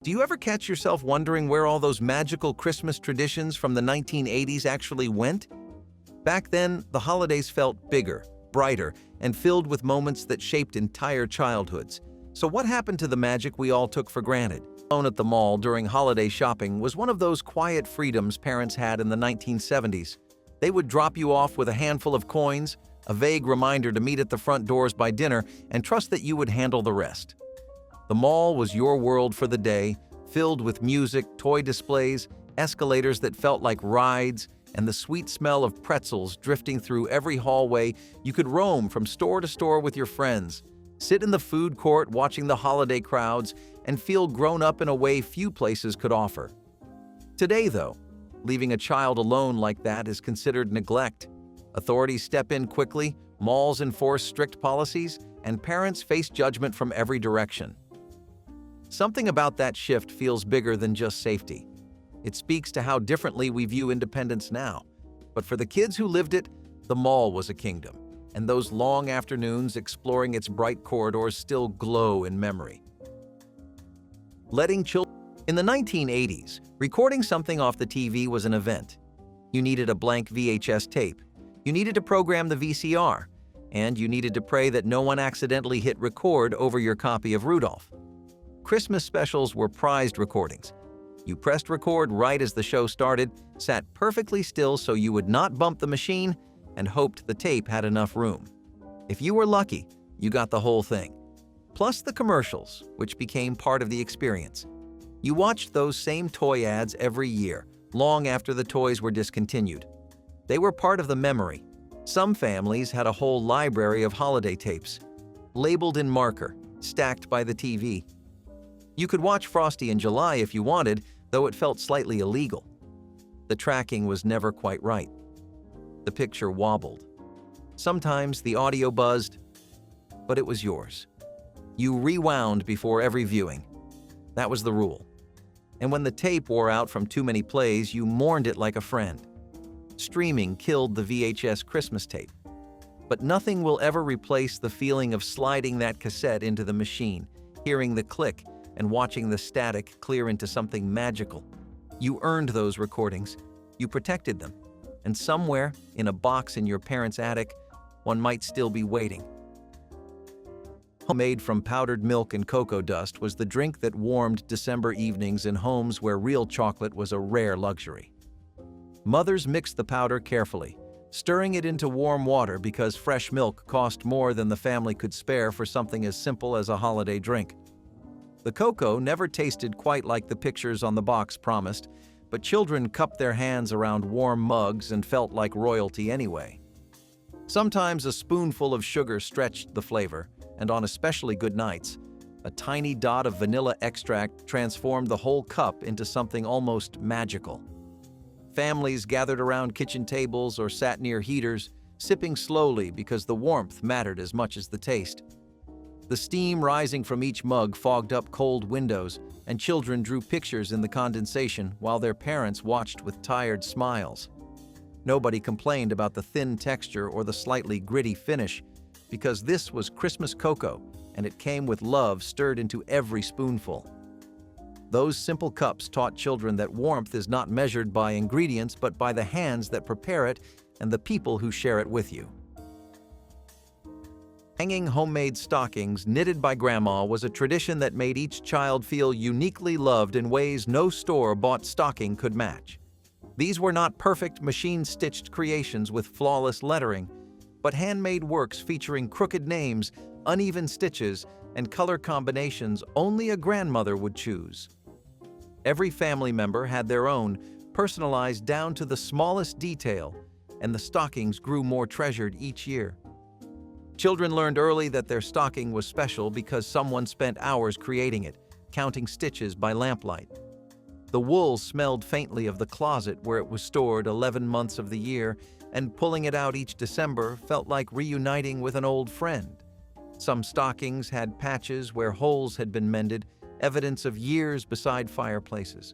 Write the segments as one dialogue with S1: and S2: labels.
S1: Do you ever catch yourself wondering where all those magical Christmas traditions from the 1980s actually went? Back then, the holidays felt bigger, brighter, and filled with moments that shaped entire childhoods. So what happened to the magic we all took for granted? Alone at the mall during holiday shopping was one of those quiet freedoms parents had in the 1970s. They would drop you off with a handful of coins, a vague reminder to meet at the front doors by dinner, and trust that you would handle the rest. The mall was your world for the day, filled with music, toy displays, escalators that felt like rides, and the sweet smell of pretzels drifting through every hallway. You could roam from store to store with your friends, sit in the food court watching the holiday crowds, and feel grown up in a way few places could offer. Today, though, leaving a child alone like that is considered neglect. Authorities step in quickly, malls enforce strict policies, and parents face judgment from every direction. Something about that shift feels bigger than just safety. It speaks to how differently we view independence now. But for the kids who lived it, the mall was a kingdom, and those long afternoons exploring its bright corridors still glow in memory. Letting children. In the 1980s, recording something off the TV was an event. You needed a blank VHS tape, you needed to program the VCR, and you needed to pray that no one accidentally hit record over your copy of Rudolph. Christmas specials were prized recordings. You pressed record right as the show started, sat perfectly still so you would not bump the machine, and hoped the tape had enough room. If you were lucky, you got the whole thing. Plus the commercials, which became part of the experience. You watched those same toy ads every year, long after the toys were discontinued. They were part of the memory. Some families had a whole library of holiday tapes, labeled in marker, stacked by the TV. You could watch Frosty in July if you wanted, though it felt slightly illegal. The tracking was never quite right. The picture wobbled. Sometimes the audio buzzed, but it was yours. You rewound before every viewing. That was the rule. And when the tape wore out from too many plays, you mourned it like a friend. Streaming killed the VHS Christmas tape. But nothing will ever replace the feeling of sliding that cassette into the machine, hearing the click, and watching the static clear into something magical. You earned those recordings. You protected them. And somewhere, in a box in your parents' attic, one might still be waiting. Made from powdered milk and cocoa dust was the drink that warmed December evenings in homes where real chocolate was a rare luxury. Mothers mixed the powder carefully, stirring it into warm water because fresh milk cost more than the family could spare for something as simple as a holiday drink. The cocoa never tasted quite like the pictures on the box promised, but children cupped their hands around warm mugs and felt like royalty anyway. Sometimes a spoonful of sugar stretched the flavor, and on especially good nights, a tiny dot of vanilla extract transformed the whole cup into something almost magical. Families gathered around kitchen tables or sat near heaters, sipping slowly because the warmth mattered as much as the taste. The steam rising from each mug fogged up cold windows, and children drew pictures in the condensation while their parents watched with tired smiles. Nobody complained about the thin texture or the slightly gritty finish, because this was Christmas cocoa, and it came with love stirred into every spoonful. Those simple cups taught children that warmth is not measured by ingredients but by the hands that prepare it and the people who share it with you. Hanging homemade stockings knitted by Grandma was a tradition that made each child feel uniquely loved in ways no store-bought stocking could match. These were not perfect machine-stitched creations with flawless lettering, but handmade works featuring crooked names, uneven stitches, and color combinations only a grandmother would choose. Every family member had their own, personalized down to the smallest detail, and the stockings grew more treasured each year. Children learned early that their stocking was special because someone spent hours creating it, counting stitches by lamplight. The wool smelled faintly of the closet where it was stored 11 months of the year, and pulling it out each December felt like reuniting with an old friend. Some stockings had patches where holes had been mended, evidence of years beside fireplaces.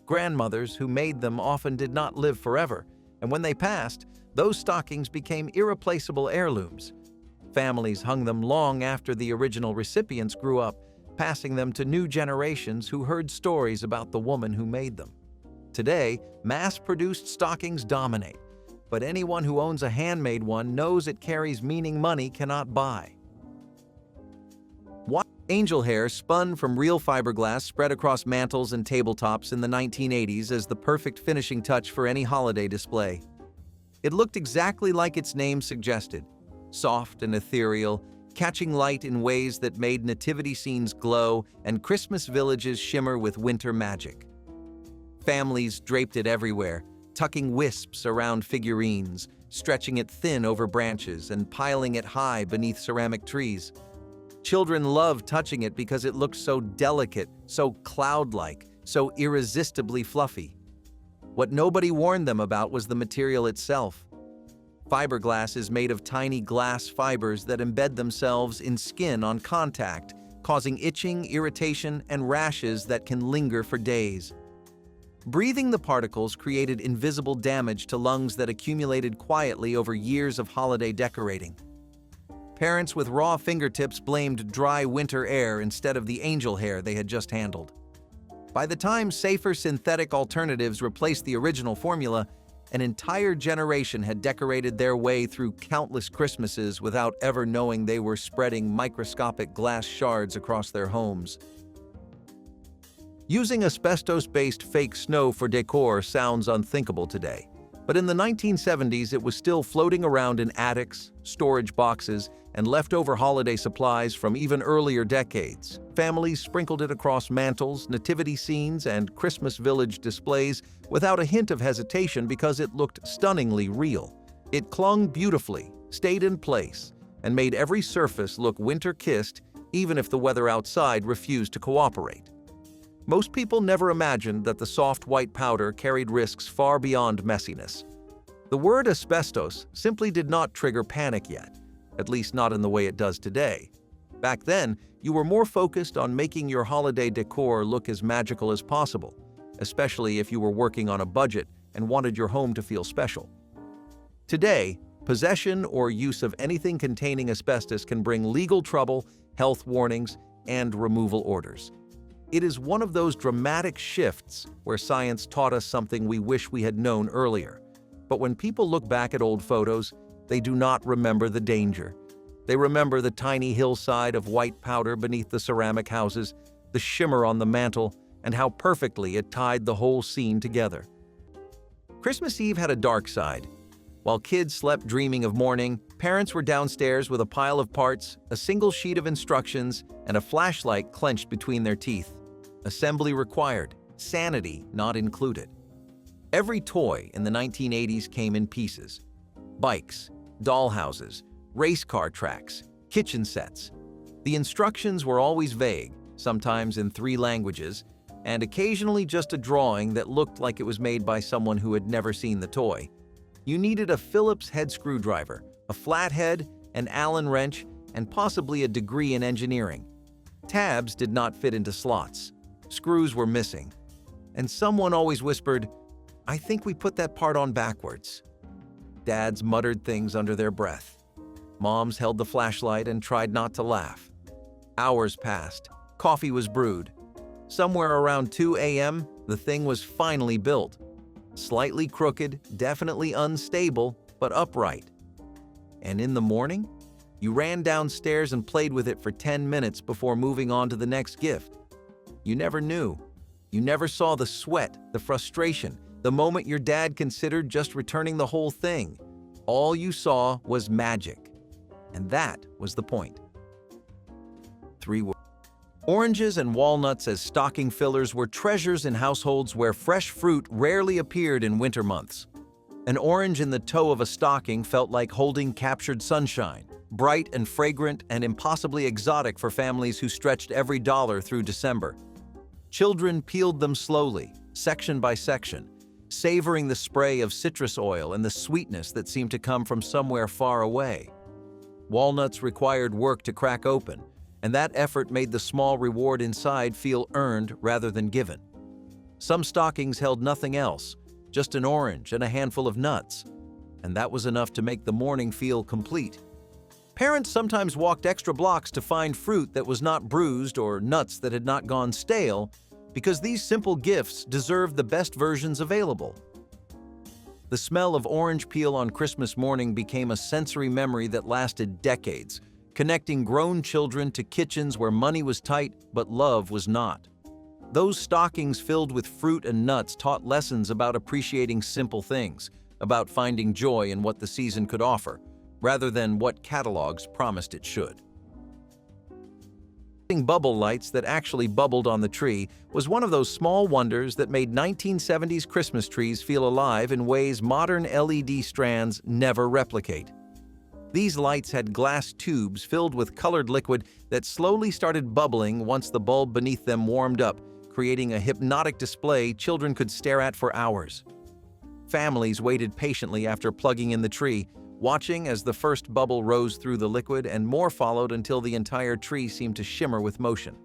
S1: Grandmothers who made them often did not live forever, and when they passed, those stockings became irreplaceable heirlooms. Families hung them long after the original recipients grew up, passing them to new generations who heard stories about the woman who made them. Today, mass-produced stockings dominate, but anyone who owns a handmade one knows it carries meaning money cannot buy. Angel hair spun from real fiberglass spread across mantels and tabletops in the 1980s as the perfect finishing touch for any holiday display. It looked exactly like its name suggested, soft and ethereal, catching light in ways that made nativity scenes glow and Christmas villages shimmer with winter magic. Families draped it everywhere, tucking wisps around figurines, stretching it thin over branches and piling it high beneath ceramic trees. Children loved touching it because it looked so delicate, so cloud-like, so irresistibly fluffy. What nobody warned them about was the material itself. Fiberglass is made of tiny glass fibers that embed themselves in skin on contact, causing itching, irritation, and rashes that can linger for days. Breathing the particles created invisible damage to lungs that accumulated quietly over years of holiday decorating. Parents with raw fingertips blamed dry winter air instead of the angel hair they had just handled. By the time safer synthetic alternatives replaced the original formula, an entire generation had decorated their way through countless Christmases without ever knowing they were spreading microscopic glass shards across their homes. Using asbestos-based fake snow for decor sounds unthinkable today, but in the 1970s it was still floating around in attics, storage boxes, and leftover holiday supplies from even earlier decades. Families sprinkled it across mantels, nativity scenes, and Christmas village displays without a hint of hesitation because it looked stunningly real. It clung beautifully, stayed in place, and made every surface look winter-kissed, even if the weather outside refused to cooperate. Most people never imagined that the soft white powder carried risks far beyond messiness. The word asbestos simply did not trigger panic yet, at least not in the way it does today. Back then, you were more focused on making your holiday decor look as magical as possible, especially if you were working on a budget and wanted your home to feel special. Today, possession or use of anything containing asbestos can bring legal trouble, health warnings, and removal orders. It is one of those dramatic shifts where science taught us something we wish we had known earlier. But when people look back at old photos, they do not remember the danger. They remember the tiny hillside of white powder beneath the ceramic houses, the shimmer on the mantel, and how perfectly it tied the whole scene together. Christmas Eve had a dark side. While kids slept dreaming of morning, parents were downstairs with a pile of parts, a single sheet of instructions, and a flashlight clenched between their teeth. Assembly required, sanity not included. Every toy in the 1980s came in pieces. Bikes, dollhouses, race car tracks, kitchen sets. The instructions were always vague, sometimes in 3 languages, and occasionally just a drawing that looked like it was made by someone who had never seen the toy. You needed a Phillips head screwdriver, a flathead, an Allen wrench, and possibly a degree in engineering. Tabs did not fit into slots. Screws were missing. And someone always whispered, "I think we put that part on backwards." Dads muttered things under their breath. Moms held the flashlight and tried not to laugh. Hours passed. Coffee was brewed. Somewhere around 2 a.m., the thing was finally built. Slightly crooked, definitely unstable, but upright. And in the morning, you ran downstairs and played with it for 10 minutes before moving on to the next gift. You never knew. You never saw the sweat, the frustration, the moment your dad considered just returning the whole thing. All you saw was magic. And that was the point. 3 words. Oranges and walnuts as stocking fillers were treasures in households where fresh fruit rarely appeared in winter months. An orange in the toe of a stocking felt like holding captured sunshine, bright and fragrant and impossibly exotic for families who stretched every dollar through December. Children peeled them slowly, section by section, savoring the spray of citrus oil and the sweetness that seemed to come from somewhere far away. Walnuts required work to crack open, and that effort made the small reward inside feel earned rather than given. Some stockings held nothing else, just an orange and a handful of nuts, and that was enough to make the morning feel complete. Parents sometimes walked extra blocks to find fruit that was not bruised or nuts that had not gone stale, because these simple gifts deserved the best versions available. The smell of orange peel on Christmas morning became a sensory memory that lasted decades, connecting grown children to kitchens where money was tight but love was not. Those stockings filled with fruit and nuts taught lessons about appreciating simple things, about finding joy in what the season could offer, rather than what catalogs promised it should. Bubble lights that actually bubbled on the tree was one of those small wonders that made 1970s Christmas trees feel alive in ways modern LED strands never replicate. These lights had glass tubes filled with colored liquid that slowly started bubbling once the bulb beneath them warmed up, creating a hypnotic display children could stare at for hours. Families waited patiently after plugging in the tree, watching as the first bubble rose through the liquid and more followed until the entire tree seemed to shimmer with motion.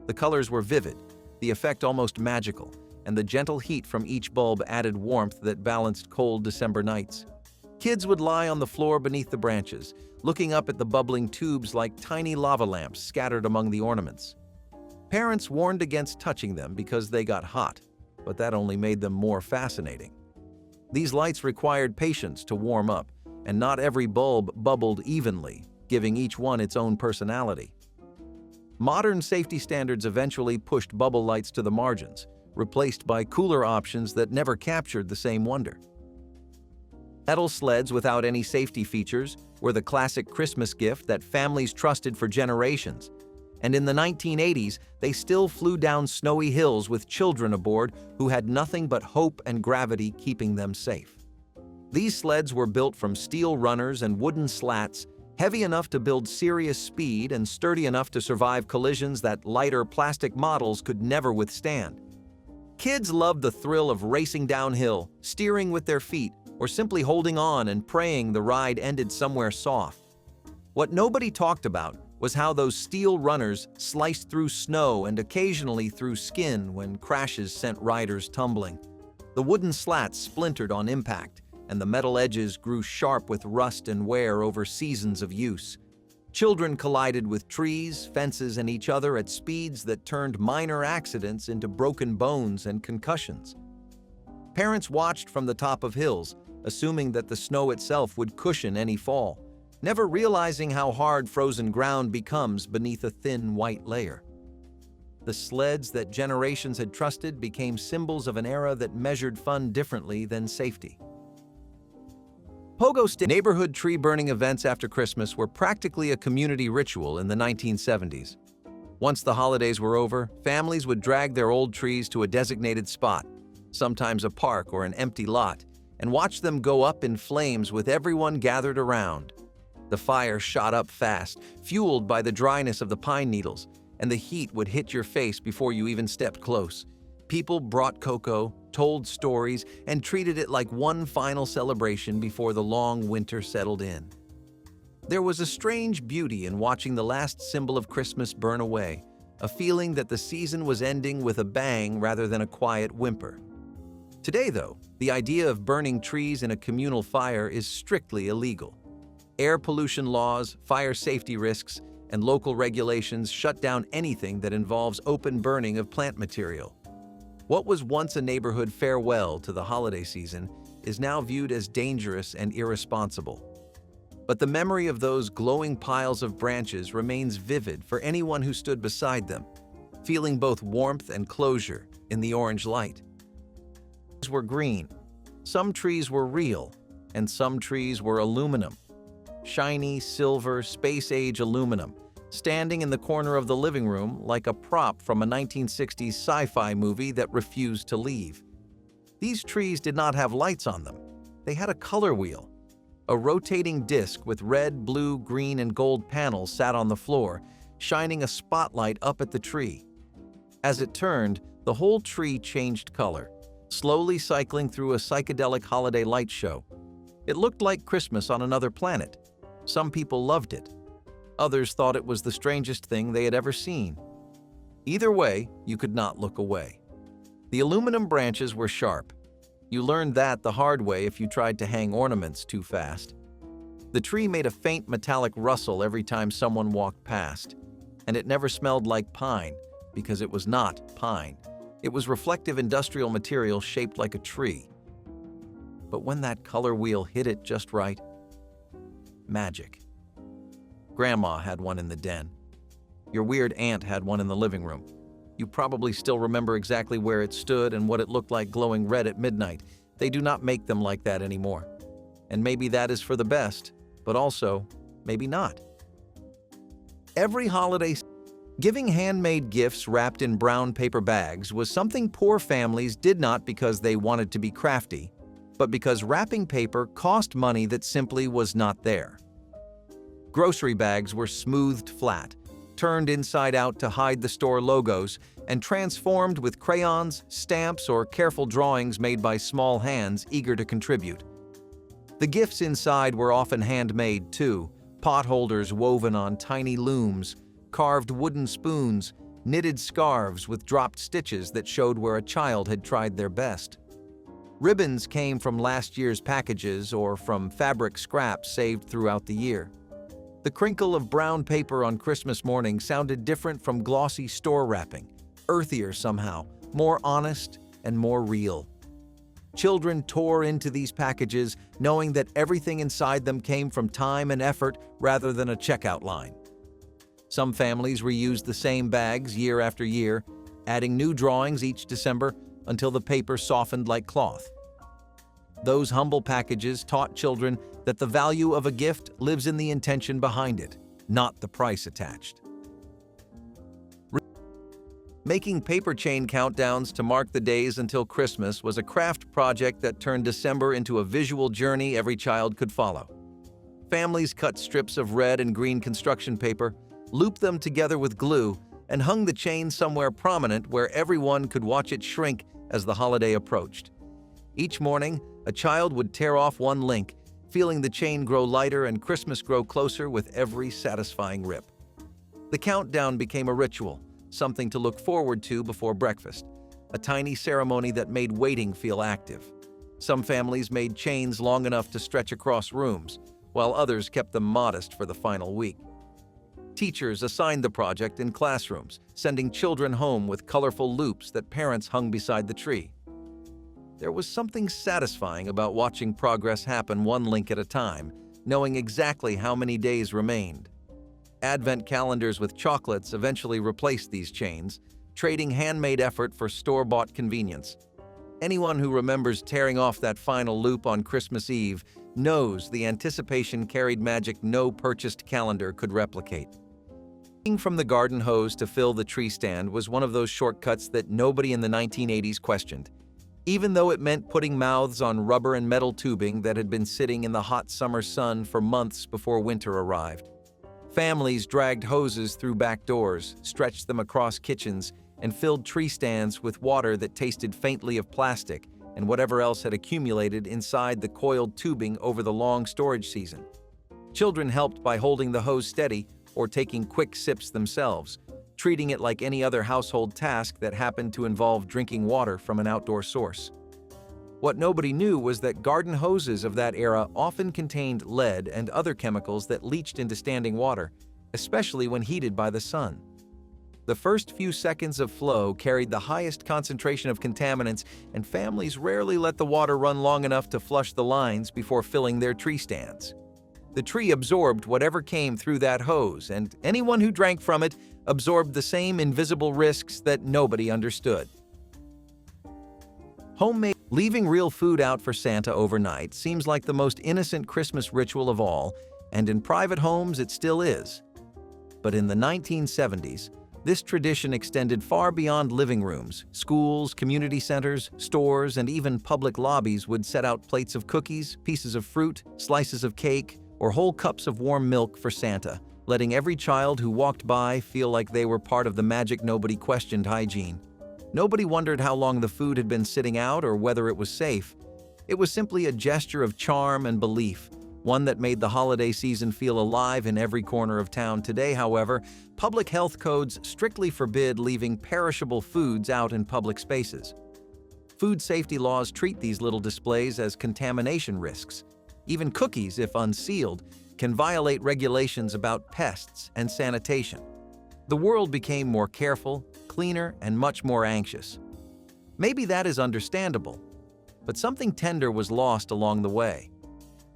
S1: The colors were vivid, the effect almost magical, and the gentle heat from each bulb added warmth that balanced cold December nights. Kids would lie on the floor beneath the branches, looking up at the bubbling tubes like tiny lava lamps scattered among the ornaments. Parents warned against touching them because they got hot, but that only made them more fascinating. These lights required patience to warm up, and not every bulb bubbled evenly, giving each one its own personality. Modern safety standards eventually pushed bubble lights to the margins, replaced by cooler options that never captured the same wonder. Metal sleds without any safety features were the classic Christmas gift that families trusted for generations, and in the 1980s, they still flew down snowy hills with children aboard who had nothing but hope and gravity keeping them safe. These sleds were built from steel runners and wooden slats, heavy enough to build serious speed and sturdy enough to survive collisions that lighter plastic models could never withstand. Kids loved the thrill of racing downhill, steering with their feet, or simply holding on and praying the ride ended somewhere soft. What nobody talked about was how those steel runners sliced through snow and occasionally through skin when crashes sent riders tumbling. The wooden slats splintered on impact, and the metal edges grew sharp with rust and wear over seasons of use. Children collided with trees, fences, and each other at speeds that turned minor accidents into broken bones and concussions. Parents watched from the top of hills, assuming that the snow itself would cushion any fall, never realizing how hard frozen ground becomes beneath a thin white layer. The sleds that generations had trusted became symbols of an era that measured fun differently than safety. Pogo stick neighborhood tree burning events after Christmas were practically a community ritual in the 1970s. Once the holidays were over, families would drag their old trees to a designated spot, sometimes a park or an empty lot, and watch them go up in flames with everyone gathered around. The fire shot up fast, fueled by the dryness of the pine needles, and the heat would hit your face before you even stepped close. People brought cocoa, told stories, and treated it like one final celebration before the long winter settled in. There was a strange beauty in watching the last symbol of Christmas burn away, a feeling that the season was ending with a bang rather than a quiet whimper. Today, though, the idea of burning trees in a communal fire is strictly illegal. Air pollution laws, fire safety risks, and local regulations shut down anything that involves open burning of plant material. What was once a neighborhood farewell to the holiday season is now viewed as dangerous and irresponsible. But the memory of those glowing piles of branches remains vivid for anyone who stood beside them, feeling both warmth and closure in the orange light. Trees were green, some trees were real, and some trees were aluminum. Shiny, silver, space-age aluminum, standing in the corner of the living room like a prop from a 1960s sci-fi movie that refused to leave. These trees did not have lights on them. They had a color wheel. A rotating disc with red, blue, green, and gold panels sat on the floor, shining a spotlight up at the tree. As it turned, the whole tree changed color, slowly cycling through a psychedelic holiday light show. It looked like Christmas on another planet. Some people loved it. Others thought it was the strangest thing they had ever seen. Either way, you could not look away. The aluminum branches were sharp. You learned that the hard way if you tried to hang ornaments too fast. The tree made a faint metallic rustle every time someone walked past, and it never smelled like pine, because it was not pine. It was reflective industrial material shaped like a tree. But when that color wheel hit it just right, magic. Grandma had one in the den. Your weird aunt had one in the living room. You probably still remember exactly where it stood and what it looked like glowing red at midnight. They do not make them like that anymore. And maybe that is for the best, but also, maybe not. Every holiday, giving handmade gifts wrapped in brown paper bags was something poor families did not because they wanted to be crafty, but because wrapping paper cost money that simply was not there. Grocery bags were smoothed flat, turned inside out to hide the store logos, and transformed with crayons, stamps, or careful drawings made by small hands eager to contribute. The gifts inside were often handmade too, pot holders woven on tiny looms, carved wooden spoons, knitted scarves with dropped stitches that showed where a child had tried their best. Ribbons came from last year's packages or from fabric scraps saved throughout the year. The crinkle of brown paper on Christmas morning sounded different from glossy store wrapping, earthier somehow, more honest and more real. Children tore into these packages knowing that everything inside them came from time and effort rather than a checkout line. Some families reused the same bags year after year, adding new drawings each December until the paper softened like cloth. Those humble packages taught children that the value of a gift lives in the intention behind it, not the price attached. Making paper chain countdowns to mark the days until Christmas was a craft project that turned December into a visual journey every child could follow. Families cut strips of red and green construction paper, looped them together with glue, and hung the chain somewhere prominent where everyone could watch it shrink as the holiday approached. Each morning, a child would tear off one link, feeling the chain grow lighter and Christmas grow closer with every satisfying rip. The countdown became a ritual, something to look forward to before breakfast, a tiny ceremony that made waiting feel active. Some families made chains long enough to stretch across rooms, while others kept them modest for the final week. Teachers assigned the project in classrooms, sending children home with colorful loops that parents hung beside the tree. There was something satisfying about watching progress happen one link at a time, knowing exactly how many days remained. Advent calendars with chocolates eventually replaced these chains, trading handmade effort for store-bought convenience. Anyone who remembers tearing off that final loop on Christmas Eve knows the anticipation carried magic no purchased calendar could replicate. From the garden hose to fill the tree stand was one of those shortcuts that nobody in the 1980s questioned, even though it meant putting mouths on rubber and metal tubing that had been sitting in the hot summer sun for months before winter arrived. Families dragged hoses through back doors, stretched them across kitchens, and filled tree stands with water that tasted faintly of plastic and whatever else had accumulated inside the coiled tubing over the long storage season. Children helped by holding the hose steady or taking quick sips themselves, treating it like any other household task that happened to involve drinking water from an outdoor source. What nobody knew was that garden hoses of that era often contained lead and other chemicals that leached into standing water, especially when heated by the sun. The first few seconds of flow carried the highest concentration of contaminants, and families rarely let the water run long enough to flush the lines before filling their tree stands. The tree absorbed whatever came through that hose, and anyone who drank from it absorbed the same invisible risks that nobody understood. Homemade. Leaving real food out for Santa overnight seems like the most innocent Christmas ritual of all, and in private homes it still is. But in the 1970s, this tradition extended far beyond living rooms. Schools, community centers, stores, and even public lobbies would set out plates of cookies, pieces of fruit, slices of cake, or whole cups of warm milk for Santa, letting every child who walked by feel like they were part of the magic. Nobody questioned hygiene. Nobody wondered how long the food had been sitting out or whether it was safe. It was simply a gesture of charm and belief, one that made the holiday season feel alive in every corner of town. Today, however, public health codes strictly forbid leaving perishable foods out in public spaces. Food safety laws treat these little displays as contamination risks. Even cookies, if unsealed, can violate regulations about pests and sanitation. The world became more careful, cleaner, and much more anxious. Maybe that is understandable, but something tender was lost along the way.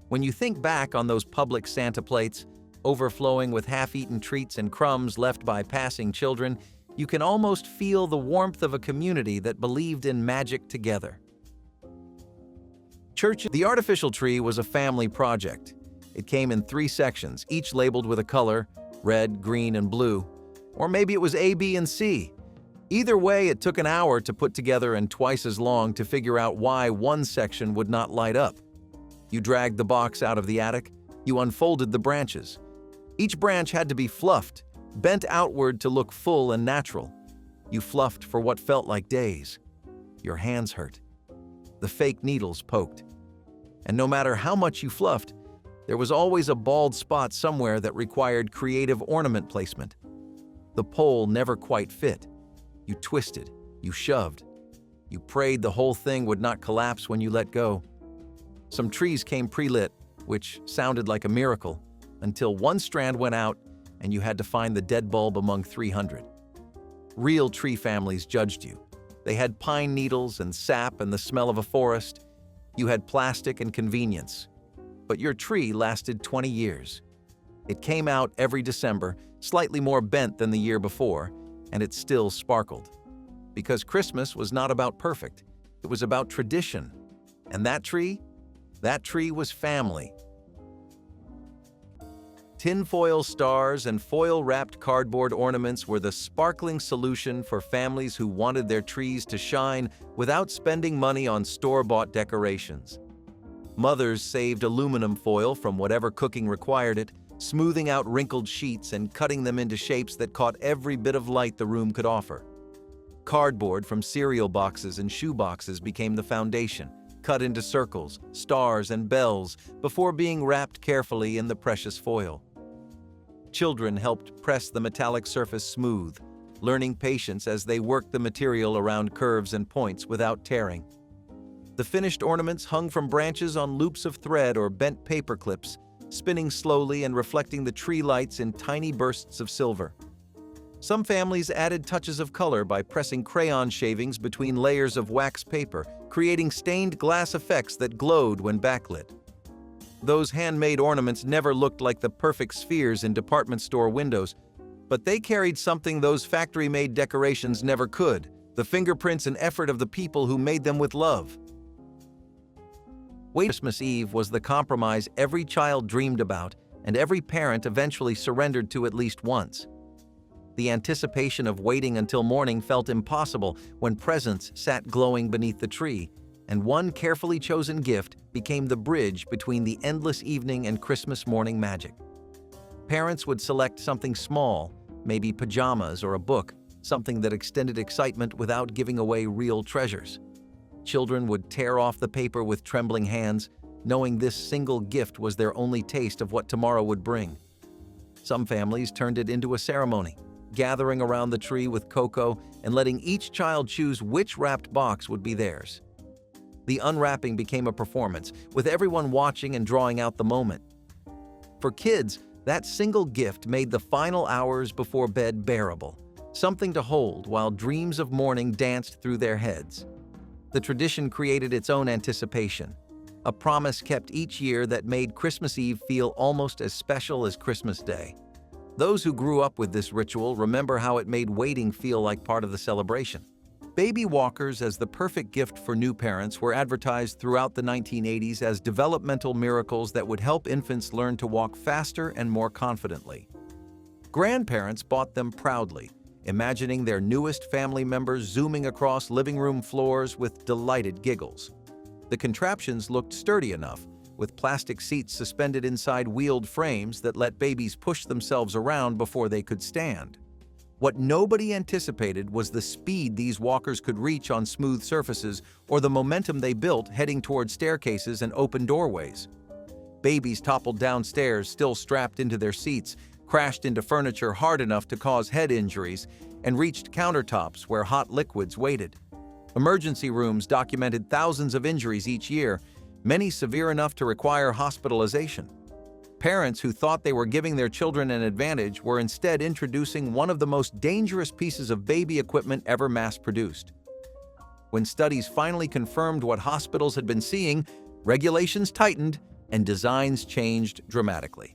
S1: When you think back on those public Santa plates, overflowing with half-eaten treats and crumbs left by passing children, you can almost feel the warmth of a community that believed in magic together. The artificial tree was a family project. It came in 3 sections, each labeled with a color, red, green, and blue. Or maybe it was A, B, and C. Either way, it took an hour to put together and twice as long to figure out why one section would not light up. You dragged the box out of the attic, you unfolded the branches. Each branch had to be fluffed, bent outward to look full and natural. You fluffed for what felt like days. Your hands hurt. The fake needles poked. And no matter how much you fluffed, there was always a bald spot somewhere that required creative ornament placement. The pole never quite fit. You twisted, you shoved. You prayed the whole thing would not collapse when you let go. Some trees came pre-lit, which sounded like a miracle, until one strand went out and you had to find the dead bulb among 300. Real tree families judged you. They had pine needles and sap and the smell of a forest. You had plastic and convenience. But your tree lasted 20 years. It came out every December, slightly more bent than the year before, and it still sparkled. Because Christmas was not about perfect, it was about tradition. And that tree was family. Tinfoil stars and foil-wrapped cardboard ornaments were the sparkling solution for families who wanted their trees to shine without spending money on store-bought decorations. Mothers saved aluminum foil from whatever cooking required it, smoothing out wrinkled sheets and cutting them into shapes that caught every bit of light the room could offer. Cardboard from cereal boxes and shoe boxes became the foundation, cut into circles, stars, and bells before being wrapped carefully in the precious foil. Children helped press the metallic surface smooth, learning patience as they worked the material around curves and points without tearing. The finished ornaments hung from branches on loops of thread or bent paper clips, spinning slowly and reflecting the tree lights in tiny bursts of silver. Some families added touches of color by pressing crayon shavings between layers of wax paper, creating stained glass effects that glowed when backlit. Those handmade ornaments never looked like the perfect spheres in department store windows, but they carried something those factory-made decorations never could: the fingerprints and effort of the people who made them with love. Christmas Eve was the compromise every child dreamed about, and every parent eventually surrendered to at least once. The anticipation of waiting until morning felt impossible when presents sat glowing beneath the tree, and one carefully chosen gift became the bridge between the endless evening and Christmas morning magic. Parents would select something small, maybe pajamas or a book, something that extended excitement without giving away real treasures. Children would tear off the paper with trembling hands, knowing this single gift was their only taste of what tomorrow would bring. Some families turned it into a ceremony, gathering around the tree with cocoa and letting each child choose which wrapped box would be theirs. The unwrapping became a performance, with everyone watching and drawing out the moment. For kids, that single gift made the final hours before bed bearable, something to hold while dreams of morning danced through their heads. The tradition created its own anticipation, a promise kept each year that made Christmas Eve feel almost as special as Christmas Day. Those who grew up with this ritual remember how it made waiting feel like part of the celebration. Baby walkers as the perfect gift for new parents were advertised throughout the 1980s as developmental miracles that would help infants learn to walk faster and more confidently. Grandparents bought them proudly, imagining their newest family members zooming across living room floors with delighted giggles. The contraptions looked sturdy enough, with plastic seats suspended inside wheeled frames that let babies push themselves around before they could stand. What nobody anticipated was the speed these walkers could reach on smooth surfaces or the momentum they built heading toward staircases and open doorways. Babies toppled downstairs, still strapped into their seats, crashed into furniture hard enough to cause head injuries, and reached countertops where hot liquids waited. Emergency rooms documented thousands of injuries each year, many severe enough to require hospitalization. Parents who thought they were giving their children an advantage were instead introducing one of the most dangerous pieces of baby equipment ever mass-produced. When studies finally confirmed what hospitals had been seeing, regulations tightened and designs changed dramatically.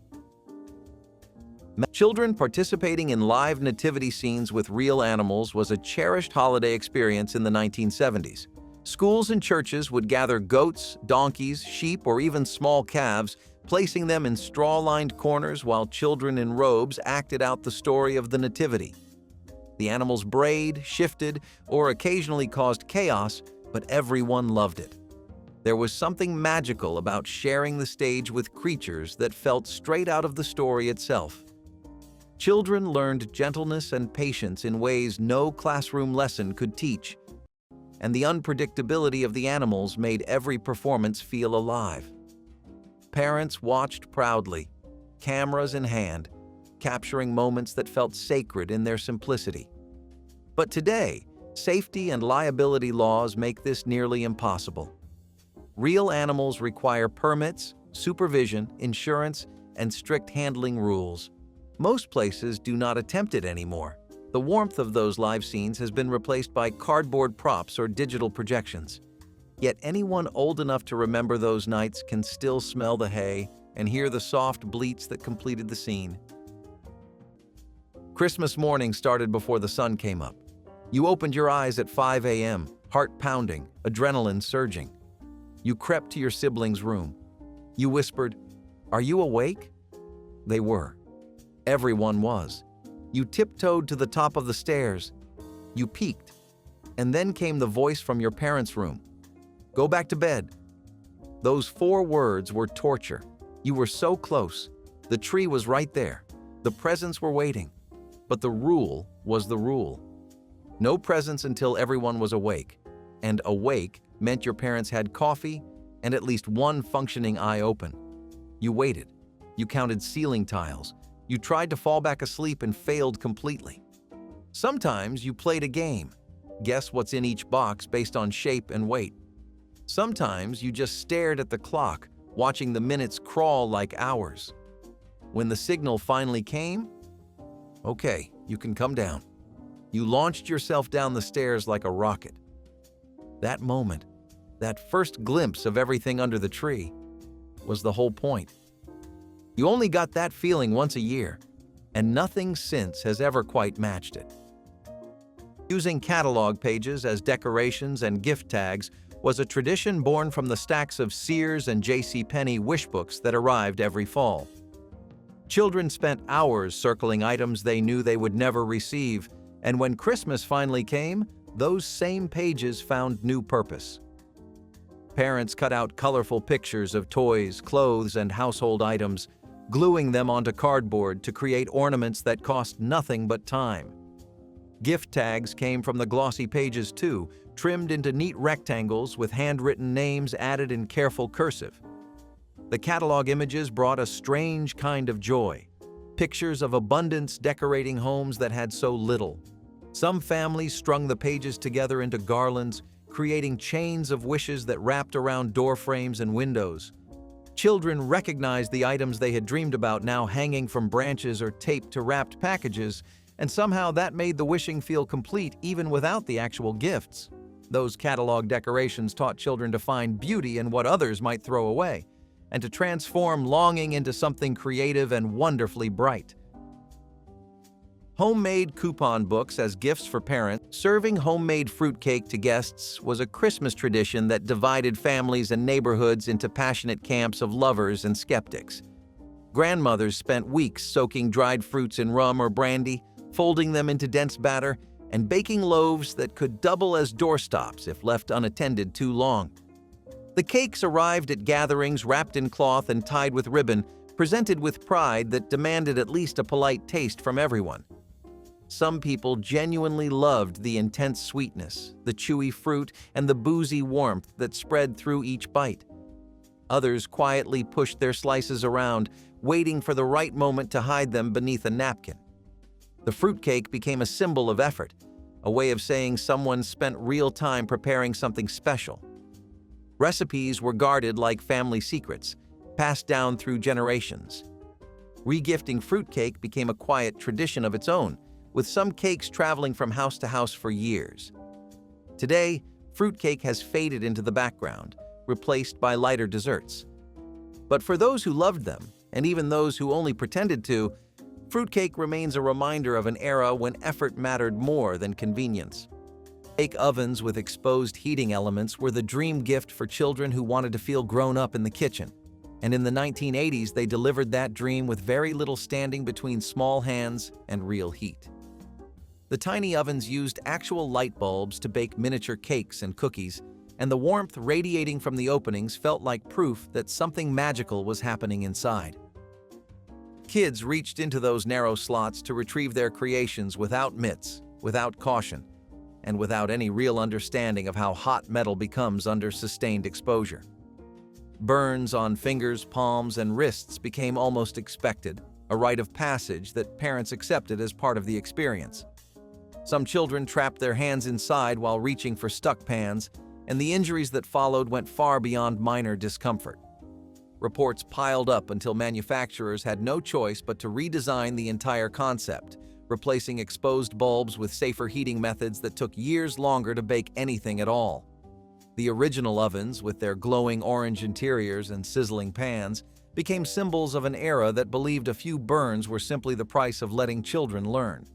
S1: Children participating in live nativity scenes with real animals was a cherished holiday experience in the 1970s. Schools and churches would gather goats, donkeys, sheep, or even small calves, placing them in straw-lined corners while children in robes acted out the story of the nativity. The animals brayed, shifted, or occasionally caused chaos, but everyone loved it. There was something magical about sharing the stage with creatures that felt straight out of the story itself. Children learned gentleness and patience in ways no classroom lesson could teach, and the unpredictability of the animals made every performance feel alive. Parents watched proudly, cameras in hand, capturing moments that felt sacred in their simplicity. But today, safety and liability laws make this nearly impossible. Real animals require permits, supervision, insurance, and strict handling rules. Most places do not attempt it anymore. The warmth of those live scenes has been replaced by cardboard props or digital projections. Yet anyone old enough to remember those nights can still smell the hay and hear the soft bleats that completed the scene. Christmas morning started before the sun came up. You opened your eyes at 5 a.m., heart pounding, adrenaline surging. You crept to your sibling's room. You whispered, "Are you awake?" They were. Everyone was. You tiptoed to the top of the stairs. You peeked. And then came the voice from your parents' room. "Go back to bed." Those 4 words were torture. You were so close. The tree was right there. The presents were waiting. But the rule was the rule. No presents until everyone was awake. And awake meant your parents had coffee and at least one functioning eye open. You waited. You counted ceiling tiles. You tried to fall back asleep and failed completely. Sometimes you played a game. Guess what's in each box based on shape and weight. Sometimes you just stared at the clock, watching the minutes crawl like hours. When the signal finally came, okay, you can come down. You launched yourself down the stairs like a rocket. That moment, that first glimpse of everything under the tree, was the whole point. You only got that feeling once a year, and nothing since has ever quite matched it. Using catalog pages as decorations and gift tags was a tradition born from the stacks of Sears and JCPenney wish books that arrived every fall. Children spent hours circling items they knew they would never receive, and when Christmas finally came, those same pages found new purpose. Parents cut out colorful pictures of toys, clothes, and household items, gluing them onto cardboard to create ornaments that cost nothing but time. Gift tags came from the glossy pages too, trimmed into neat rectangles with handwritten names added in careful cursive. The catalog images brought a strange kind of joy, pictures of abundance decorating homes that had so little. Some families strung the pages together into garlands, creating chains of wishes that wrapped around door frames and windows. Children recognized the items they had dreamed about now hanging from branches or taped to wrapped packages, and somehow that made the wishing feel complete even without the actual gifts. Those catalog decorations taught children to find beauty in what others might throw away, and to transform longing into something creative and wonderfully bright. Homemade coupon books as gifts for parents. Serving homemade fruitcake to guests was a Christmas tradition that divided families and neighborhoods into passionate camps of lovers and skeptics. Grandmothers spent weeks soaking dried fruits in rum or brandy, folding them into dense batter, and baking loaves that could double as doorstops if left unattended too long. The cakes arrived at gatherings wrapped in cloth and tied with ribbon, presented with pride that demanded at least a polite taste from everyone. Some people genuinely loved the intense sweetness, the chewy fruit, and the boozy warmth that spread through each bite. Others quietly pushed their slices around, waiting for the right moment to hide them beneath a napkin. The fruitcake became a symbol of effort, a way of saying someone spent real time preparing something special. Recipes were guarded like family secrets, passed down through generations. Regifting fruitcake became a quiet tradition of its own, with some cakes traveling from house to house for years. Today, fruitcake has faded into the background, replaced by lighter desserts. But for those who loved them, and even those who only pretended to, fruitcake remains a reminder of an era when effort mattered more than convenience. Cake ovens with exposed heating elements were the dream gift for children who wanted to feel grown up in the kitchen. And in the 1980s, they delivered that dream with very little standing between small hands and real heat. The tiny ovens used actual light bulbs to bake miniature cakes and cookies, and the warmth radiating from the openings felt like proof that something magical was happening inside. Kids reached into those narrow slots to retrieve their creations without mitts, without caution, and without any real understanding of how hot metal becomes under sustained exposure. Burns on fingers, palms, and wrists became almost expected, a rite of passage that parents accepted as part of the experience. Some children trapped their hands inside while reaching for stuck pans, and the injuries that followed went far beyond minor discomfort. Reports piled up until manufacturers had no choice but to redesign the entire concept, replacing exposed bulbs with safer heating methods that took years longer to bake anything at all. The original ovens, with their glowing orange interiors and sizzling pans, became symbols of an era that believed a few burns were simply the price of letting children learn.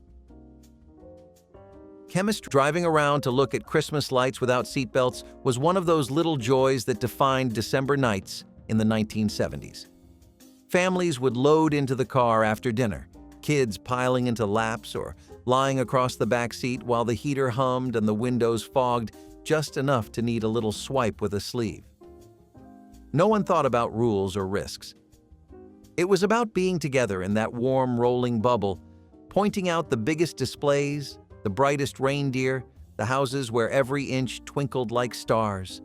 S1: Chemistry driving around to look at Christmas lights without seatbelts was one of those little joys that defined December nights in the 1970s. Families would load into the car after dinner, kids piling into laps or lying across the back seat while the heater hummed and the windows fogged just enough to need a little swipe with a sleeve. No one thought about rules or risks. It was about being together in that warm, rolling bubble, pointing out the biggest displays, the brightest reindeer, the houses where every inch twinkled like stars.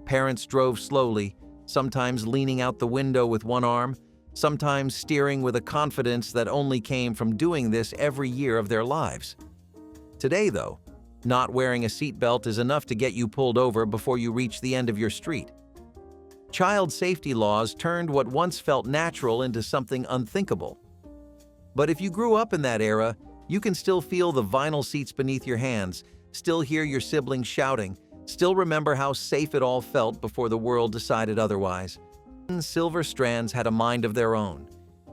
S1: Parents drove slowly, sometimes leaning out the window with one arm, sometimes steering with a confidence that only came from doing this every year of their lives. Today, though, not wearing a seatbelt is enough to get you pulled over before you reach the end of your street. Child safety laws turned what once felt natural into something unthinkable. But if you grew up in that era, you can still feel the vinyl seats beneath your hands, still hear your siblings shouting, still remember how safe it all felt before the world decided otherwise. Silver strands had a mind of their own.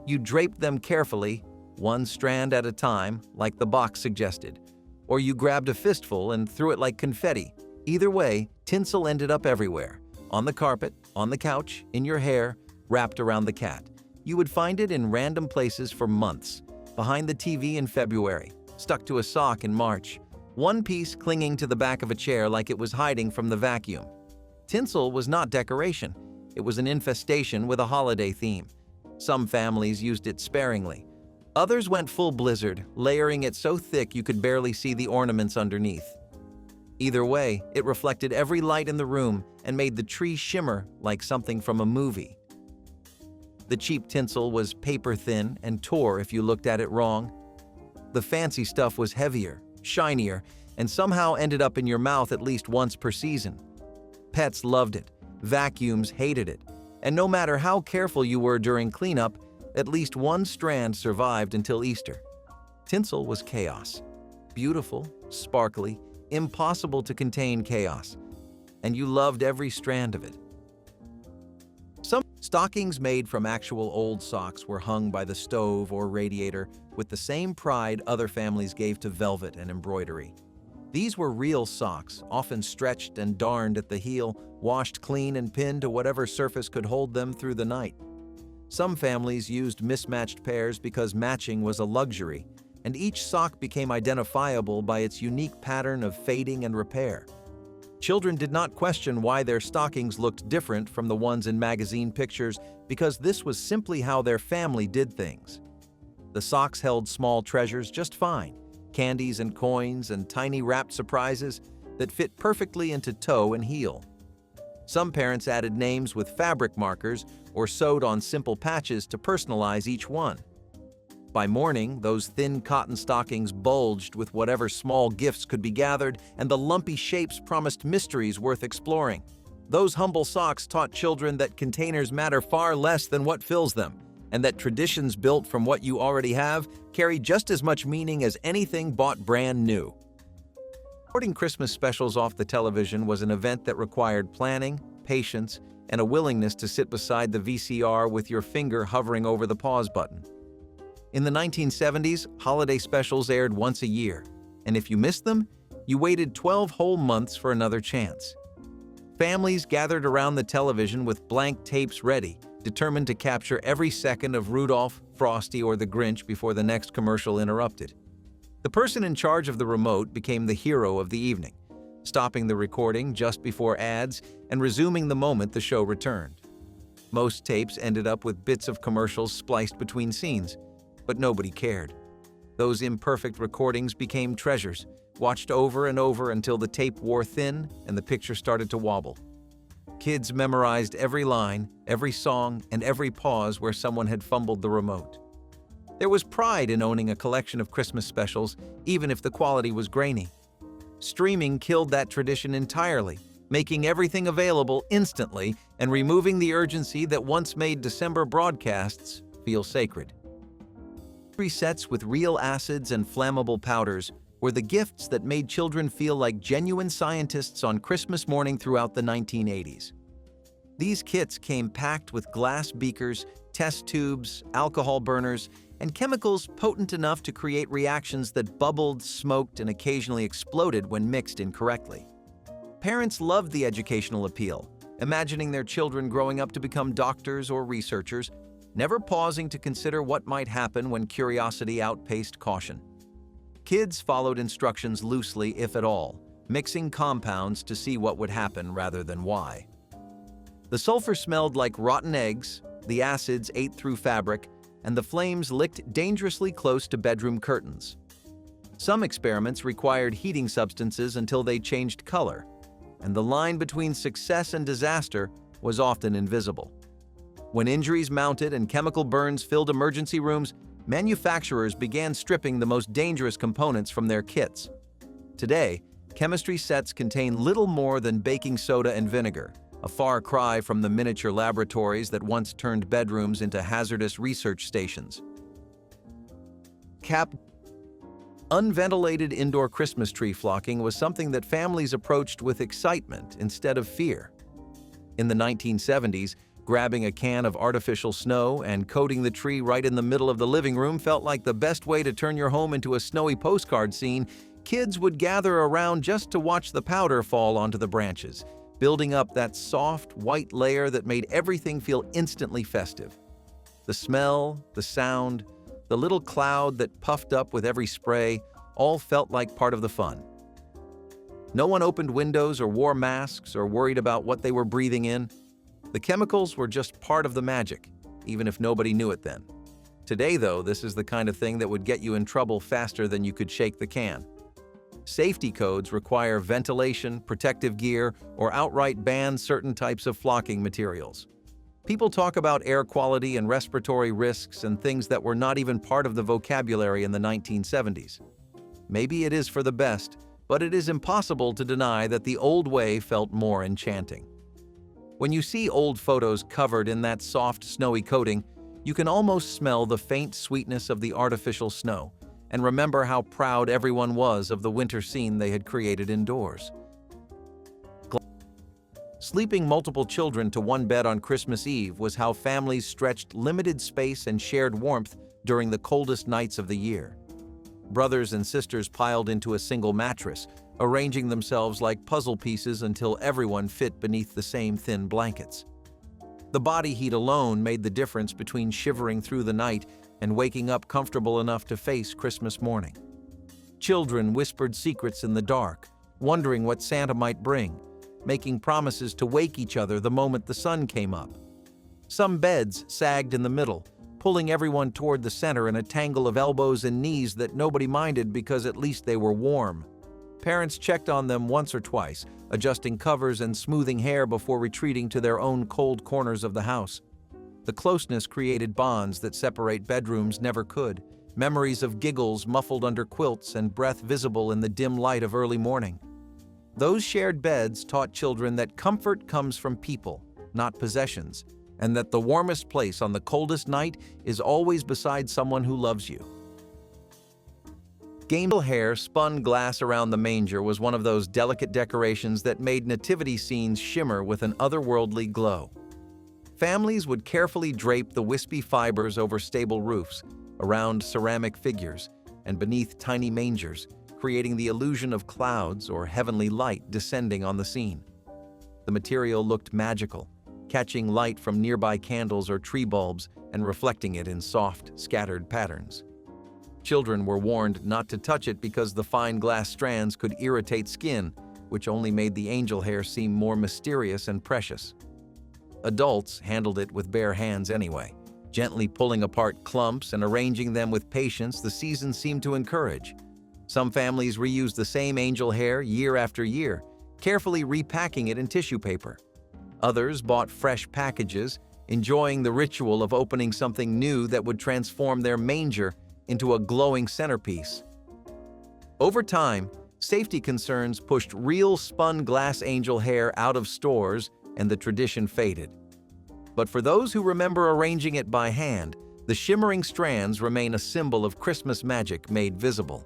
S1: You draped them carefully, one strand at a time, like the box suggested. Or you grabbed a fistful and threw it like confetti. Either way, tinsel ended up everywhere. On the carpet, on the couch, in your hair, wrapped around the cat. You would find it in random places for months. Behind the TV in February, stuck to a sock in March, one piece clinging to the back of a chair like it was hiding from the vacuum. Tinsel was not decoration. It was an infestation with a holiday theme. Some families used it sparingly. Others went full blizzard, layering it so thick you could barely see the ornaments underneath. Either way, it reflected every light in the room and made the tree shimmer like something from a movie. The cheap tinsel was paper-thin and tore if you looked at it wrong. The fancy stuff was heavier, shinier, and somehow ended up in your mouth at least once per season. Pets loved it, vacuums hated it, and no matter how careful you were during cleanup, at least one strand survived until Easter. Tinsel was chaos. Beautiful, sparkly, impossible to contain chaos. And you loved every strand of it. Some stockings made from actual old socks were hung by the stove or radiator with the same pride other families gave to velvet and embroidery. These were real socks, often stretched and darned at the heel, washed clean and pinned to whatever surface could hold them through the night. Some families used mismatched pairs because matching was a luxury, and each sock became identifiable by its unique pattern of fading and repair. Children did not question why their stockings looked different from the ones in magazine pictures because this was simply how their family did things. The socks held small treasures just fine, candies and coins and tiny wrapped surprises that fit perfectly into toe and heel. Some parents added names with fabric markers or sewed on simple patches to personalize each one. By morning, those thin cotton stockings bulged with whatever small gifts could be gathered, and the lumpy shapes promised mysteries worth exploring. Those humble socks taught children that containers matter far less than what fills them, and that traditions built from what you already have carry just as much meaning as anything bought brand new. Recording Christmas specials off the television was an event that required planning, patience, and a willingness to sit beside the VCR with your finger hovering over the pause button. In the 1970s, holiday specials aired once a year, and if you missed them, you waited 12 whole months for another chance. Families gathered around the television with blank tapes ready, determined to capture every second of Rudolph, Frosty, or the Grinch before the next commercial interrupted. The person in charge of the remote became the hero of the evening, stopping the recording just before ads and resuming the moment the show returned. Most tapes ended up with bits of commercials spliced between scenes, but nobody cared. Those imperfect recordings became treasures, watched over and over until the tape wore thin and the picture started to wobble. Kids memorized every line, every song, and every pause where someone had fumbled the remote. There was pride in owning a collection of Christmas specials, even if the quality was grainy. Streaming killed that tradition entirely, making everything available instantly and removing the urgency that once made December broadcasts feel sacred. Sets with real acids and flammable powders were the gifts that made children feel like genuine scientists on Christmas morning throughout the 1980s. These kits came packed with glass beakers, test tubes, alcohol burners, and chemicals potent enough to create reactions that bubbled, smoked, and occasionally exploded when mixed incorrectly. Parents loved the educational appeal, imagining their children growing up to become doctors or researchers, never pausing to consider what might happen when curiosity outpaced caution. Kids followed instructions loosely, if at all, mixing compounds to see what would happen rather than why. The sulfur smelled like rotten eggs, the acids ate through fabric, and the flames licked dangerously close to bedroom curtains. Some experiments required heating substances until they changed color, and the line between success and disaster was often invisible. When injuries mounted and chemical burns filled emergency rooms, manufacturers began stripping the most dangerous components from their kits. Today, chemistry sets contain little more than baking soda and vinegar, a far cry from the miniature laboratories that once turned bedrooms into hazardous research stations. Unventilated indoor Christmas tree flocking was something that families approached with excitement instead of fear. In the 1970s, grabbing a can of artificial snow and coating the tree right in the middle of the living room felt like the best way to turn your home into a snowy postcard scene. Kids would gather around just to watch the powder fall onto the branches, building up that soft, white layer that made everything feel instantly festive. The smell, the sound, the little cloud that puffed up with every spray all felt like part of the fun. No one opened windows or wore masks or worried about what they were breathing in. The chemicals were just part of the magic, even if nobody knew it then. Today, though, this is the kind of thing that would get you in trouble faster than you could shake the can. Safety codes require ventilation, protective gear, or outright ban certain types of flocking materials. People talk about air quality and respiratory risks and things that were not even part of the vocabulary in the 1970s. Maybe it is for the best, but it is impossible to deny that the old way felt more enchanting. When you see old photos covered in that soft, snowy coating, you can almost smell the faint sweetness of the artificial snow and remember how proud everyone was of the winter scene they had created indoors. Sleeping multiple children to one bed on Christmas Eve was how families stretched limited space and shared warmth during the coldest nights of the year. Brothers and sisters piled into a single mattress, arranging themselves like puzzle pieces until everyone fit beneath the same thin blankets. The body heat alone made the difference between shivering through the night and waking up comfortable enough to face Christmas morning. Children whispered secrets in the dark, wondering what Santa might bring, making promises to wake each other the moment the sun came up. Some beds sagged in the middle, pulling everyone toward the center in a tangle of elbows and knees that nobody minded because at least they were warm. Parents checked on them once or twice, adjusting covers and smoothing hair before retreating to their own cold corners of the house. The closeness created bonds that separate bedrooms never could, memories of giggles muffled under quilts and breath visible in the dim light of early morning. Those shared beds taught children that comfort comes from people, not possessions, and that the warmest place on the coldest night is always beside someone who loves you. Angel hair spun glass around the manger was one of those delicate decorations that made nativity scenes shimmer with an otherworldly glow. Families would carefully drape the wispy fibers over stable roofs, around ceramic figures, and beneath tiny mangers, creating the illusion of clouds or heavenly light descending on the scene. The material looked magical, catching light from nearby candles or tree bulbs and reflecting it in soft, scattered patterns. Children were warned not to touch it because the fine glass strands could irritate skin, which only made the angel hair seem more mysterious and precious. Adults handled it with bare hands anyway, gently pulling apart clumps and arranging them with patience the season seemed to encourage. Some families reused the same angel hair year after year, carefully repacking it in tissue paper. Others bought fresh packages, enjoying the ritual of opening something new that would transform their manger into a glowing centerpiece. Over time, safety concerns pushed real spun glass angel hair out of stores and the tradition faded. But for those who remember arranging it by hand, the shimmering strands remain a symbol of Christmas magic made visible.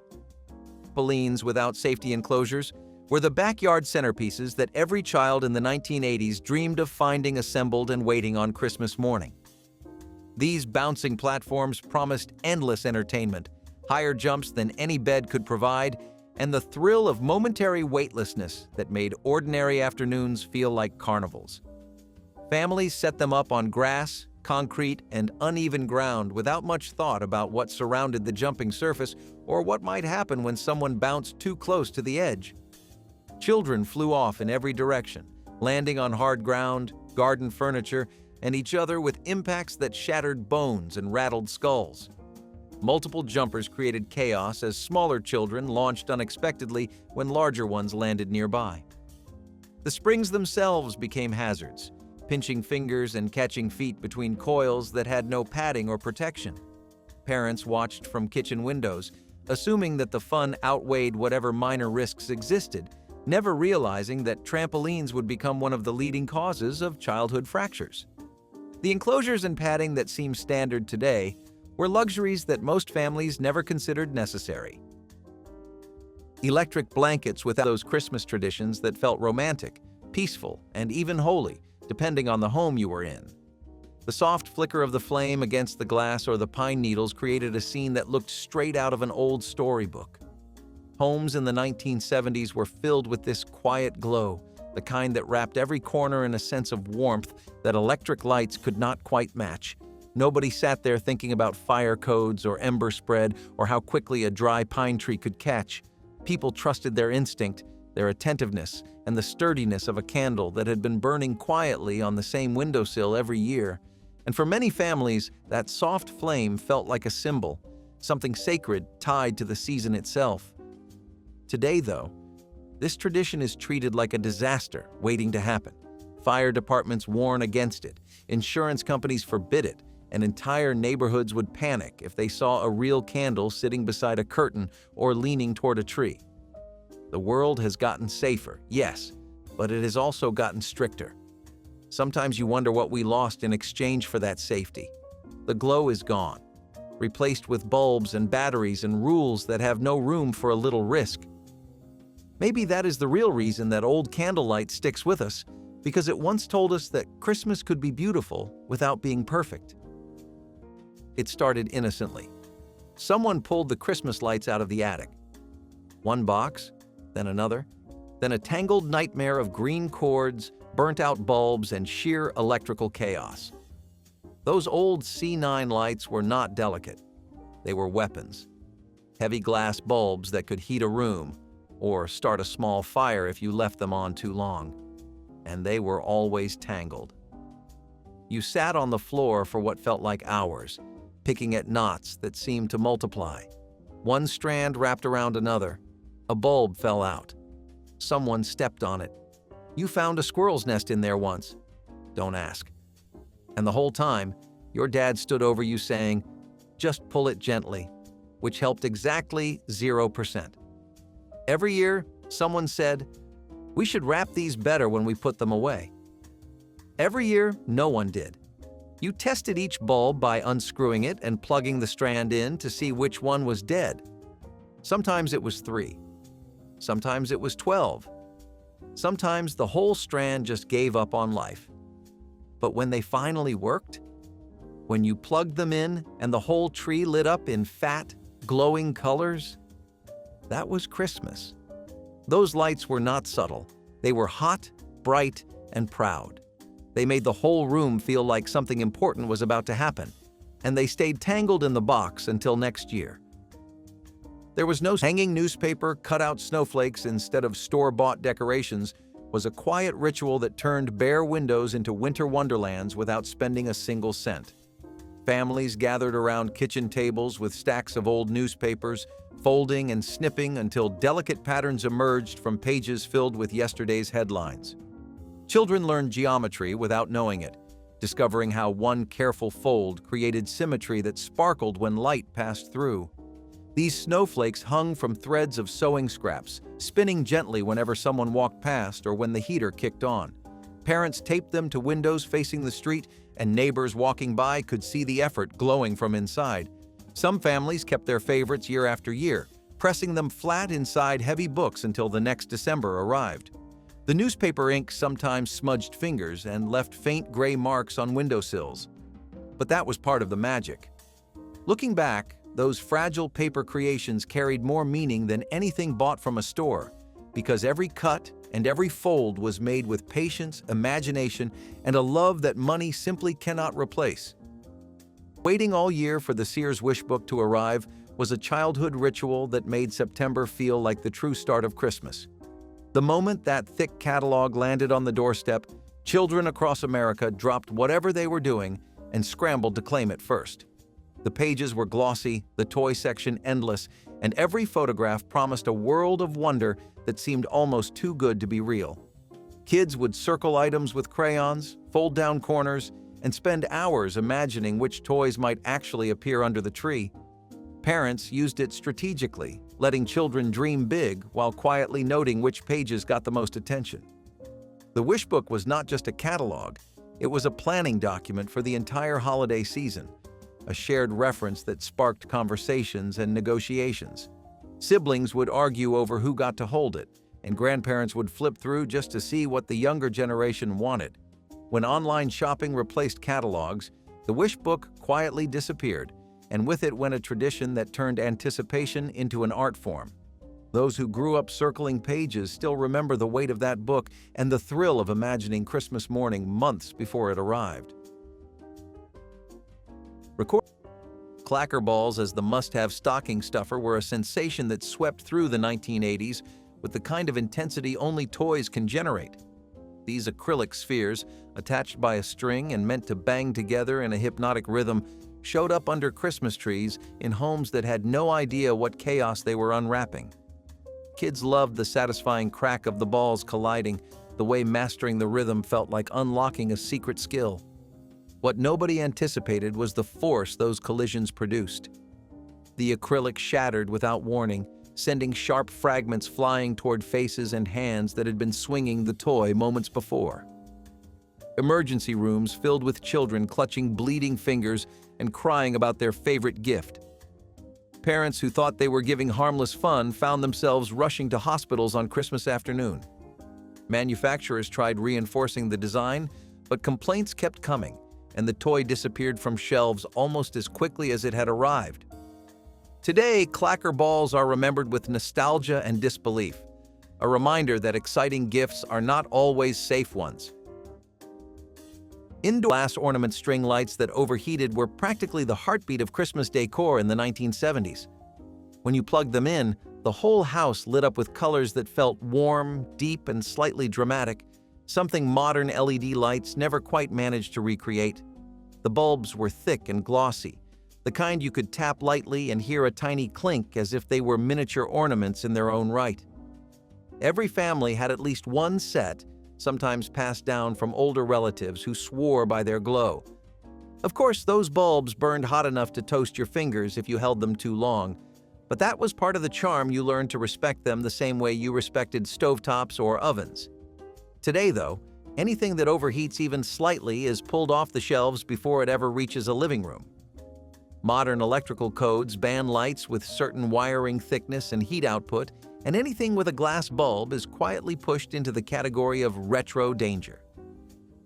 S1: Trampolines without safety enclosures were the backyard centerpieces that every child in the 1980s dreamed of finding assembled and waiting on Christmas morning. These bouncing platforms promised endless entertainment, higher jumps than any bed could provide, and the thrill of momentary weightlessness that made ordinary afternoons feel like carnivals. Families set them up on grass, concrete, and uneven ground without much thought about what surrounded the jumping surface or what might happen when someone bounced too close to the edge. Children flew off in every direction, landing on hard ground, garden furniture, and each other with impacts that shattered bones and rattled skulls. Multiple jumpers created chaos as smaller children launched unexpectedly when larger ones landed nearby. The springs themselves became hazards, pinching fingers and catching feet between coils that had no padding or protection. Parents watched from kitchen windows, assuming that the fun outweighed whatever minor risks existed, never realizing that trampolines would become one of the leading causes of childhood fractures. The enclosures and padding that seem standard today were luxuries that most families never considered necessary. Electric blankets without those Christmas traditions that felt romantic, peaceful, and even holy, depending on the home you were in. The soft flicker of the flame against the glass or the pine needles created a scene that looked straight out of an old storybook. Homes in the 1970s were filled with this quiet glow, the kind that wrapped every corner in a sense of warmth that electric lights could not quite match. Nobody sat there thinking about fire codes or ember spread or how quickly a dry pine tree could catch. People trusted their instinct, their attentiveness, and the sturdiness of a candle that had been burning quietly on the same windowsill every year. And for many families, that soft flame felt like a symbol, something sacred tied to the season itself. Today, though, this tradition is treated like a disaster waiting to happen. Fire departments warn against it, insurance companies forbid it, and entire neighborhoods would panic if they saw a real candle sitting beside a curtain or leaning toward a tree. The world has gotten safer, yes, but it has also gotten stricter. Sometimes you wonder what we lost in exchange for that safety. The glow is gone, replaced with bulbs and batteries and rules that have no room for a little risk. Maybe that is the real reason that old candlelight sticks with us, because it once told us that Christmas could be beautiful without being perfect. It started innocently. Someone pulled the Christmas lights out of the attic. One box, then another, then a tangled nightmare of green cords, burnt-out bulbs, and sheer electrical chaos. Those old C9 lights were not delicate. They were weapons. Heavy glass bulbs that could heat a room, or start a small fire if you left them on too long. And they were always tangled. You sat on the floor for what felt like hours, picking at knots that seemed to multiply. One strand wrapped around another. A bulb fell out. Someone stepped on it. You found a squirrel's nest in there once. Don't ask. And the whole time, your dad stood over you saying, "Just pull it gently," which helped exactly 0%. Every year, someone said, We should wrap these better when we put them away. Every year, no one did. You tested each bulb by unscrewing it and plugging the strand in to see which one was dead. Sometimes it was 3. Sometimes it was 12. Sometimes the whole strand just gave up on life. But when they finally worked, when you plugged them in and the whole tree lit up in fat, glowing colors, that was Christmas. Those lights were not subtle. They were hot, bright, and proud. They made the whole room feel like something important was about to happen, and they stayed tangled in the box until next year. There was no hanging newspaper, cut-out snowflakes instead of store-bought decorations. Was a quiet ritual that turned bare windows into winter wonderlands without spending a single cent. Families gathered around kitchen tables with stacks of old newspapers, folding and snipping until delicate patterns emerged from pages filled with yesterday's headlines. Children learned geometry without knowing it, discovering how one careful fold created symmetry that sparkled when light passed through. These snowflakes hung from threads of sewing scraps, spinning gently whenever someone walked past or when the heater kicked on. Parents taped them to windows facing the street, and neighbors walking by could see the effort glowing from inside. Some families kept their favorites year after year, pressing them flat inside heavy books until the next December arrived. The newspaper ink sometimes smudged fingers and left faint gray marks on windowsills. But that was part of the magic. Looking back, those fragile paper creations carried more meaning than anything bought from a store, because every cut and every fold was made with patience, imagination, and a love that money simply cannot replace. Waiting all year for the Sears wish book to arrive was a childhood ritual that made September feel like the true start of Christmas. The moment that thick catalog landed on the doorstep, children across America dropped whatever they were doing and scrambled to claim it first. The pages were glossy, the toy section endless, and every photograph promised a world of wonder that seemed almost too good to be real. Kids would circle items with crayons, fold down corners, and spend hours imagining which toys might actually appear under the tree. Parents used it strategically, letting children dream big while quietly noting which pages got the most attention. The wish book was not just a catalog, it was a planning document for the entire holiday season, a shared reference that sparked conversations and negotiations. Siblings would argue over who got to hold it, and grandparents would flip through just to see what the younger generation wanted. When online shopping replaced catalogs, the wish book quietly disappeared, and with it went a tradition that turned anticipation into an art form. Those who grew up circling pages still remember the weight of that book and the thrill of imagining Christmas morning months before it arrived. Clacker balls as the must-have stocking stuffer were a sensation that swept through the 1980s with the kind of intensity only toys can generate. These acrylic spheres, attached by a string and meant to bang together in a hypnotic rhythm, showed up under Christmas trees in homes that had no idea what chaos they were unwrapping. Kids loved the satisfying crack of the balls colliding, the way mastering the rhythm felt like unlocking a secret skill. What nobody anticipated was the force those collisions produced. The acrylic shattered without warning, sending sharp fragments flying toward faces and hands that had been swinging the toy moments before. Emergency rooms filled with children clutching bleeding fingers and crying about their favorite gift. Parents who thought they were giving harmless fun found themselves rushing to hospitals on Christmas afternoon. Manufacturers tried reinforcing the design, but complaints kept coming, and the toy disappeared from shelves almost as quickly as it had arrived. Today, clacker balls are remembered with nostalgia and disbelief, a reminder that exciting gifts are not always safe ones. Indoor glass ornament string lights that overheated were practically the heartbeat of Christmas decor in the 1970s. When you plugged them in, the whole house lit up with colors that felt warm, deep, and slightly dramatic, something modern LED lights never quite managed to recreate. The bulbs were thick and glossy, the kind you could tap lightly and hear a tiny clink as if they were miniature ornaments in their own right. Every family had at least one set, sometimes passed down from older relatives who swore by their glow. Of course, those bulbs burned hot enough to toast your fingers if you held them too long, But that was part of the charm. You learned to respect them the same way you respected stovetops or ovens. Today, though, anything that overheats even slightly is pulled off the shelves before it ever reaches a living room. Modern electrical codes ban lights with certain wiring thickness and heat output, and anything with a glass bulb is quietly pushed into the category of retro danger.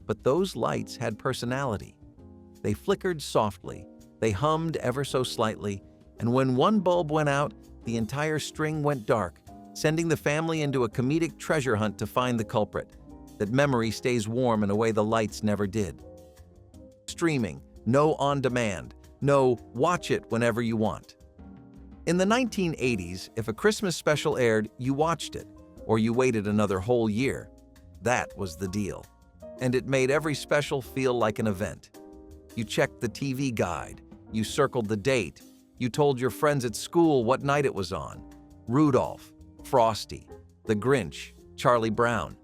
S1: But those lights had personality. They flickered softly, they hummed ever so slightly, and when one bulb went out, the entire string went dark, sending the family into a comedic treasure hunt to find the culprit. That memory stays warm in a way the lights never did. Streaming, no on-demand, no watch it whenever you want. In the 1980s, if a Christmas special aired, you watched it, or you waited another whole year. That was the deal. And it made every special feel like an event. You checked the TV guide, you circled the date, you told your friends at school what night it was on. Rudolph, Frosty, The Grinch, Charlie Brown.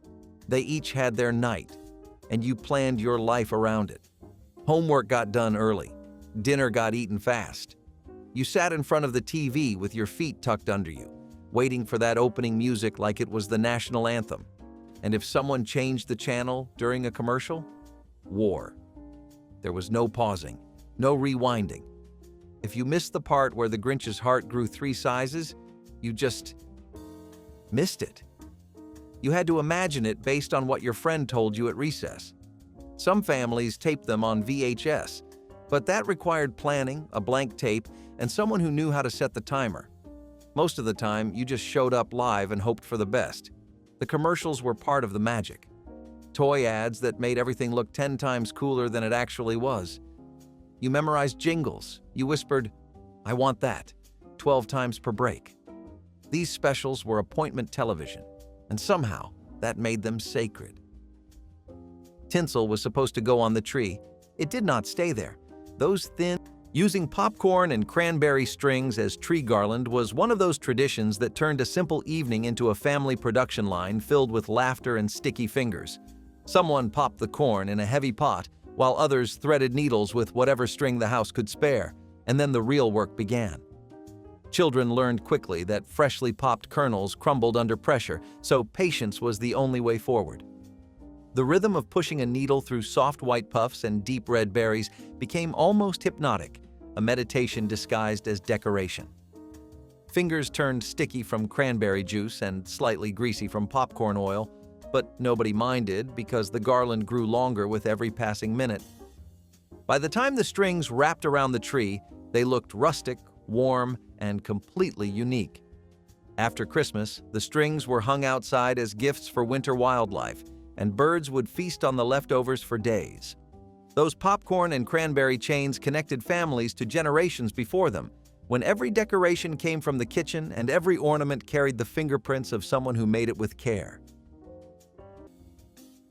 S1: They each had their night, and you planned your life around it. Homework got done early. Dinner got eaten fast. You sat in front of the TV with your feet tucked under you, waiting for that opening music like it was the national anthem. And if someone changed the channel during a commercial, war. There was no pausing, no rewinding. If you missed the part where the Grinch's heart grew 3 sizes, you just missed it. You had to imagine it based on what your friend told you at recess. Some families taped them on VHS, but that required planning, a blank tape, and someone who knew how to set the timer. Most of the time, you just showed up live and hoped for the best. The commercials were part of the magic. Toy ads that made everything look 10 times cooler than it actually was. You memorized jingles. You whispered, "I want that," 12 times per break. These specials were appointment television, and somehow that made them sacred. Tinsel was supposed to go on the tree. It did not stay there. Those thin, using popcorn and cranberry strings as tree garland was one of those traditions that turned a simple evening into a family production line filled with laughter and sticky fingers. Someone popped the corn in a heavy pot, while others threaded needles with whatever string the house could spare, and then the real work began. Children learned quickly that freshly popped kernels crumbled under pressure, so patience was the only way forward. The rhythm of pushing a needle through soft white puffs and deep red berries became almost hypnotic, a meditation disguised as decoration. Fingers turned sticky from cranberry juice and slightly greasy from popcorn oil, but nobody minded because the garland grew longer with every passing minute. By the time the strings wrapped around the tree, they looked rustic, warm, and completely unique. After Christmas, the strings were hung outside as gifts for winter wildlife, and birds would feast on the leftovers for days. Those popcorn and cranberry chains connected families to generations before them, when every decoration came from the kitchen and every ornament carried the fingerprints of someone who made it with care.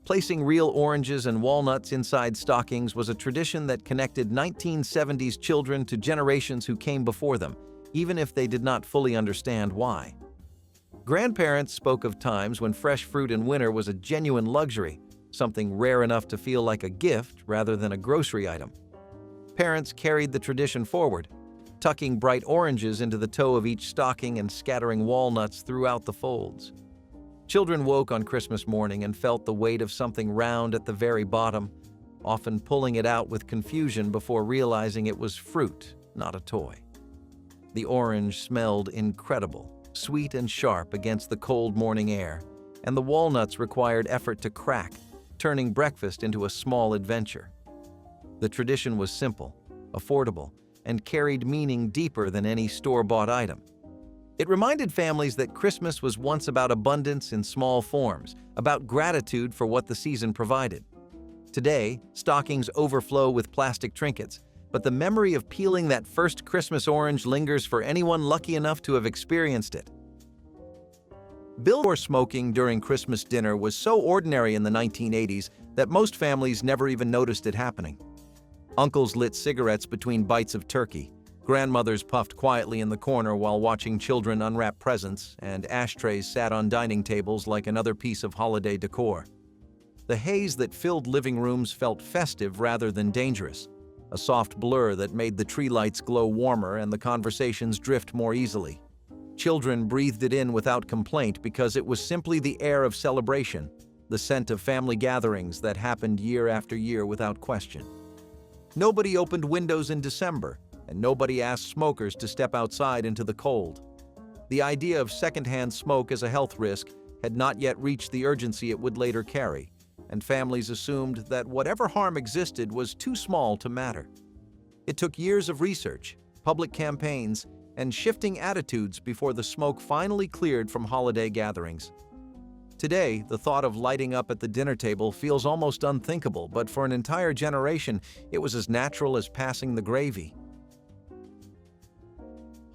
S1: Placing real oranges and walnuts inside stockings was a tradition that connected 1970s children to generations who came before them, even if they did not fully understand why. Grandparents spoke of times when fresh fruit in winter was a genuine luxury, something rare enough to feel like a gift rather than a grocery item. Parents carried the tradition forward, tucking bright oranges into the toe of each stocking and scattering walnuts throughout the folds. Children woke on Christmas morning and felt the weight of something round at the very bottom, often pulling it out with confusion before realizing it was fruit, not a toy. The orange smelled incredible, sweet and sharp against the cold morning air, and the walnuts required effort to crack, turning breakfast into a small adventure. The tradition was simple, affordable, and carried meaning deeper than any store-bought item. It reminded families that Christmas was once about abundance in small forms, about gratitude for what the season provided. Today, stockings overflow with plastic trinkets, but the memory of peeling that first Christmas orange lingers for anyone lucky enough to have experienced it. Bilbo smoking during Christmas dinner was so ordinary in the 1980s that most families never even noticed it happening. Uncles lit cigarettes between bites of turkey. Grandmothers puffed quietly in the corner while watching children unwrap presents, and ashtrays sat on dining tables like another piece of holiday decor. The haze that filled living rooms felt festive rather than dangerous. a soft blur that made the tree lights glow warmer and the conversations drift more easily. Children breathed it in without complaint because it was simply the air of celebration, the scent of family gatherings that happened year after year without question. Nobody opened windows in December, and nobody asked smokers to step outside into the cold. The idea of secondhand smoke as a health risk had not yet reached the urgency it would later carry, and families assumed that whatever harm existed was too small to matter. It took years of research, public campaigns, and shifting attitudes before the smoke finally cleared from holiday gatherings. Today, the thought of lighting up at the dinner table feels almost unthinkable, but for an entire generation, it was as natural as passing the gravy.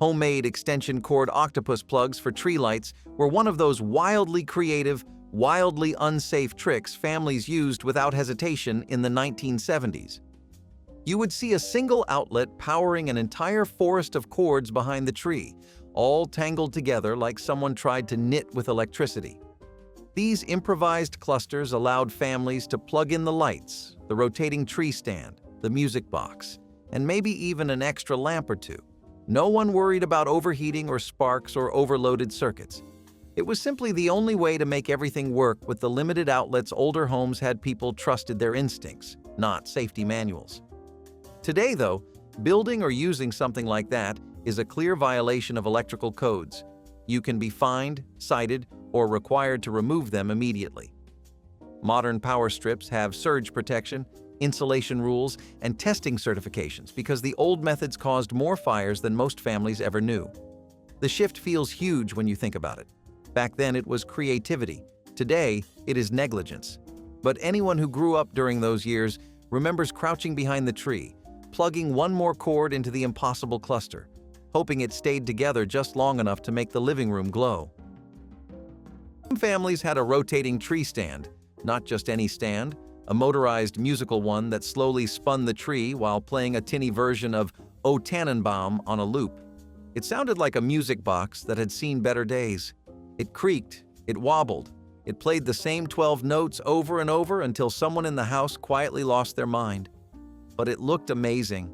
S1: Homemade extension cord octopus plugs for tree lights were one of those wildly creative, wildly unsafe tricks families used without hesitation in the 1970s. You would see a single outlet powering an entire forest of cords behind the tree, all tangled together like someone tried to knit with electricity. These improvised clusters allowed families to plug in the lights, the rotating tree stand, the music box, and maybe even an extra lamp or two. No one worried about overheating or sparks or overloaded circuits. It was simply the only way to make everything work with the limited outlets older homes had. People trusted their instincts, not safety manuals. Today, though, building or using something like that is a clear violation of electrical codes. You can be fined, cited, or required to remove them immediately. Modern power strips have surge protection, insulation rules, and testing certifications because the old methods caused more fires than most families ever knew. The shift feels huge when you think about it. Back then it was creativity. Today it is negligence. But anyone who grew up during those years remembers crouching behind the tree, plugging one more cord into the impossible cluster, hoping it stayed together just long enough to make the living room glow. Some families had a rotating tree stand, not just any stand, a motorized musical one that slowly spun the tree while playing a tinny version of O Tannenbaum on a loop. It sounded like a music box that had seen better days. It creaked, it wobbled, it played the same 12 notes over and over until someone in the house quietly lost their mind. But it looked amazing.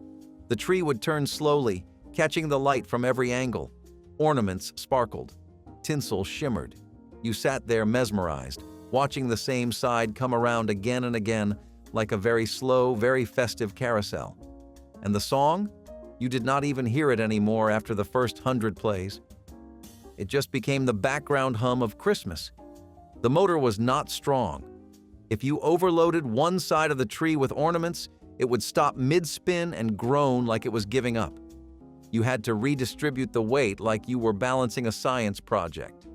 S1: The tree would turn slowly, catching the light from every angle. Ornaments sparkled. Tinsel shimmered. You sat there mesmerized, watching the same side come around again and again like a very slow, very festive carousel. And the song? You did not even hear it anymore after the first 100 plays. It just became the background hum of Christmas. The motor was not strong. If you overloaded one side of the tree with ornaments, it would stop mid-spin and groan like it was giving up. You had to redistribute the weight like you were balancing a science project.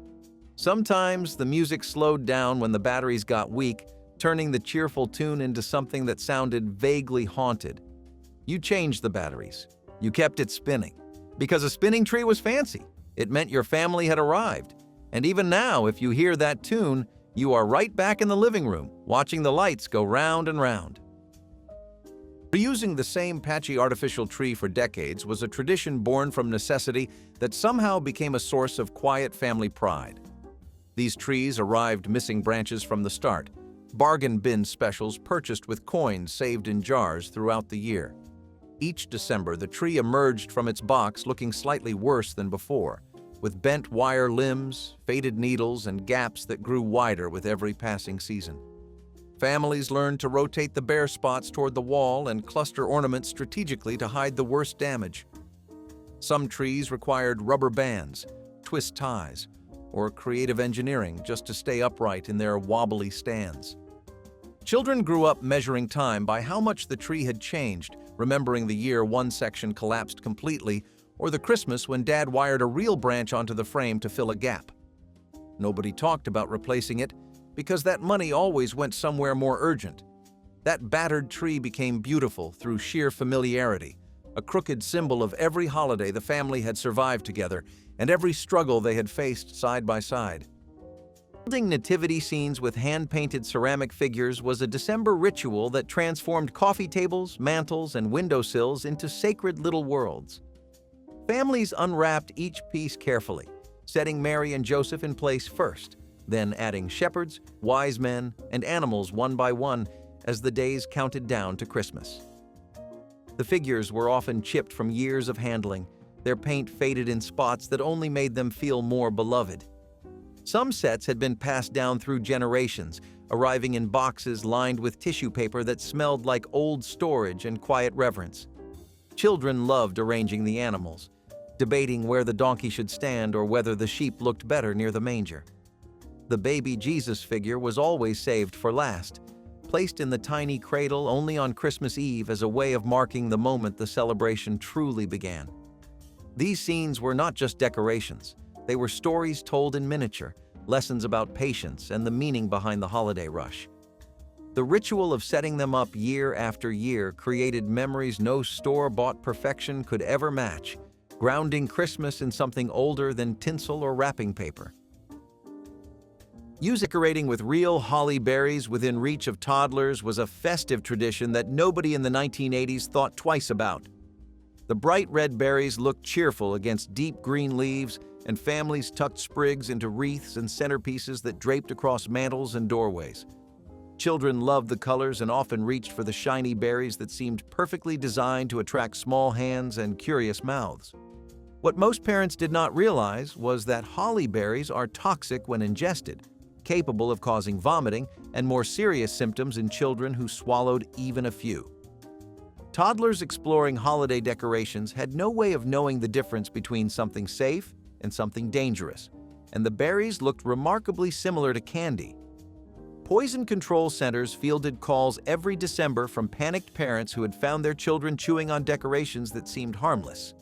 S1: Sometimes the music slowed down when the batteries got weak, turning the cheerful tune into something that sounded vaguely haunted. You changed the batteries. You kept it spinning. Because a spinning tree was fancy. It meant your family had arrived. And even now, if you hear that tune, you are right back in the living room, watching the lights go round and round. Reusing the same patchy artificial tree for decades was a tradition born from necessity that somehow became a source of quiet family pride. These trees arrived missing branches from the start, bargain bin specials purchased with coins saved in jars throughout the year. Each December, the tree emerged from its box looking slightly worse than before, with bent wire limbs, faded needles, and gaps that grew wider with every passing season. Families learned to rotate the bare spots toward the wall and cluster ornaments strategically to hide the worst damage. Some trees required rubber bands, twist ties, or creative engineering just to stay upright in their wobbly stands. Children grew up measuring time by how much the tree had changed, remembering the year one section collapsed completely, or the Christmas when Dad wired a real branch onto the frame to fill a gap. Nobody talked about replacing it because that money always went somewhere more urgent. That battered tree became beautiful through sheer familiarity, a crooked symbol of every holiday the family had survived together and every struggle they had faced side by side. Building nativity scenes with hand-painted ceramic figures was a December ritual that transformed coffee tables, mantels, and windowsills into sacred little worlds. Families unwrapped each piece carefully, setting Mary and Joseph in place first, then adding shepherds, wise men, and animals one by one as the days counted down to Christmas. The figures were often chipped from years of handling, their paint faded in spots that only made them feel more beloved. Some sets had been passed down through generations, arriving in boxes lined with tissue paper that smelled like old storage and quiet reverence. Children loved arranging the animals, debating where the donkey should stand or whether the sheep looked better near the manger. The baby Jesus figure was always saved for last, placed in the tiny cradle only on Christmas Eve as a way of marking the moment the celebration truly began. These scenes were not just decorations. They were stories told in miniature, lessons about patience and the meaning behind the holiday rush. The ritual of setting them up year after year created memories no store-bought perfection could ever match, grounding Christmas in something older than tinsel or wrapping paper. Decorating with real holly berries within reach of toddlers was a festive tradition that nobody in the 1980s thought twice about. The bright red berries looked cheerful against deep green leaves, and families tucked sprigs into wreaths and centerpieces that draped across mantels and doorways. Children loved the colors and often reached for the shiny berries that seemed perfectly designed to attract small hands and curious mouths. What most parents did not realize was that holly berries are toxic when ingested, capable of causing vomiting and more serious symptoms in children who swallowed even a few. Toddlers exploring holiday decorations had no way of knowing the difference between something safe and something dangerous, and the berries looked remarkably similar to candy. Poison control centers fielded calls every December from panicked parents who had found their children chewing on decorations that seemed harmless.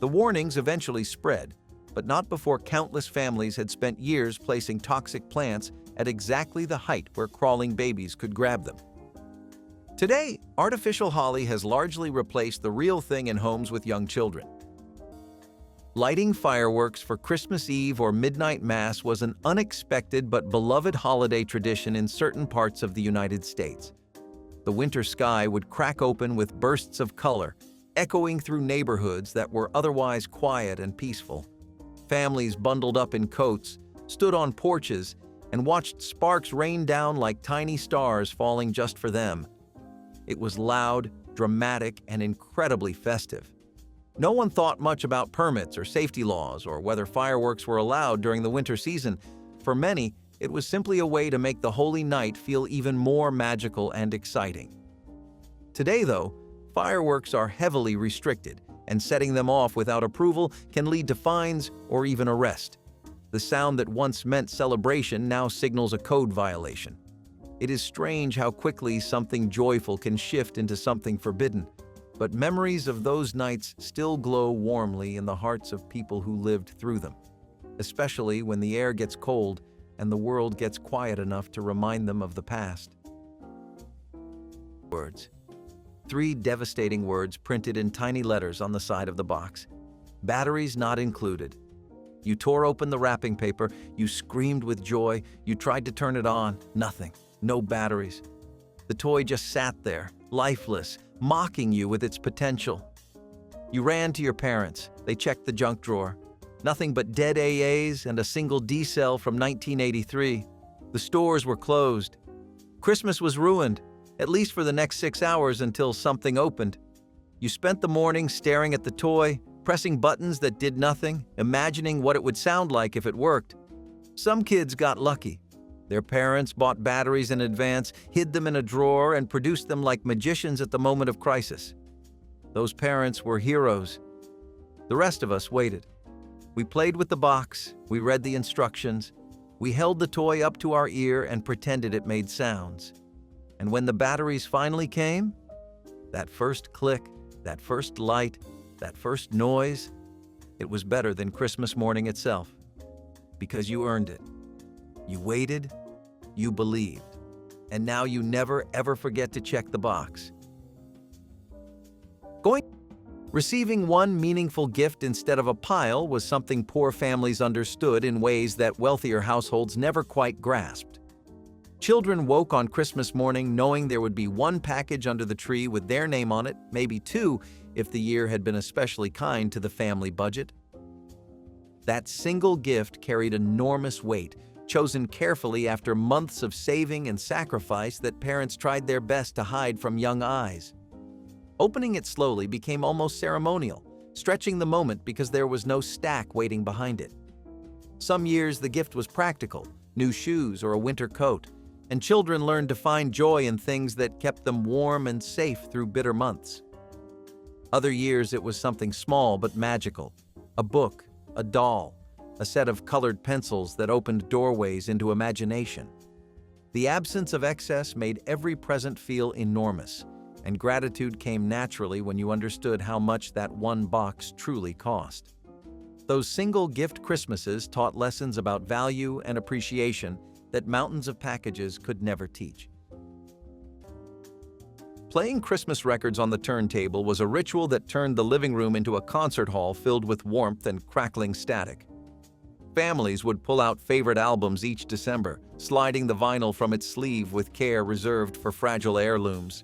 S1: The warnings eventually spread, but not before countless families had spent years placing toxic plants at exactly the height where crawling babies could grab them. Today, artificial holly has largely replaced the real thing in homes with young children. Lighting fireworks for Christmas Eve or midnight mass was an unexpected but beloved holiday tradition in certain parts of the United States. The winter sky would crack open with bursts of color, echoing through neighborhoods that were otherwise quiet and peaceful. Families bundled up in coats, stood on porches, and watched sparks rain down like tiny stars falling just for them. It was loud, dramatic, and incredibly festive. No one thought much about permits or safety laws or whether fireworks were allowed during the winter season. For many, it was simply a way to make the holy night feel even more magical and exciting. Today, though, fireworks are heavily restricted, and setting them off without approval can lead to fines or even arrest. The sound that once meant celebration now signals a code violation. It is strange how quickly something joyful can shift into something forbidden. But memories of those nights still glow warmly in the hearts of people who lived through them, especially when the air gets cold and the world gets quiet enough to remind them of the past. Words. 3 devastating words printed in tiny letters on the side of the box. Batteries not included. You tore open the wrapping paper, you screamed with joy, you tried to turn it on, nothing, no batteries. The toy just sat there, lifeless, mocking you with its potential. You ran to your parents. They checked the junk drawer. Nothing but dead AAs and a single D-cell from 1983. The stores were closed. Christmas was ruined, at least for the next 6 hours until something opened. You spent the morning staring at the toy, pressing buttons that did nothing, imagining what it would sound like if it worked. Some kids got lucky. Their parents bought batteries in advance, hid them in a drawer, and produced them like magicians at the moment of crisis. Those parents were heroes. The rest of us waited. We played with the box, we read the instructions, we held the toy up to our ear and pretended it made sounds. And when the batteries finally came, that first click, that first light, that first noise, it was better than Christmas morning itself. Because you earned it. You waited, you believed, and now you never ever forget to check the box. Receiving one meaningful gift instead of a pile was something poor families understood in ways that wealthier households never quite grasped. Children woke on Christmas morning knowing there would be one package under the tree with their name on it, maybe 2 if the year had been especially kind to the family budget. That single gift carried enormous weight, chosen carefully after months of saving and sacrifice that parents tried their best to hide from young eyes. Opening it slowly became almost ceremonial, stretching the moment because there was no stack waiting behind it. Some years the gift was practical, new shoes or a winter coat, and children learned to find joy in things that kept them warm and safe through bitter months. Other years it was something small but magical, a book, a doll, a set of colored pencils that opened doorways into imagination. The absence of excess made every present feel enormous, and gratitude came naturally when you understood how much that one box truly cost. Those single gift Christmases taught lessons about value and appreciation that mountains of packages could never teach. Playing Christmas records on the turntable was a ritual that turned the living room into a concert hall filled with warmth and crackling static. Families would pull out favorite albums each December, sliding the vinyl from its sleeve with care reserved for fragile heirlooms.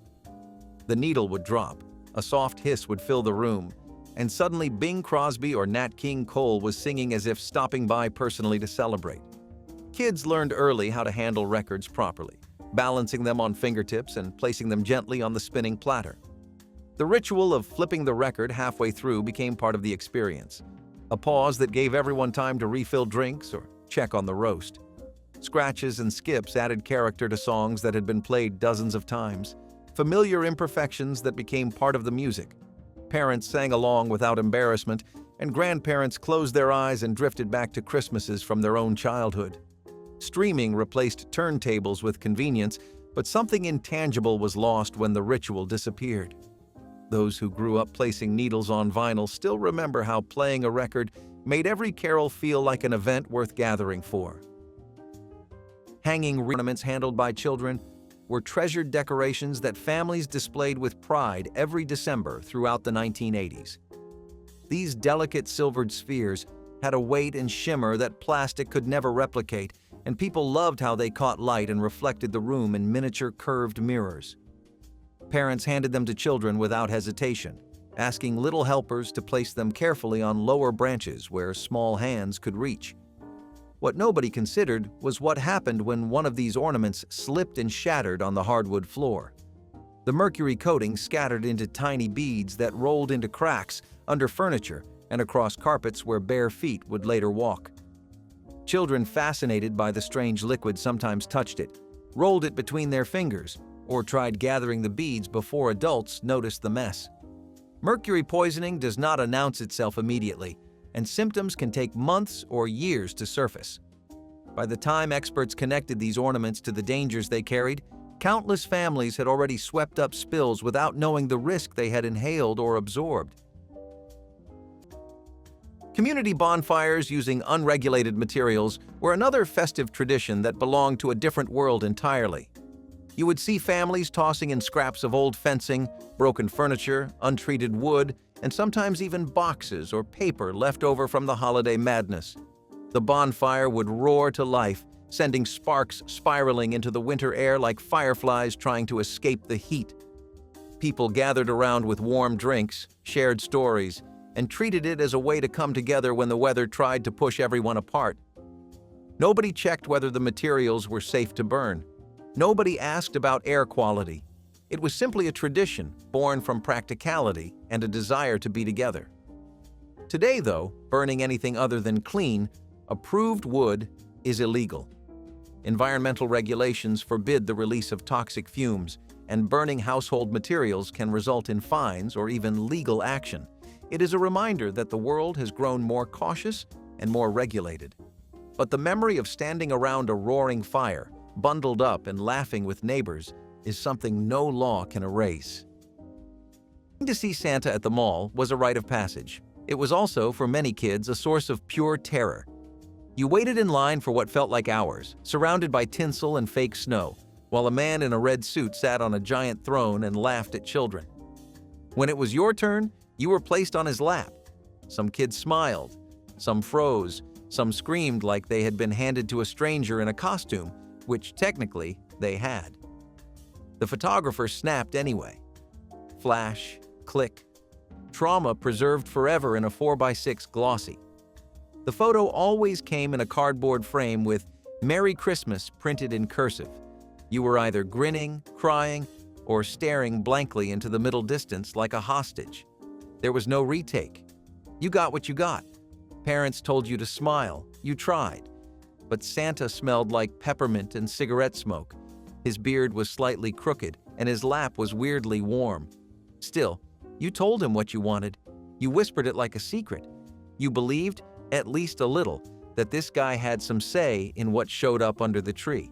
S1: The needle would drop, a soft hiss would fill the room, and suddenly Bing Crosby or Nat King Cole was singing as if stopping by personally to celebrate. Kids learned early how to handle records properly, balancing them on fingertips and placing them gently on the spinning platter. The ritual of flipping the record halfway through became part of the experience, a pause that gave everyone time to refill drinks or check on the roast. Scratches and skips added character to songs that had been played dozens of times, familiar imperfections that became part of the music. Parents sang along without embarrassment, and grandparents closed their eyes and drifted back to Christmases from their own childhood. Streaming replaced turntables with convenience, but something intangible was lost when the ritual disappeared. Those who grew up placing needles on vinyl still remember how playing a record made every carol feel like an event worth gathering for. Hanging ornaments handled by children were treasured decorations that families displayed with pride every December throughout the 1980s. These delicate silvered spheres had a weight and shimmer that plastic could never replicate, and people loved how they caught light and reflected the room in miniature curved mirrors. Parents handed them to children without hesitation, asking little helpers to place them carefully on lower branches where small hands could reach. What nobody considered was what happened when one of these ornaments slipped and shattered on the hardwood floor. The mercury coating scattered into tiny beads that rolled into cracks under furniture and across carpets where bare feet would later walk. Children fascinated by the strange liquid sometimes touched it, rolled it between their fingers, or tried gathering the beads before adults noticed the mess. Mercury poisoning does not announce itself immediately, and symptoms can take months or years to surface. By the time experts connected these ornaments to the dangers they carried, countless families had already swept up spills without knowing the risk they had inhaled or absorbed. Community bonfires using unregulated materials were another festive tradition that belonged to a different world entirely. You would see families tossing in scraps of old fencing, broken furniture, untreated wood, and sometimes even boxes or paper left over from the holiday madness. The bonfire would roar to life, sending sparks spiraling into the winter air like fireflies trying to escape the heat. People gathered around with warm drinks, shared stories, and treated it as a way to come together when the weather tried to push everyone apart. Nobody checked whether the materials were safe to burn. Nobody asked about air quality. It was simply a tradition born from practicality and a desire to be together. Today, though, burning anything other than clean, approved wood is illegal. Environmental regulations forbid the release of toxic fumes, and burning household materials can result in fines or even legal action. It is a reminder that the world has grown more cautious and more regulated. But the memory of standing around a roaring fire, bundled up and laughing with neighbors, is something no law can erase. Going to see Santa at the mall was a rite of passage. It was also, for many kids, a source of pure terror. You waited in line for what felt like hours, surrounded by tinsel and fake snow, while a man in a red suit sat on a giant throne and laughed at children. When it was your turn, you were placed on his lap. Some kids smiled, some froze, some screamed like they had been handed to a stranger in a costume, which technically they had. The photographer snapped anyway. Flash, click. Trauma preserved forever in a 4x6 glossy. The photo always came in a cardboard frame with "Merry Christmas" printed in cursive. You were either grinning, crying, or staring blankly into the middle distance like a hostage. There was no retake. You got what you got. Parents told you to smile. You tried. But Santa smelled like peppermint and cigarette smoke. His beard was slightly crooked, and his lap was weirdly warm. Still, you told him what you wanted. You whispered it like a secret. You believed, at least a little, that this guy had some say in what showed up under the tree.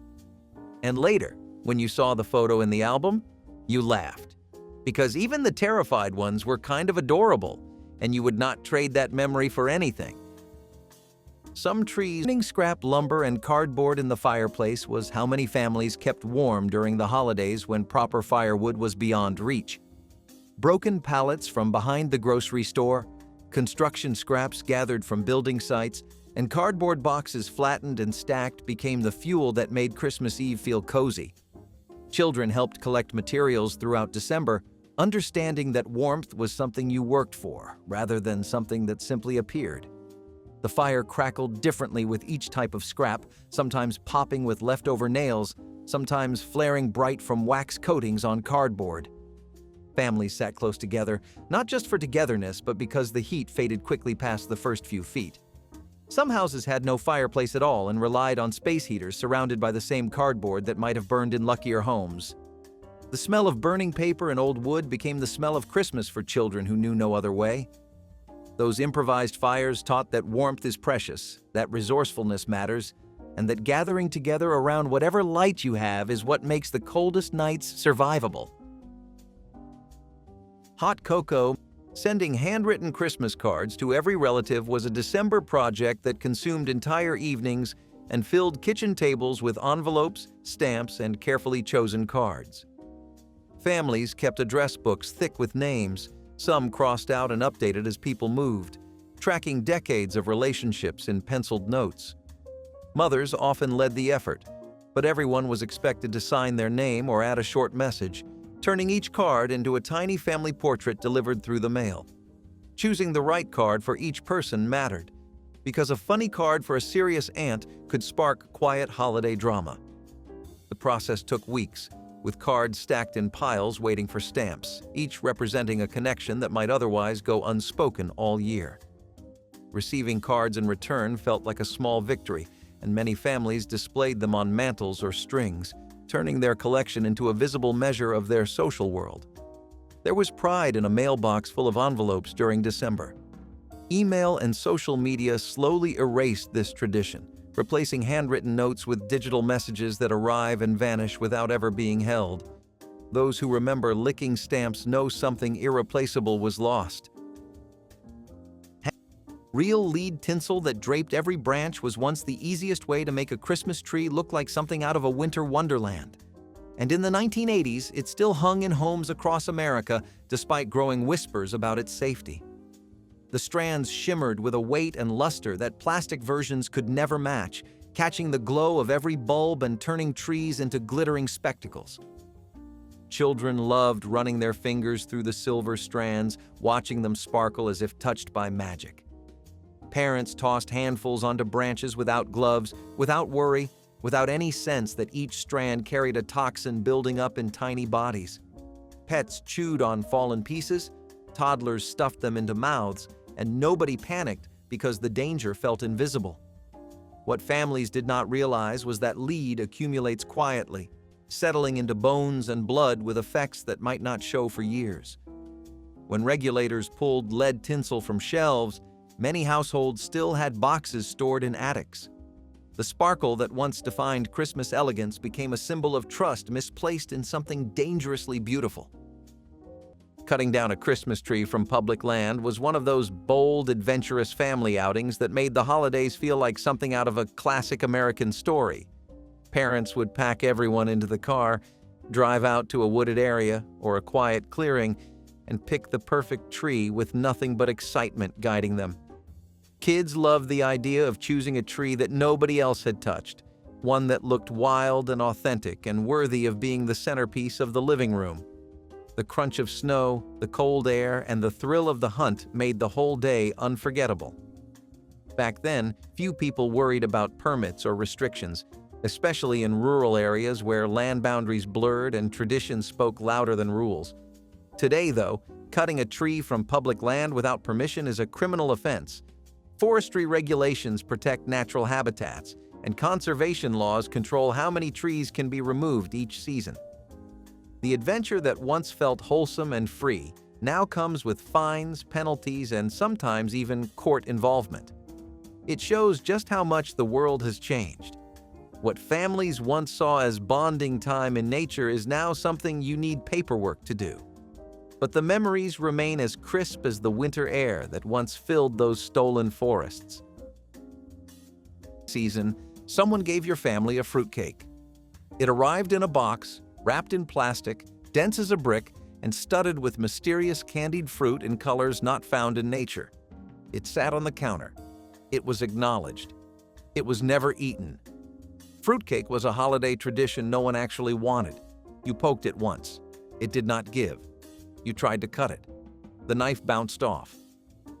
S1: And later, when you saw the photo in the album, you laughed. Because even the terrified ones were kind of adorable, and you would not trade that memory for anything. Some trees, burning scrap lumber and cardboard in the fireplace was how many families kept warm during the holidays when proper firewood was beyond reach. Broken pallets from behind the grocery store, construction scraps gathered from building sites, and cardboard boxes flattened and stacked became the fuel that made Christmas Eve feel cozy. Children helped collect materials throughout December, understanding that warmth was something you worked for, rather than something that simply appeared. The fire crackled differently with each type of scrap, sometimes popping with leftover nails, sometimes flaring bright from wax coatings on cardboard. Families sat close together, not just for togetherness, but because the heat faded quickly past the first few feet. Some houses had no fireplace at all and relied on space heaters surrounded by the same cardboard that might have burned in luckier homes. The smell of burning paper and old wood became the smell of Christmas for children who knew no other way. Those improvised fires taught that warmth is precious, that resourcefulness matters, and that gathering together around whatever light you have is what makes the coldest nights survivable. Hot cocoa. Sending handwritten Christmas cards to every relative was a December project that consumed entire evenings and filled kitchen tables with envelopes, stamps, and carefully chosen cards. Families kept address books thick with names, some crossed out and updated as people moved, tracking decades of relationships in penciled notes. Mothers often led the effort, but everyone was expected to sign their name or add a short message, turning each card into a tiny family portrait delivered through the mail. Choosing the right card for each person mattered, because a funny card for a serious aunt could spark quiet holiday drama. The process took weeks, with cards stacked in piles waiting for stamps, each representing a connection that might otherwise go unspoken all year. Receiving cards in return felt like a small victory, and many families displayed them on mantels or strings, turning their collection into a visible measure of their social world. There was pride in a mailbox full of envelopes during December. Email and social media slowly erased this tradition, replacing handwritten notes with digital messages that arrive and vanish without ever being held. Those who remember licking stamps know something irreplaceable was lost. Real lead tinsel that draped every branch was once the easiest way to make a Christmas tree look like something out of a winter wonderland. And in the 1980s, it still hung in homes across America despite growing whispers about its safety. The strands shimmered with a weight and luster that plastic versions could never match, catching the glow of every bulb and turning trees into glittering spectacles. Children loved running their fingers through the silver strands, watching them sparkle as if touched by magic. Parents tossed handfuls onto branches without gloves, without worry, without any sense that each strand carried a toxin building up in tiny bodies. Pets chewed on fallen pieces, toddlers stuffed them into mouths, and nobody panicked because the danger felt invisible. What families did not realize was that lead accumulates quietly, settling into bones and blood with effects that might not show for years. When regulators pulled lead tinsel from shelves, many households still had boxes stored in attics. The sparkle that once defined Christmas elegance became a symbol of trust misplaced in something dangerously beautiful. Cutting down a Christmas tree from public land was one of those bold, adventurous family outings that made the holidays feel like something out of a classic American story. Parents would pack everyone into the car, drive out to a wooded area or a quiet clearing, and pick the perfect tree with nothing but excitement guiding them. Kids loved the idea of choosing a tree that nobody else had touched, one that looked wild and authentic and worthy of being the centerpiece of the living room. The crunch of snow, the cold air, and the thrill of the hunt made the whole day unforgettable. Back then, few people worried about permits or restrictions. especially in rural areas where land boundaries blurred and tradition spoke louder than rules. Today, though, cutting a tree from public land without permission is a criminal offense. Forestry regulations protect natural habitats, and conservation laws control how many trees can be removed each season. The adventure that once felt wholesome and free now comes with fines, penalties, and sometimes even court involvement. It shows just how much the world has changed. What families once saw as bonding time in nature is now something you need paperwork to do. But the memories remain as crisp as the winter air that once filled those stolen forests. Season, someone gave your family a fruitcake. It arrived in a box, wrapped in plastic, dense as a brick, and studded with mysterious candied fruit in colors not found in nature. It sat on the counter. It was acknowledged. It was never eaten. Fruitcake was a holiday tradition no one actually wanted. You poked it once. It did not give. You tried to cut it. The knife bounced off.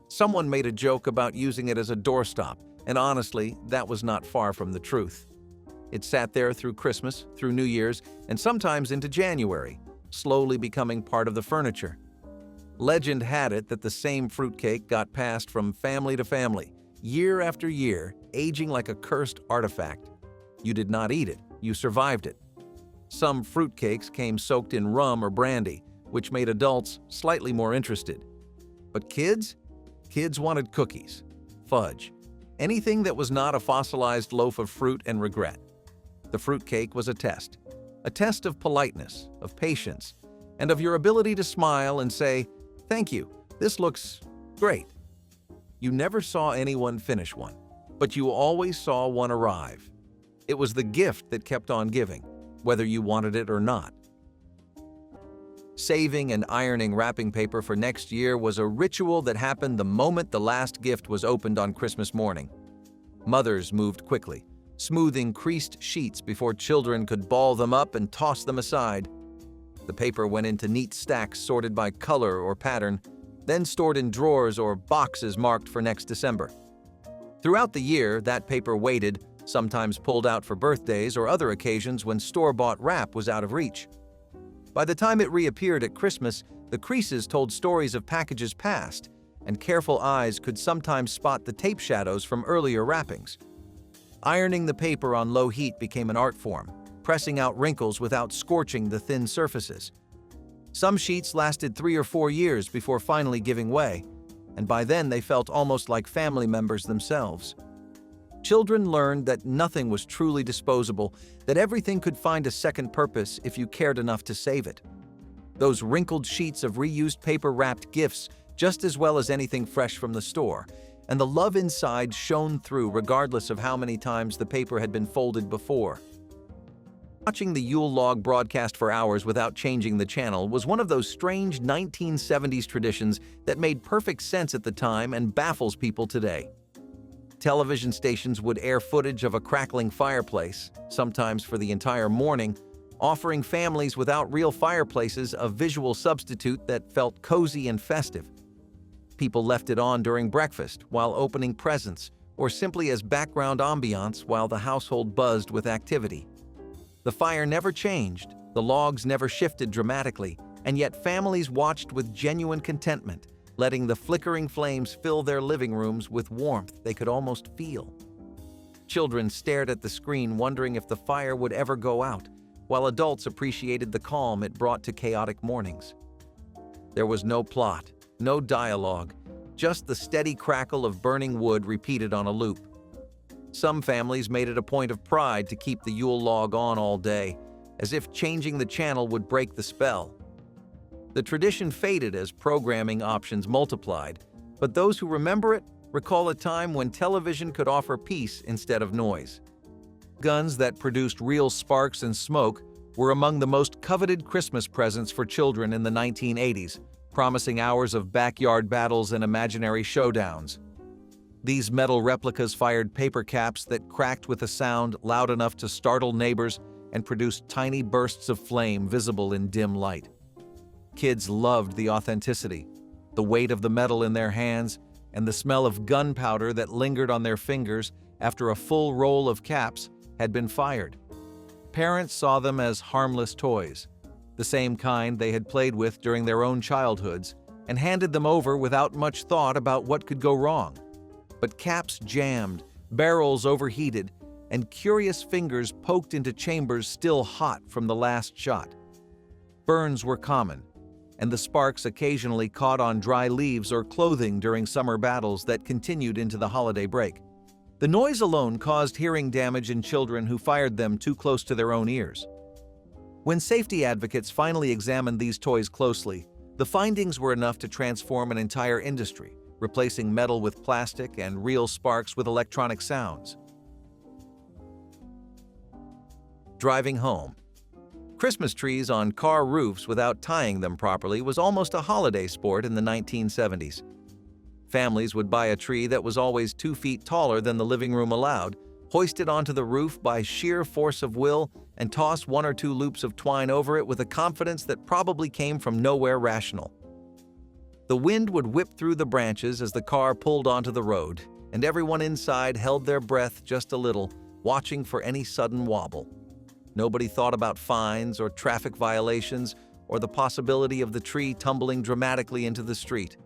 S1: Someone made a joke about using it as a doorstop, and honestly, that was not far from the truth. It sat there through Christmas, through New Year's, and sometimes into January, slowly becoming part of the furniture. Legend had it that the same fruitcake got passed from family to family, year after year, aging like a cursed artifact. You did not eat it, you survived it. Some fruitcakes came soaked in rum or brandy, which made adults slightly more interested. But kids? Kids wanted cookies, fudge, anything that was not a fossilized loaf of fruit and regret. The fruitcake was a test of politeness, of patience, and of your ability to smile and say, "Thank you, this looks great." You never saw anyone finish one, but you always saw one arrive. It was the gift that kept on giving, whether you wanted it or not. Saving and ironing wrapping paper for next year was a ritual that happened the moment the last gift was opened on Christmas morning. Mothers moved quickly, smoothing creased sheets before children could ball them up and toss them aside. The paper went into neat stacks sorted by color or pattern, then stored in drawers or boxes marked for next December. Throughout the year, that paper waited, sometimes pulled out for birthdays or other occasions when store-bought wrap was out of reach. By the time it reappeared at Christmas, the creases told stories of packages past, and careful eyes could sometimes spot the tape shadows from earlier wrappings. Ironing the paper on low heat became an art form, pressing out wrinkles without scorching the thin surfaces. Some sheets lasted 3 or 4 years before finally giving way, and by then they felt almost like family members themselves. Children learned that nothing was truly disposable, that everything could find a second purpose if you cared enough to save it. Those wrinkled sheets of reused paper wrapped gifts just as well as anything fresh from the store, and the love inside shone through regardless of how many times the paper had been folded before. Watching the Yule log broadcast for hours without changing the channel was one of those strange 1970s traditions that made perfect sense at the time and baffles people today. Television stations would air footage of a crackling fireplace, sometimes for the entire morning, offering families without real fireplaces a visual substitute that felt cozy and festive. People left it on during breakfast, while opening presents, or simply as background ambiance while the household buzzed with activity. The fire never changed, the logs never shifted dramatically, and yet families watched with genuine contentment, letting the flickering flames fill their living rooms with warmth they could almost feel. Children stared at the screen wondering if the fire would ever go out, while adults appreciated the calm it brought to chaotic mornings. There was no plot, no dialogue, just the steady crackle of burning wood repeated on a loop. Some families made it a point of pride to keep the Yule log on all day, as if changing the channel would break the spell. The tradition faded as programming options multiplied, but those who remember it recall a time when television could offer peace instead of noise. Guns that produced real sparks and smoke were among the most coveted Christmas presents for children in the 1980s, promising hours of backyard battles and imaginary showdowns. These metal replicas fired paper caps that cracked with a sound loud enough to startle neighbors and produced tiny bursts of flame visible in dim light. Kids loved the authenticity, the weight of the metal in their hands, and the smell of gunpowder that lingered on their fingers after a full roll of caps had been fired. Parents saw them as harmless toys, the same kind they had played with during their own childhoods, and handed them over without much thought about what could go wrong. But caps jammed, barrels overheated, and curious fingers poked into chambers still hot from the last shot. Burns were common, and the sparks occasionally caught on dry leaves or clothing during summer battles that continued into the holiday break. The noise alone caused hearing damage in children who fired them too close to their own ears. When safety advocates finally examined these toys closely, the findings were enough to transform an entire industry, replacing metal with plastic and real sparks with electronic sounds. Driving home. Christmas trees on car roofs without tying them properly was almost a holiday sport in the 1970s. Families would buy a tree that was always 2 feet taller than the living room allowed, hoist it onto the roof by sheer force of will, and toss 1 or 2 loops of twine over it with a confidence that probably came from nowhere rational. The wind would whip through the branches as the car pulled onto the road, and everyone inside held their breath just a little, watching for any sudden wobble. Nobody thought about fines or traffic violations or the possibility of the tree tumbling dramatically into the street.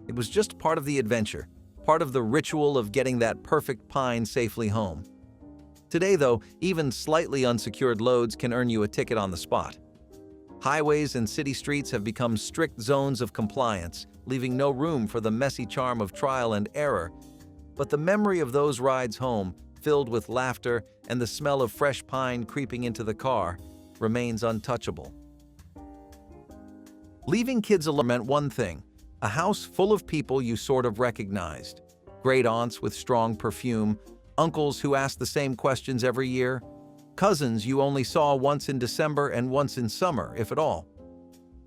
S1: It was just part of the adventure, part of the ritual of getting that perfect pine safely home. Today, though, even slightly unsecured loads can earn you a ticket on the spot. Highways and city streets have become strict zones of compliance, leaving no room for the messy charm of trial and error. But the memory of those rides home, filled with laughter and the smell of fresh pine creeping into the car, remains untouchable. Leaving kids alone meant one thing: a house full of people you sort of recognized. Great aunts with strong perfume, uncles who asked the same questions every year, cousins you only saw once in December and once in summer, if at all.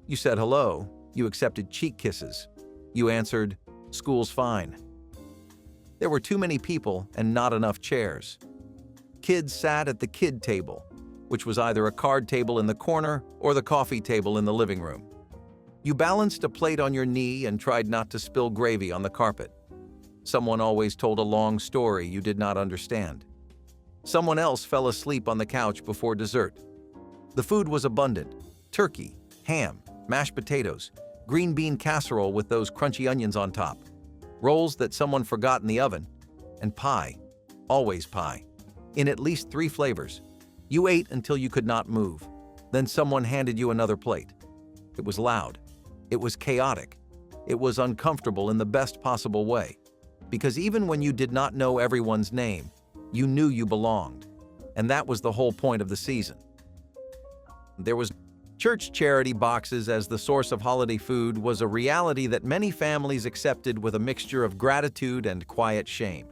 S1: You said hello, you accepted cheek kisses. You answered, "School's fine." There were too many people and not enough chairs. Kids sat at the kid table, which was either a card table in the corner or the coffee table in the living room. You balanced a plate on your knee and tried not to spill gravy on the carpet. Someone always told a long story you did not understand. Someone else fell asleep on the couch before dessert. The food was abundant: turkey, ham, mashed potatoes, green bean casserole with those crunchy onions on top, rolls that someone forgot in the oven, and pie, always pie, in at least 3 flavors. You ate until you could not move. Then someone handed you another plate. It was loud. It was chaotic. It was uncomfortable in the best possible way. Because even when you did not know everyone's name, you knew you belonged. And that was the whole point of the season. There was church charity boxes as the source of holiday food was a reality that many families accepted with a mixture of gratitude and quiet shame.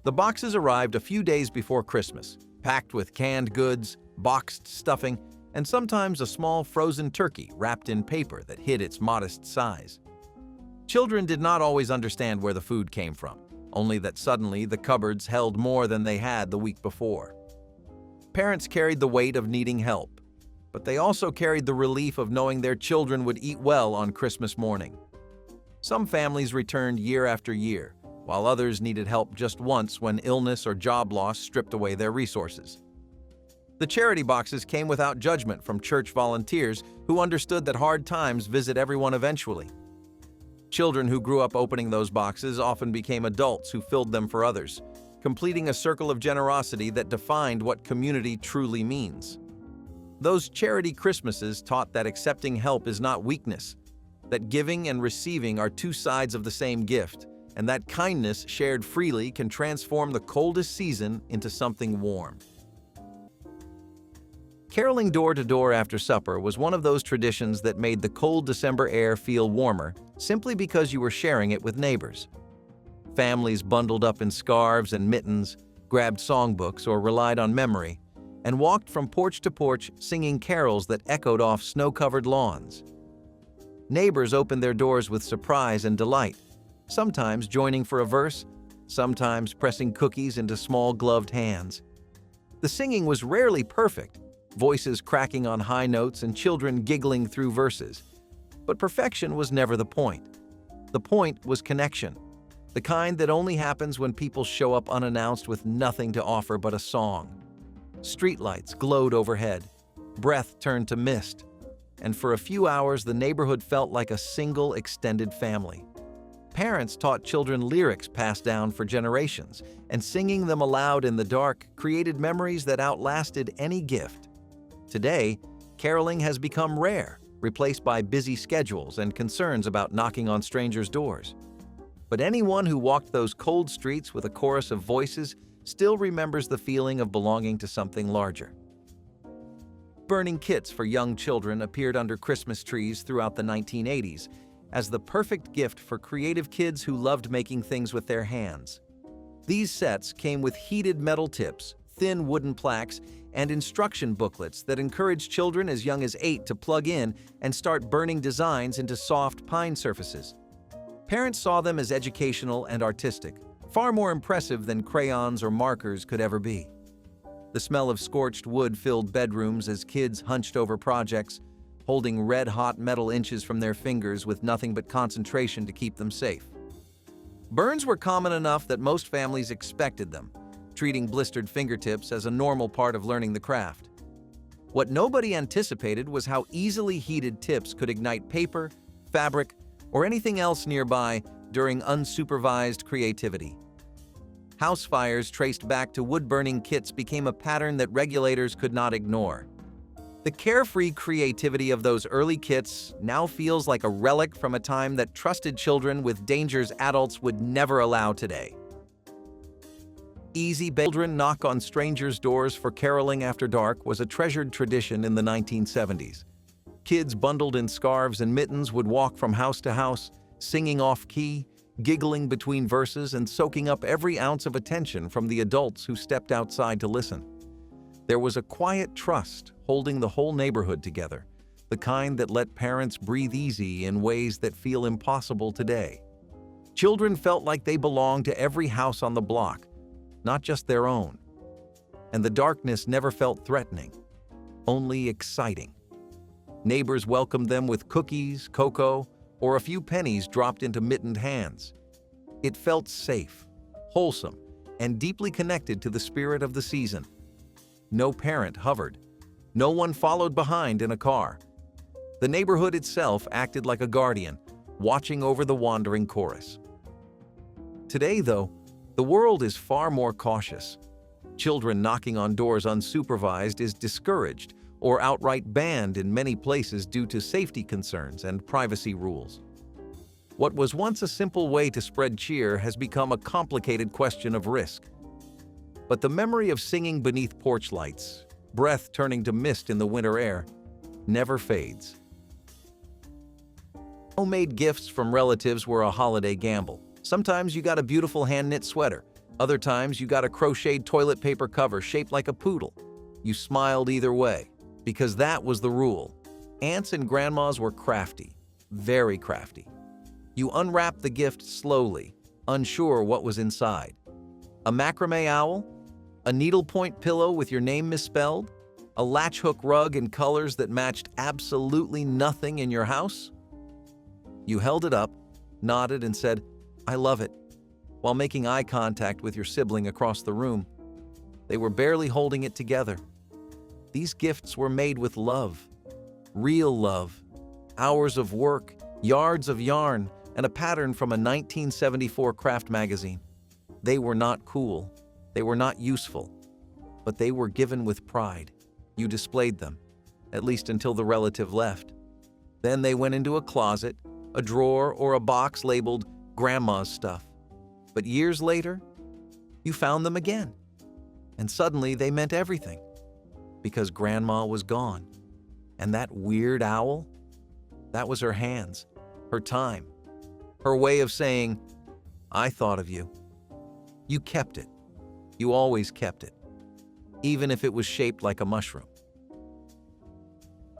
S1: The boxes arrived a few days before Christmas, packed with canned goods, boxed stuffing, and sometimes a small frozen turkey wrapped in paper that hid its modest size. Children did not always understand where the food came from, only that suddenly the cupboards held more than they had the week before. Parents carried the weight of needing help, but they also carried the relief of knowing their children would eat well on Christmas morning. Some families returned year after year, while others needed help just once when illness or job loss stripped away their resources. The charity boxes came without judgment from church volunteers who understood that hard times visit everyone eventually. Children who grew up opening those boxes often became adults who filled them for others, completing a circle of generosity that defined what community truly means. Those charity Christmases taught that accepting help is not weakness, that giving and receiving are 2 sides of the same gift, and that kindness shared freely can transform the coldest season into something warm. Caroling door to door after supper was one of those traditions that made the cold December air feel warmer simply because you were sharing it with neighbors. Families bundled up in scarves and mittens, grabbed songbooks or relied on memory, and walked from porch to porch singing carols that echoed off snow-covered lawns. Neighbors opened their doors with surprise and delight, sometimes joining for a verse, sometimes pressing cookies into small gloved hands. The singing was rarely perfect, voices cracking on high notes and children giggling through verses. But perfection was never the point. The point was connection, the kind that only happens when people show up unannounced with nothing to offer but a song, Streetlights glowed overhead. Breath turned to mist. And for a few hours, the neighborhood felt like a single extended family. Parents taught children lyrics passed down for generations, and singing them aloud in the dark created memories that outlasted any gift. Today, caroling has become rare, replaced by busy schedules and concerns about knocking on strangers' doors. But anyone who walked those cold streets with a chorus of voices still remembers the feeling of belonging to something larger. Burning kits for young children appeared under Christmas trees throughout the 1980s as the perfect gift for creative kids who loved making things with their hands. These sets came with heated metal tips, thin wooden plaques, and instruction booklets that encouraged children as young as 8 to plug in and start burning designs into soft pine surfaces. Parents saw them as educational and artistic, far more impressive than crayons or markers could ever be. The smell of scorched wood filled bedrooms as kids hunched over projects, holding red-hot metal inches from their fingers with nothing but concentration to keep them safe. Burns were common enough that most families expected them, treating blistered fingertips as a normal part of learning the craft. What nobody anticipated was how easily heated tips could ignite paper, fabric, or anything else nearby during unsupervised creativity. House fires traced back to wood-burning kits became a pattern that regulators could not ignore. The carefree creativity of those early kits now feels like a relic from a time that trusted children with dangers adults would never allow today. Children knock on strangers' doors for caroling after dark was a treasured tradition in the 1970s. Kids bundled in scarves and mittens would walk from house to house, singing off-key, giggling between verses and soaking up every ounce of attention from the adults who stepped outside to listen. There was a quiet trust holding the whole neighborhood together, the kind that let parents breathe easy in ways that feel impossible today. Children felt like they belonged to every house on the block, not just their own. And the darkness never felt threatening, only exciting. Neighbors welcomed them with cookies, cocoa, or a few pennies dropped into mittened hands. It felt safe, wholesome, and deeply connected to the spirit of the season. No parent hovered. No one followed behind in a car. The neighborhood itself acted like a guardian, watching over the wandering chorus. Today, though, the world is far more cautious. Children knocking on doors unsupervised is discouraged or outright banned in many places due to safety concerns and privacy rules. What was once a simple way to spread cheer has become a complicated question of risk. But the memory of singing beneath porch lights, breath turning to mist in the winter air, never fades. Homemade gifts from relatives were a holiday gamble. Sometimes you got a beautiful hand-knit sweater. Other times you got a crocheted toilet paper cover shaped like a poodle. You smiled either way, because that was the rule. Aunts and grandmas were crafty, very crafty. You unwrapped the gift slowly, unsure what was inside. A macrame owl? A needlepoint pillow with your name misspelled? A latch hook rug in colors that matched absolutely nothing in your house? You held it up, nodded, and said, "I love it," while making eye contact with your sibling across the room. They were barely holding it together. These gifts were made with love, real love, hours of work, yards of yarn, and a pattern from a 1974 craft magazine. They were not cool, they were not useful, but they were given with pride. You displayed them, at least until the relative left. Then they went into a closet, a drawer, or a box labeled "Grandma's stuff." But years later, you found them again. And suddenly they meant everything, because Grandma was gone. And that weird owl, that was her hands, her time, her way of saying, "I thought of you." You kept it. You always kept it, even if it was shaped like a mushroom.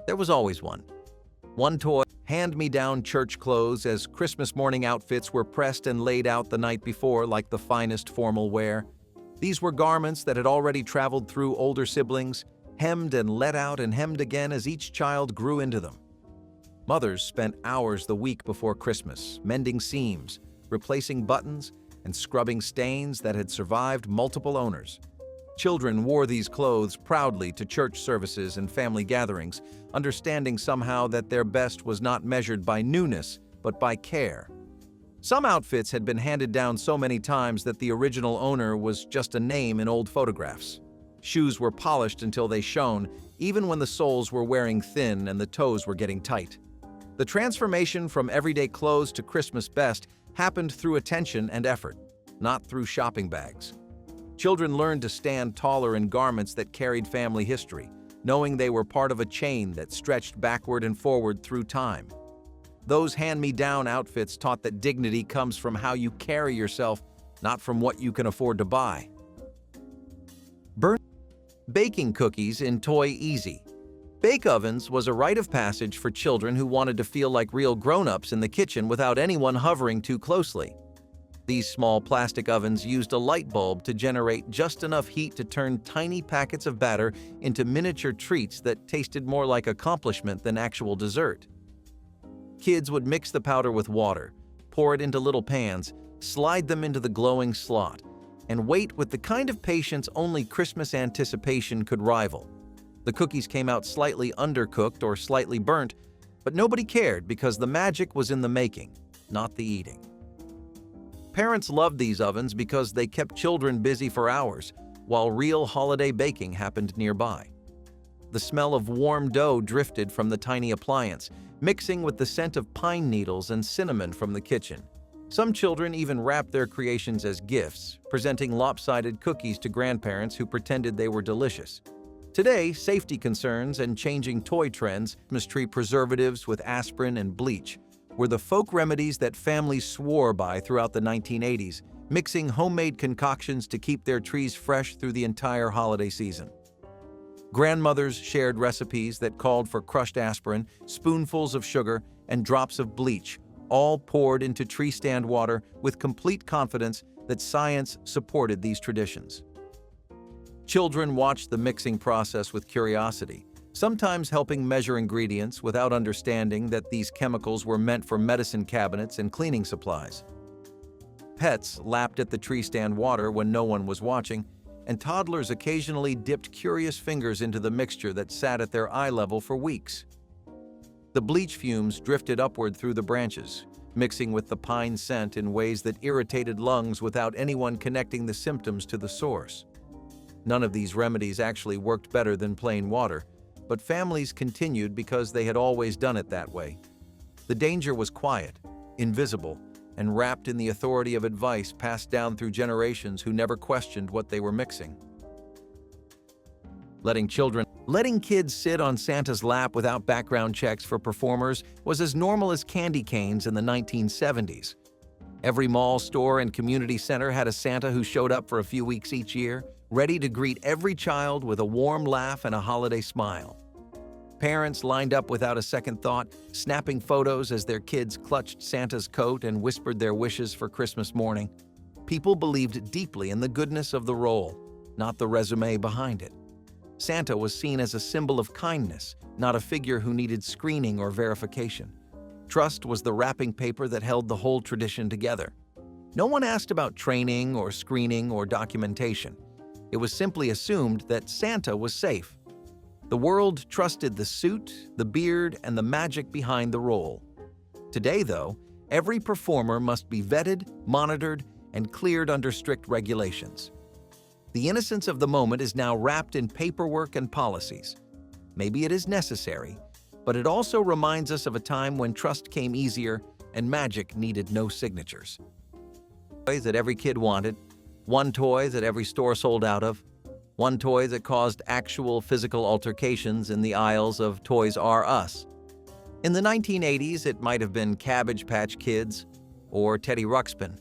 S1: There was always one toy, hand-me-down church clothes as Christmas morning outfits were pressed and laid out the night before like the finest formal wear. These were garments that had already traveled through older siblings, hemmed and let out and hemmed again as each child grew into them. Mothers spent hours the week before Christmas, mending seams, replacing buttons, and scrubbing stains that had survived multiple owners. Children wore these clothes proudly to church services and family gatherings, understanding somehow that their best was not measured by newness, but by care. Some outfits had been handed down so many times that the original owner was just a name in old photographs. Shoes were polished until they shone, even when the soles were wearing thin and the toes were getting tight. The transformation from everyday clothes to Christmas best happened through attention and effort, not through shopping bags. Children learned to stand taller in garments that carried family history, knowing they were part of a chain that stretched backward and forward through time. Those hand-me-down outfits taught that dignity comes from how you carry yourself, not from what you can afford to buy. Baking cookies in Toy Easy. Bake ovens was a rite of passage for children who wanted to feel like real grown-ups in the kitchen without anyone hovering too closely. These small plastic ovens used a light bulb to generate just enough heat to turn tiny packets of batter into miniature treats that tasted more like accomplishment than actual dessert. Kids would mix the powder with water, pour it into little pans, slide them into the glowing slot, and wait with the kind of patience only Christmas anticipation could rival. The cookies came out slightly undercooked or slightly burnt, but nobody cared because the magic was in the making, not the eating. Parents loved these ovens because they kept children busy for hours, while real holiday baking happened nearby. The smell of warm dough drifted from the tiny appliance, mixing with the scent of pine needles and cinnamon from the kitchen. Some children even wrapped their creations as gifts, presenting lopsided cookies to grandparents who pretended they were delicious. Today, safety concerns and changing toy trends mistreat preservatives with aspirin and bleach were the folk remedies that families swore by throughout the 1980s, mixing homemade concoctions to keep their trees fresh through the entire holiday season. Grandmothers shared recipes that called for crushed aspirin, spoonfuls of sugar, and drops of bleach, all poured into tree stand water with complete confidence that science supported these traditions. Children watched the mixing process with curiosity, sometimes helping measure ingredients without understanding that these chemicals were meant for medicine cabinets and cleaning supplies. Pets lapped at the tree stand water when no one was watching, and toddlers occasionally dipped curious fingers into the mixture that sat at their eye level for weeks. The bleach fumes drifted upward through the branches, mixing with the pine scent in ways that irritated lungs without anyone connecting the symptoms to the source. None of these remedies actually worked better than plain water, but families continued because they had always done it that way. The danger was quiet, invisible, and wrapped in the authority of advice passed down through generations who never questioned what they were mixing. Letting kids sit on Santa's lap without background checks for performers was as normal as candy canes in the 1970s. Every mall, store, and community center had a Santa who showed up for a few weeks each year, ready to greet every child with a warm laugh and a holiday smile. Parents lined up without a second thought, snapping photos as their kids clutched Santa's coat and whispered their wishes for Christmas morning. People believed deeply in the goodness of the role, not the resume behind it. Santa was seen as a symbol of kindness, not a figure who needed screening or verification. Trust was the wrapping paper that held the whole tradition together. No one asked about training or screening or documentation. It was simply assumed that Santa was safe. The world trusted the suit, the beard, and the magic behind the role. Today, though, every performer must be vetted, monitored, and cleared under strict regulations. The innocence of the moment is now wrapped in paperwork and policies. Maybe it is necessary, but it also reminds us of a time when trust came easier and magic needed no signatures. Toys that every kid wanted, one toy that every store sold out of, one toy that caused actual physical altercations in the aisles of Toys R Us. In the 1980s, it might have been Cabbage Patch Kids, or Teddy Ruxpin,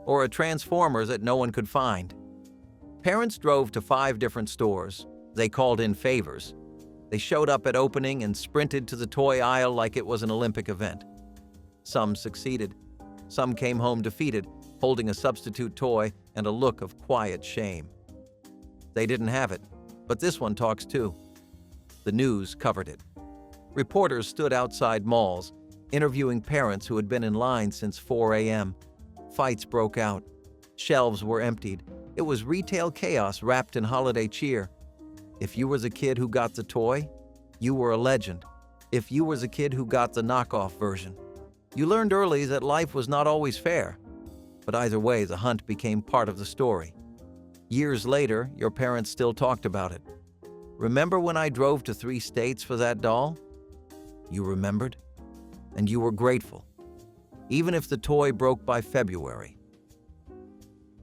S1: or a Transformer that no one could find. Parents drove to 5 different stores. They called in favors. They showed up at opening and sprinted to the toy aisle like it was an Olympic event. Some succeeded. Some came home defeated, holding a substitute toy and a look of quiet shame. They didn't have it, but this one talks too. The news covered it. Reporters stood outside malls, interviewing parents who had been in line since 4 a.m. Fights broke out. Shelves were emptied. It was retail chaos wrapped in holiday cheer. If you was a kid who got the toy, you were a legend. If you was a kid who got the knockoff version, you learned early that life was not always fair. But either way, the hunt became part of the story. Years later, your parents still talked about it. Remember when I drove to 3 states for that doll? You remembered, and you were grateful, even if the toy broke by February.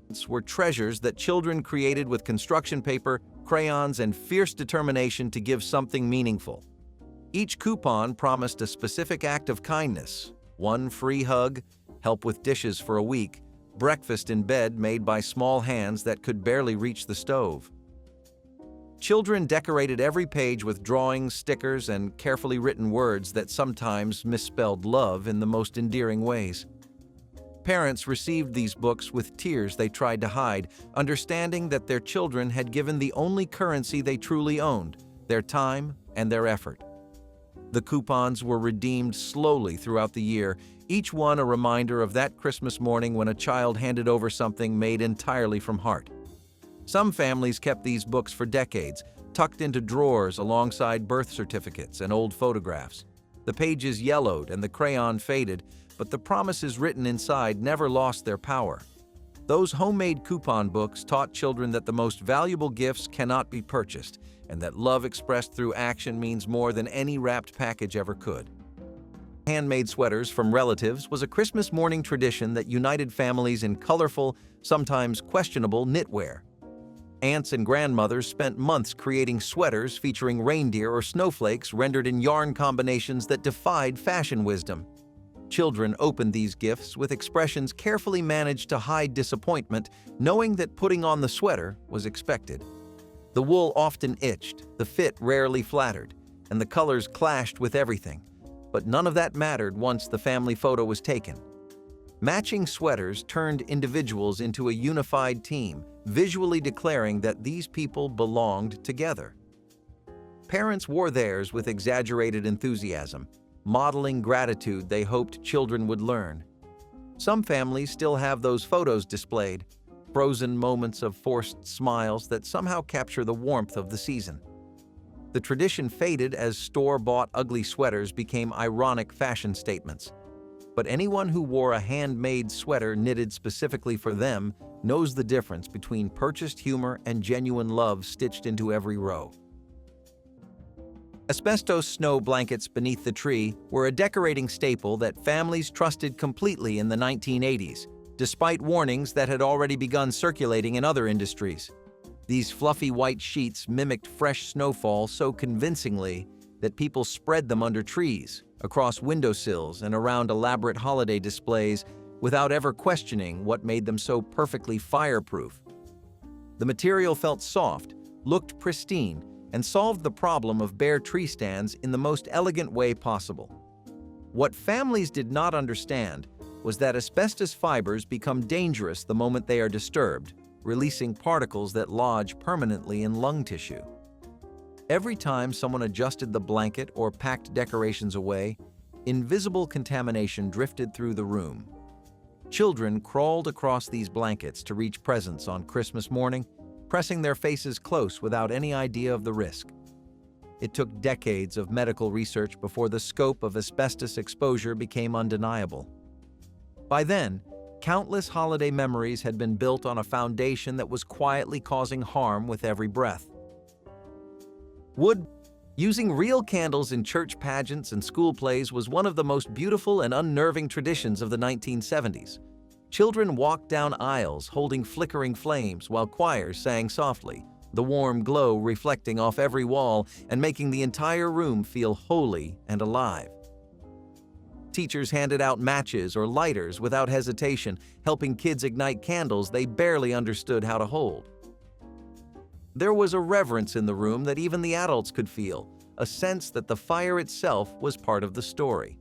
S1: These were treasures that children created with construction paper, crayons, and fierce determination to give something meaningful. Each coupon promised a specific act of kindness: one free hug, help with dishes for a week, breakfast in bed made by small hands that could barely reach the stove. Children decorated every page with drawings, stickers, and carefully written words that sometimes misspelled love in the most endearing ways. Parents received these books with tears they tried to hide, understanding that their children had given the only currency they truly owned: their time and their effort. The coupons were redeemed slowly throughout the year, each one a reminder of that Christmas morning when a child handed over something made entirely from heart. Some families kept these books for decades, tucked into drawers alongside birth certificates and old photographs. The pages yellowed and the crayon faded, but the promises written inside never lost their power. Those homemade coupon books taught children that the most valuable gifts cannot be purchased, and that love expressed through action means more than any wrapped package ever could. Handmade sweaters from relatives was a Christmas morning tradition that united families in colorful, sometimes questionable knitwear. Aunts and grandmothers spent months creating sweaters featuring reindeer or snowflakes rendered in yarn combinations that defied fashion wisdom. Children opened these gifts with expressions carefully managed to hide disappointment, knowing that putting on the sweater was expected. The wool often itched, the fit rarely flattered, and the colors clashed with everything. But none of that mattered once the family photo was taken. Matching sweaters turned individuals into a unified team, visually declaring that these people belonged together. Parents wore theirs with exaggerated enthusiasm, modeling gratitude they hoped children would learn. Some families still have those photos displayed, frozen moments of forced smiles that somehow capture the warmth of the season. The tradition faded as store-bought ugly sweaters became ironic fashion statements. But anyone who wore a handmade sweater knitted specifically for them knows the difference between purchased humor and genuine love stitched into every row. Asbestos snow blankets beneath the tree were a decorating staple that families trusted completely in the 1980s, despite warnings that had already begun circulating in other industries. These fluffy white sheets mimicked fresh snowfall so convincingly that people spread them under trees, across windowsills, and around elaborate holiday displays without ever questioning what made them so perfectly fireproof. The material felt soft, looked pristine, and solved the problem of bare tree stands in the most elegant way possible. What families did not understand was that asbestos fibers become dangerous the moment they are disturbed, releasing particles that lodge permanently in lung tissue. Every time someone adjusted the blanket or packed decorations away, invisible contamination drifted through the room. Children crawled across these blankets to reach presents on Christmas morning, pressing their faces close without any idea of the risk. It took decades of medical research before the scope of asbestos exposure became undeniable. By then, countless holiday memories had been built on a foundation that was quietly causing harm with every breath. Using real candles in church pageants and school plays was one of the most beautiful and unnerving traditions of the 1970s. Children walked down aisles holding flickering flames while choirs sang softly, the warm glow reflecting off every wall and making the entire room feel holy and alive. Teachers handed out matches or lighters without hesitation, helping kids ignite candles they barely understood how to hold. There was a reverence in the room that even the adults could feel, a sense that the fire itself was part of the story.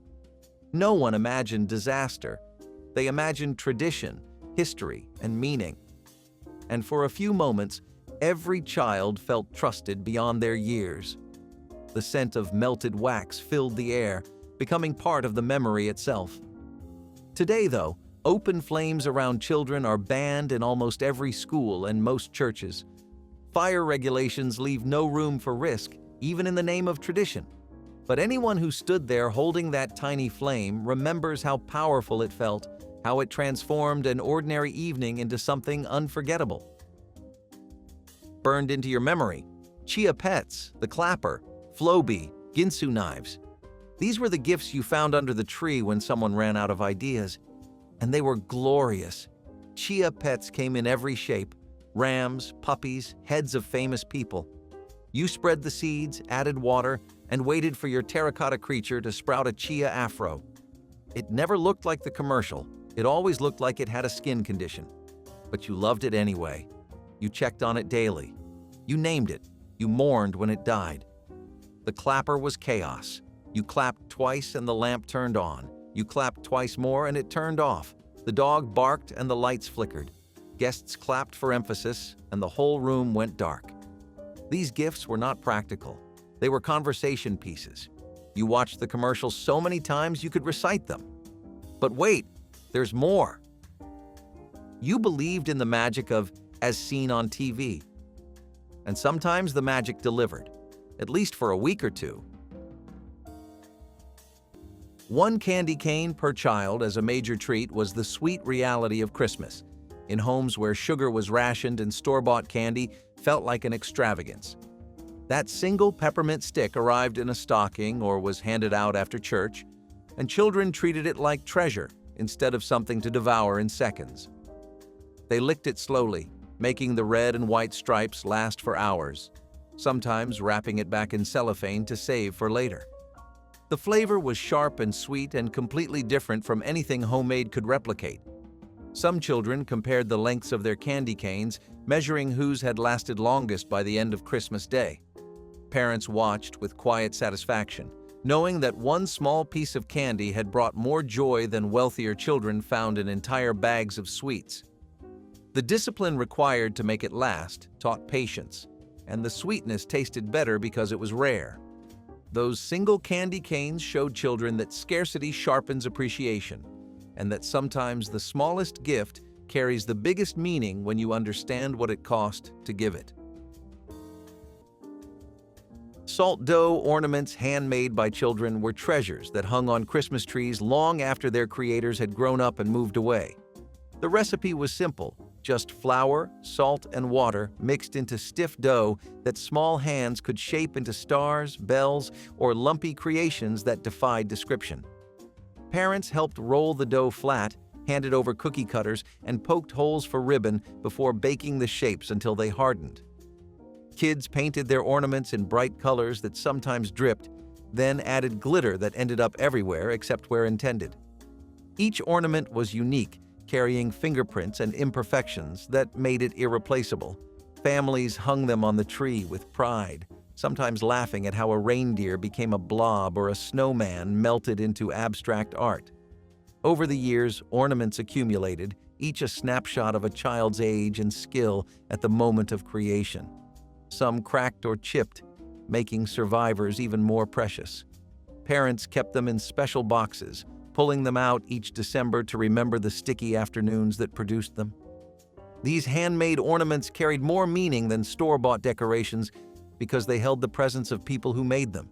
S1: No one imagined disaster. They imagined tradition, history, and meaning. And for a few moments, every child felt trusted beyond their years. The scent of melted wax filled the air, becoming part of the memory itself. Today, though, Open flames around children are banned in almost every school and most churches. Fire regulations leave no room for risk, even in the name of tradition. But anyone who stood there holding that tiny flame remembers how powerful it felt, how it transformed an ordinary evening into something unforgettable. Burned into your memory: chia pets, the clapper, floby, ginsu knives. These were the gifts you found under the tree when someone ran out of ideas. And they were glorious. Chia pets came in every shape: rams, puppies, heads of famous people. You spread the seeds, added water, and waited for your terracotta creature to sprout a chia afro. It never looked like the commercial. It always looked like it had a skin condition. But you loved it anyway. You checked on it daily. You named it. You mourned when it died. The clapper was chaos. You clapped twice and the lamp turned on. You clapped twice more and it turned off. The dog barked and the lights flickered. Guests clapped for emphasis and the whole room went dark. These gifts were not practical. They were conversation pieces. You watched the commercials so many times you could recite them. But wait, there's more. You believed in the magic of as seen on TV. And sometimes the magic delivered, at least for a week or two. One candy cane per child as a major treat was the sweet reality of Christmas. In homes where sugar was rationed and store-bought candy felt like an extravagance. That single peppermint stick arrived in a stocking or was handed out after church, and children treated it like treasure instead of something to devour in seconds. They licked it slowly, making the red and white stripes last for hours, sometimes wrapping it back in cellophane to save for later. The flavor was sharp and sweet and completely different from anything homemade could replicate. Some children compared the lengths of their candy canes, measuring whose had lasted longest by the end of Christmas Day. Parents watched with quiet satisfaction, knowing that one small piece of candy had brought more joy than wealthier children found in entire bags of sweets. The discipline required to make it last taught patience, and the sweetness tasted better because it was rare. Those single candy canes showed children that scarcity sharpens appreciation, and that sometimes the smallest gift carries the biggest meaning when you understand what it cost to give it. Salt dough ornaments handmade by children were treasures that hung on Christmas trees long after their creators had grown up and moved away. The recipe was simple: just flour, salt, and water mixed into stiff dough that small hands could shape into stars, bells, or lumpy creations that defied description. Parents helped roll the dough flat, handed over cookie cutters, and poked holes for ribbon before baking the shapes until they hardened. Kids painted their ornaments in bright colors that sometimes dripped, then added glitter that ended up everywhere except where intended. Each ornament was unique, carrying fingerprints and imperfections that made it irreplaceable. Families hung them on the tree with pride, sometimes laughing at how a reindeer became a blob or a snowman melted into abstract art. Over the years, ornaments accumulated, each a snapshot of a child's age and skill at the moment of creation. Some cracked or chipped, making survivors even more precious. Parents kept them in special boxes, pulling them out each December to remember the sticky afternoons that produced them. These handmade ornaments carried more meaning than store-bought decorations because they held the presence of people who made them.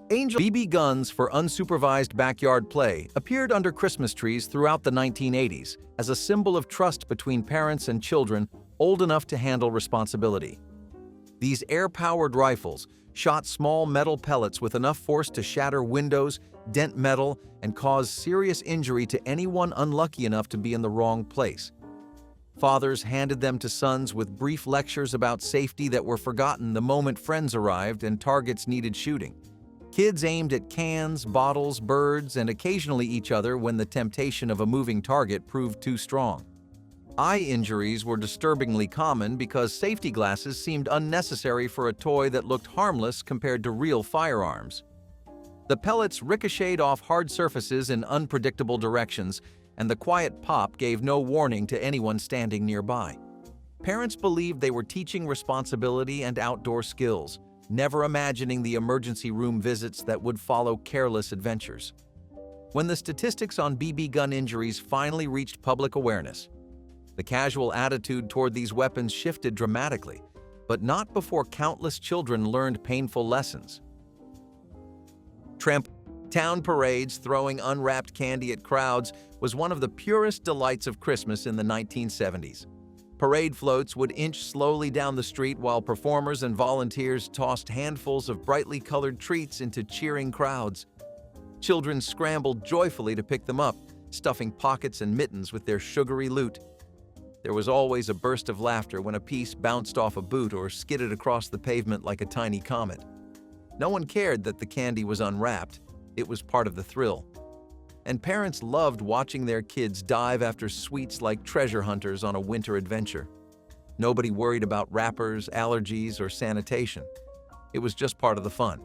S1: Angel BB guns for unsupervised backyard play appeared under Christmas trees throughout the 1980s as a symbol of trust between parents and children old enough to handle responsibility. These air-powered rifles shot small metal pellets with enough force to shatter windows, dent metal, and cause serious injury to anyone unlucky enough to be in the wrong place. Fathers handed them to sons with brief lectures about safety that were forgotten the moment friends arrived and targets needed shooting. Kids aimed at cans, bottles, birds, and occasionally each other when the temptation of a moving target proved too strong. Eye injuries were disturbingly common because safety glasses seemed unnecessary for a toy that looked harmless compared to real firearms. The pellets ricocheted off hard surfaces in unpredictable directions, and the quiet pop gave no warning to anyone standing nearby. Parents believed they were teaching responsibility and outdoor skills, never imagining the emergency room visits that would follow careless adventures. When the statistics on BB gun injuries finally reached public awareness, the casual attitude toward these weapons shifted dramatically, but not before countless children learned painful lessons. Town parades throwing unwrapped candy at crowds was one of the purest delights of Christmas in the 1970s. Parade floats would inch slowly down the street while performers and volunteers tossed handfuls of brightly colored treats into cheering crowds. Children scrambled joyfully to pick them up, stuffing pockets and mittens with their sugary loot. There was always a burst of laughter when a piece bounced off a boot or skidded across the pavement like a tiny comet. No one cared that the candy was unwrapped. It was part of the thrill. And parents loved watching their kids dive after sweets like treasure hunters on a winter adventure. Nobody worried about wrappers, allergies, or sanitation. It was just part of the fun,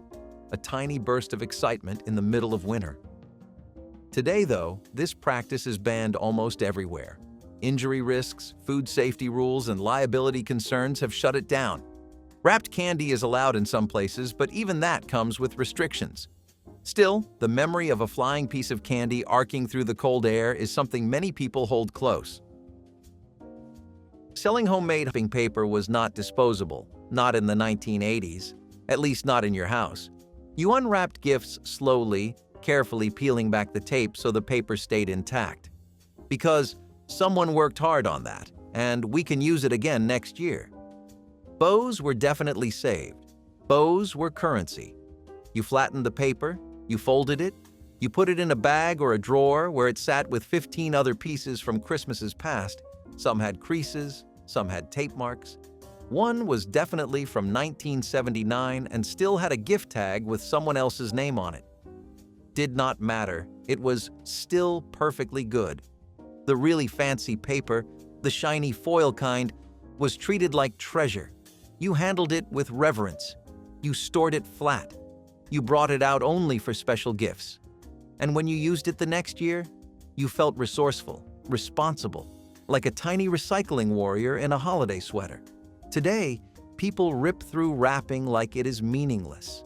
S1: a tiny burst of excitement in the middle of winter. Today, though, this practice is banned almost everywhere. Injury risks, food safety rules, and liability concerns have shut it down. Wrapped candy is allowed in some places, but even that comes with restrictions. Still, the memory of a flying piece of candy arcing through the cold air is something many people hold close. Selling homemade wrapping paper was not disposable, not in the 1980s, at least not in your house. You unwrapped gifts slowly, carefully peeling back the tape so the paper stayed intact. Because someone worked hard on that, and we can use it again next year. Bows were definitely saved. Bows were currency. You flattened the paper, you folded it, you put it in a bag or a drawer where it sat with 15 other pieces from Christmases past. Some had creases, some had tape marks. One was definitely from 1979 and still had a gift tag with someone else's name on it. Did not matter, it was still perfectly good. The really fancy paper, the shiny foil kind, was treated like treasure. You handled it with reverence. You stored it flat. You brought it out only for special gifts. And when you used it the next year, you felt resourceful, responsible, like a tiny recycling warrior in a holiday sweater. Today, people rip through wrapping like it is meaningless.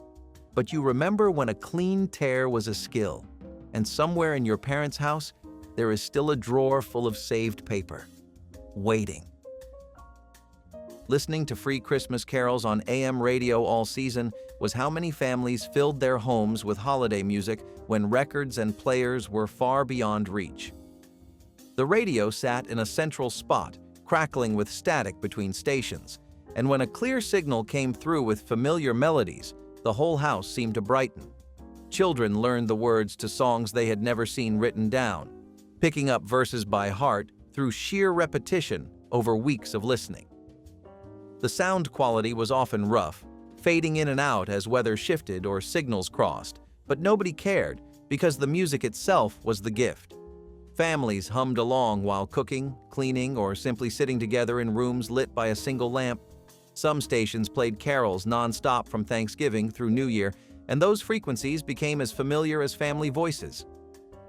S1: But you remember when a clean tear was a skill, and somewhere in your parents' house, there is still a drawer full of saved paper, waiting. Listening to free Christmas carols on AM radio all season was how many families filled their homes with holiday music when records and players were far beyond reach. The radio sat in a central spot, crackling with static between stations, and when a clear signal came through with familiar melodies, the whole house seemed to brighten. Children learned the words to songs they had never seen written down, picking up verses by heart through sheer repetition over weeks of listening. The sound quality was often rough, fading in and out as weather shifted or signals crossed, but nobody cared because the music itself was the gift. Families hummed along while cooking, cleaning, or simply sitting together in rooms lit by a single lamp. Some stations played carols non-stop from Thanksgiving through New Year, and those frequencies became as familiar as family voices.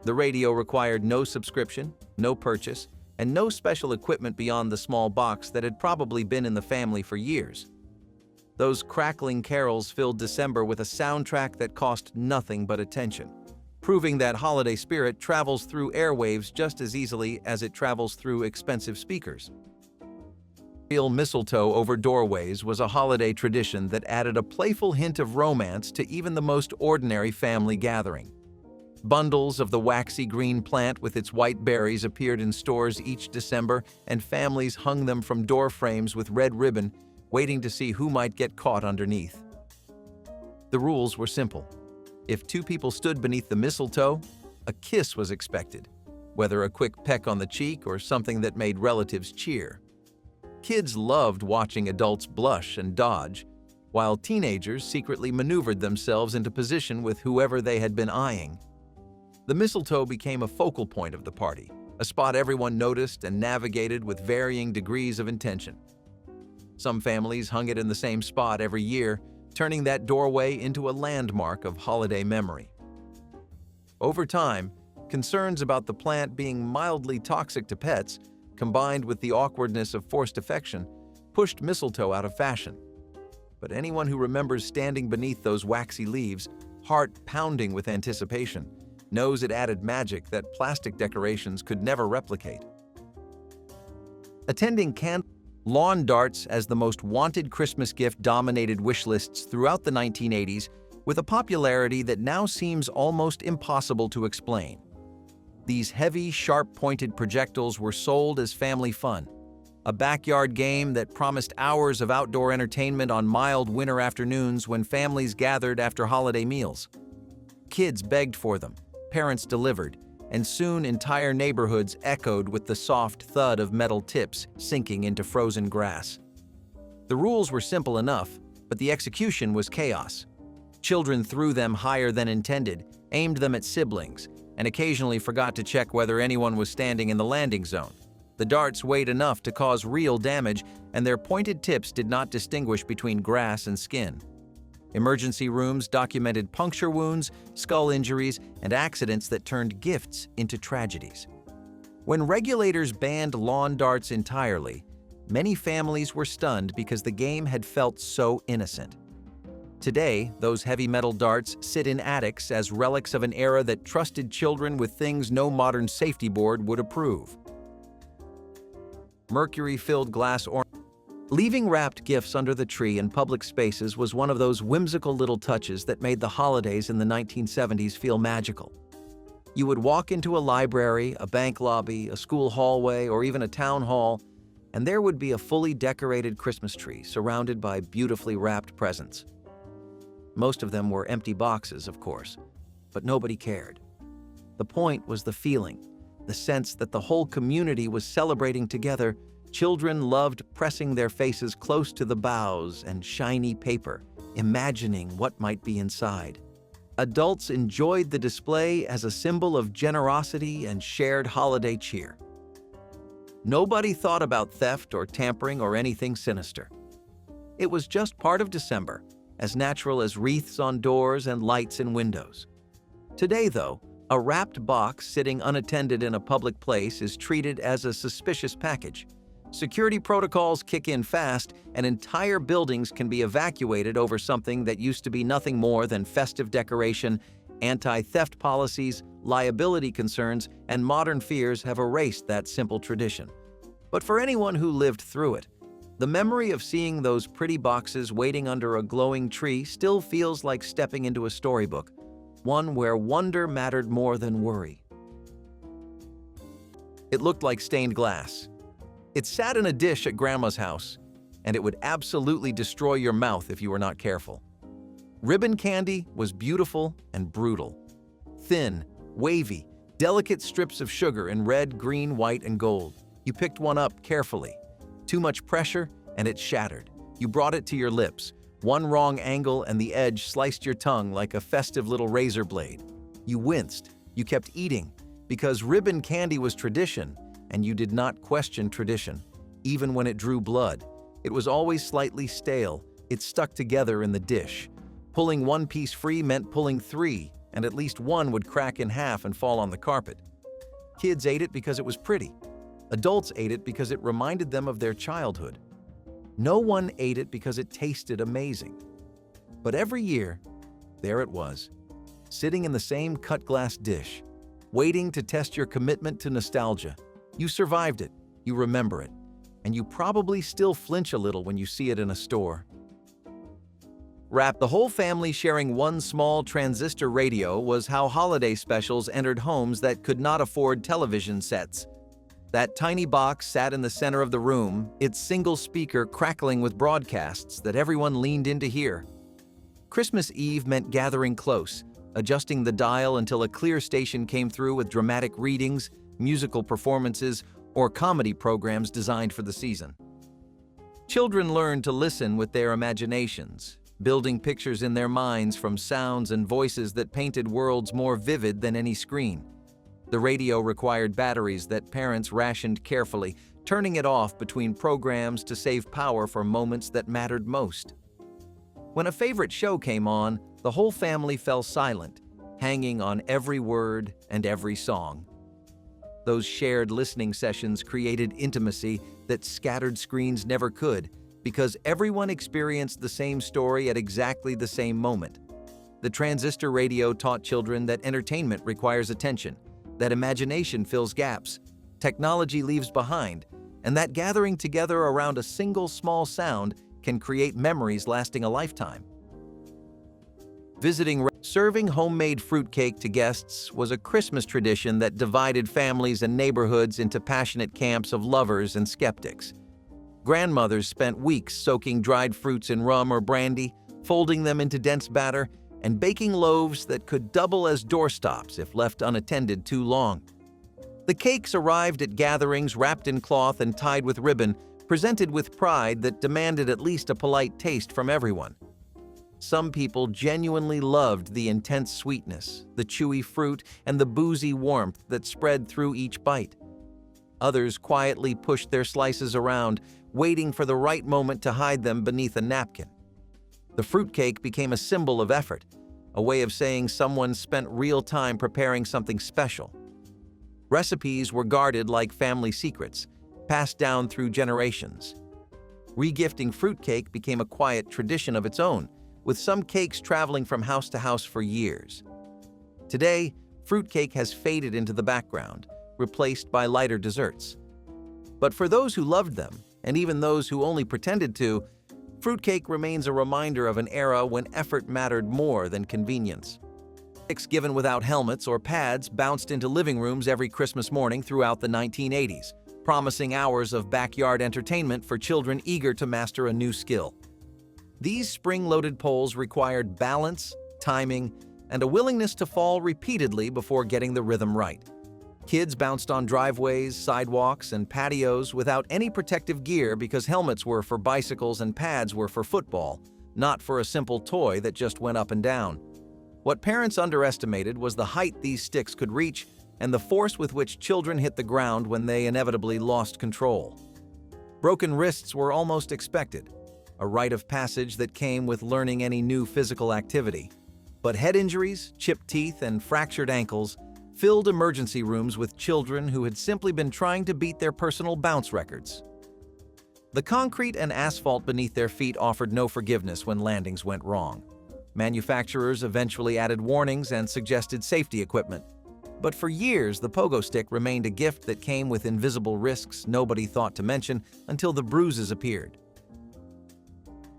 S1: The radio required no subscription, no purchase, and no special equipment beyond the small box that had probably been in the family for years. Those crackling carols filled December with a soundtrack that cost nothing but attention, proving that holiday spirit travels through airwaves just as easily as it travels through expensive speakers. Real mistletoe over doorways was a holiday tradition that added a playful hint of romance to even the most ordinary family gathering. Bundles of the waxy green plant with its white berries appeared in stores each December, and families hung them from door frames with red ribbon, waiting to see who might get caught underneath. The rules were simple. If two people stood beneath the mistletoe, a kiss was expected, whether a quick peck on the cheek or something that made relatives cheer. Kids loved watching adults blush and dodge, while teenagers secretly maneuvered themselves into position with whoever they had been eyeing. The mistletoe became a focal point of the party, a spot everyone noticed and navigated with varying degrees of intention. Some families hung it in the same spot every year, turning that doorway into a landmark of holiday memory. Over time, concerns about the plant being mildly toxic to pets, combined with the awkwardness of forced affection, pushed mistletoe out of fashion. But anyone who remembers standing beneath those waxy leaves, heart pounding with anticipation, knows it added magic that plastic decorations could never replicate. Attending lawn darts as the most wanted Christmas gift dominated wish lists throughout the 1980s with a popularity that now seems almost impossible to explain. These heavy, sharp-pointed projectiles were sold as family fun, a backyard game that promised hours of outdoor entertainment on mild winter afternoons when families gathered after holiday meals. Kids begged for them, parents delivered, and soon entire neighborhoods echoed with the soft thud of metal tips sinking into frozen grass. The rules were simple enough, but the execution was chaos. Children threw them higher than intended, aimed them at siblings, and occasionally forgot to check whether anyone was standing in the landing zone. The darts weighed enough to cause real damage, and their pointed tips did not distinguish between grass and skin. Emergency rooms documented puncture wounds, skull injuries, and accidents that turned gifts into tragedies. When regulators banned lawn darts entirely, many families were stunned because the game had felt so innocent. Today, those heavy metal darts sit in attics as relics of an era that trusted children with things no modern safety board would approve. Mercury-filled glass orange. Leaving wrapped gifts under the tree in public spaces was one of those whimsical little touches that made the holidays in the 1970s feel magical. You would walk into a library, a bank lobby, a school hallway, or even a town hall, and there would be a fully decorated Christmas tree surrounded by beautifully wrapped presents. Most of them were empty boxes, of course, but nobody cared. The point was the feeling, the sense that the whole community was celebrating together. Children loved pressing their faces close to the boughs and shiny paper, imagining what might be inside. Adults enjoyed the display as a symbol of generosity and shared holiday cheer. Nobody thought about theft or tampering or anything sinister. It was just part of December, as natural as wreaths on doors and lights in windows. Today, though, a wrapped box sitting unattended in a public place is treated as a suspicious package. Security protocols kick in fast, and entire buildings can be evacuated over something that used to be nothing more than festive decoration. Anti-theft policies, liability concerns, and modern fears have erased that simple tradition. But for anyone who lived through it, the memory of seeing those pretty boxes waiting under a glowing tree still feels like stepping into a storybook, one where wonder mattered more than worry. It looked like stained glass. It sat in a dish at Grandma's house, and it would absolutely destroy your mouth if you were not careful. Ribbon candy was beautiful and brutal. Thin, wavy, delicate strips of sugar in red, green, white, and gold. You picked one up carefully. Too much pressure, and it shattered. You brought it to your lips. One wrong angle and the edge sliced your tongue like a festive little razor blade. You winced. You kept eating, because ribbon candy was tradition, and you did not question tradition, even when it drew blood. It was always slightly stale. It stuck together in the dish. Pulling one piece free meant pulling three, and at least one would crack in half and fall on the carpet. Kids ate it because it was pretty. Adults ate it because it reminded them of their childhood. No one ate it because it tasted amazing. But every year, there it was, sitting in the same cut glass dish, waiting to test your commitment to nostalgia. You survived it, you remember it, and you probably still flinch a little when you see it in a store. The whole family sharing one small transistor radio was how holiday specials entered homes that could not afford television sets. That tiny box sat in the center of the room, its single speaker crackling with broadcasts that everyone leaned in to hear. Christmas Eve meant gathering close, adjusting the dial until a clear station came through with dramatic readings, musical performances, or comedy programs designed for the season. Children learned to listen with their imaginations, building pictures in their minds from sounds and voices that painted worlds more vivid than any screen. The radio required batteries that parents rationed carefully, turning it off between programs to save power for moments that mattered most. When a favorite show came on, the whole family fell silent, hanging on every word and every song. Those shared listening sessions created intimacy that scattered screens never could, because everyone experienced the same story at exactly the same moment. The transistor radio taught children that entertainment requires attention, that imagination fills gaps, technology leaves behind, and that gathering together around a single small sound can create memories lasting a lifetime. Serving homemade fruitcake to guests was a Christmas tradition that divided families and neighborhoods into passionate camps of lovers and skeptics. Grandmothers spent weeks soaking dried fruits in rum or brandy, folding them into dense batter, and baking loaves that could double as doorstops if left unattended too long. The cakes arrived at gatherings wrapped in cloth and tied with ribbon, presented with pride that demanded at least a polite taste from everyone. Some people genuinely loved the intense sweetness, the chewy fruit, and the boozy warmth that spread through each bite. Others quietly pushed their slices around, waiting for the right moment to hide them beneath a napkin. The fruitcake became a symbol of effort, a way of saying someone spent real time preparing something special. Recipes were guarded like family secrets, passed down through generations. Regifting fruitcake became a quiet tradition of its own, with some cakes traveling from house to house for years. Today, fruitcake has faded into the background, replaced by lighter desserts. But for those who loved them, and even those who only pretended to, fruitcake remains a reminder of an era when effort mattered more than convenience. Cakes given without helmets or pads bounced into living rooms every Christmas morning throughout the 1980s, promising hours of backyard entertainment for children eager to master a new skill. These spring-loaded poles required balance, timing, and a willingness to fall repeatedly before getting the rhythm right. Kids bounced on driveways, sidewalks, and patios without any protective gear because helmets were for bicycles and pads were for football, not for a simple toy that just went up and down. What parents underestimated was the height these sticks could reach and the force with which children hit the ground when they inevitably lost control. Broken wrists were almost expected, a rite of passage that came with learning any new physical activity. But head injuries, chipped teeth, and fractured ankles filled emergency rooms with children who had simply been trying to beat their personal bounce records. The concrete and asphalt beneath their feet offered no forgiveness when landings went wrong. Manufacturers eventually added warnings and suggested safety equipment. But for years, the pogo stick remained a gift that came with invisible risks nobody thought to mention until the bruises appeared.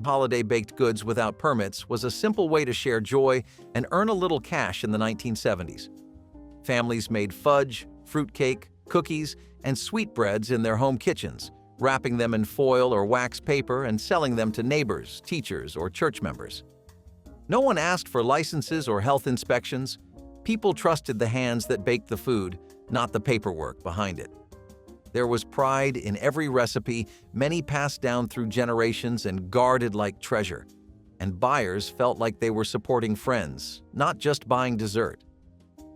S1: Holiday baked goods without permits was a simple way to share joy and earn a little cash in the 1970s. Families made fudge, fruitcake, cookies, and sweetbreads in their home kitchens, wrapping them in foil or wax paper and selling them to neighbors, teachers, or church members. No one asked for licenses or health inspections. People trusted the hands that baked the food, not the paperwork behind it. There was pride in every recipe, many passed down through generations and guarded like treasure. And buyers felt like they were supporting friends, not just buying dessert.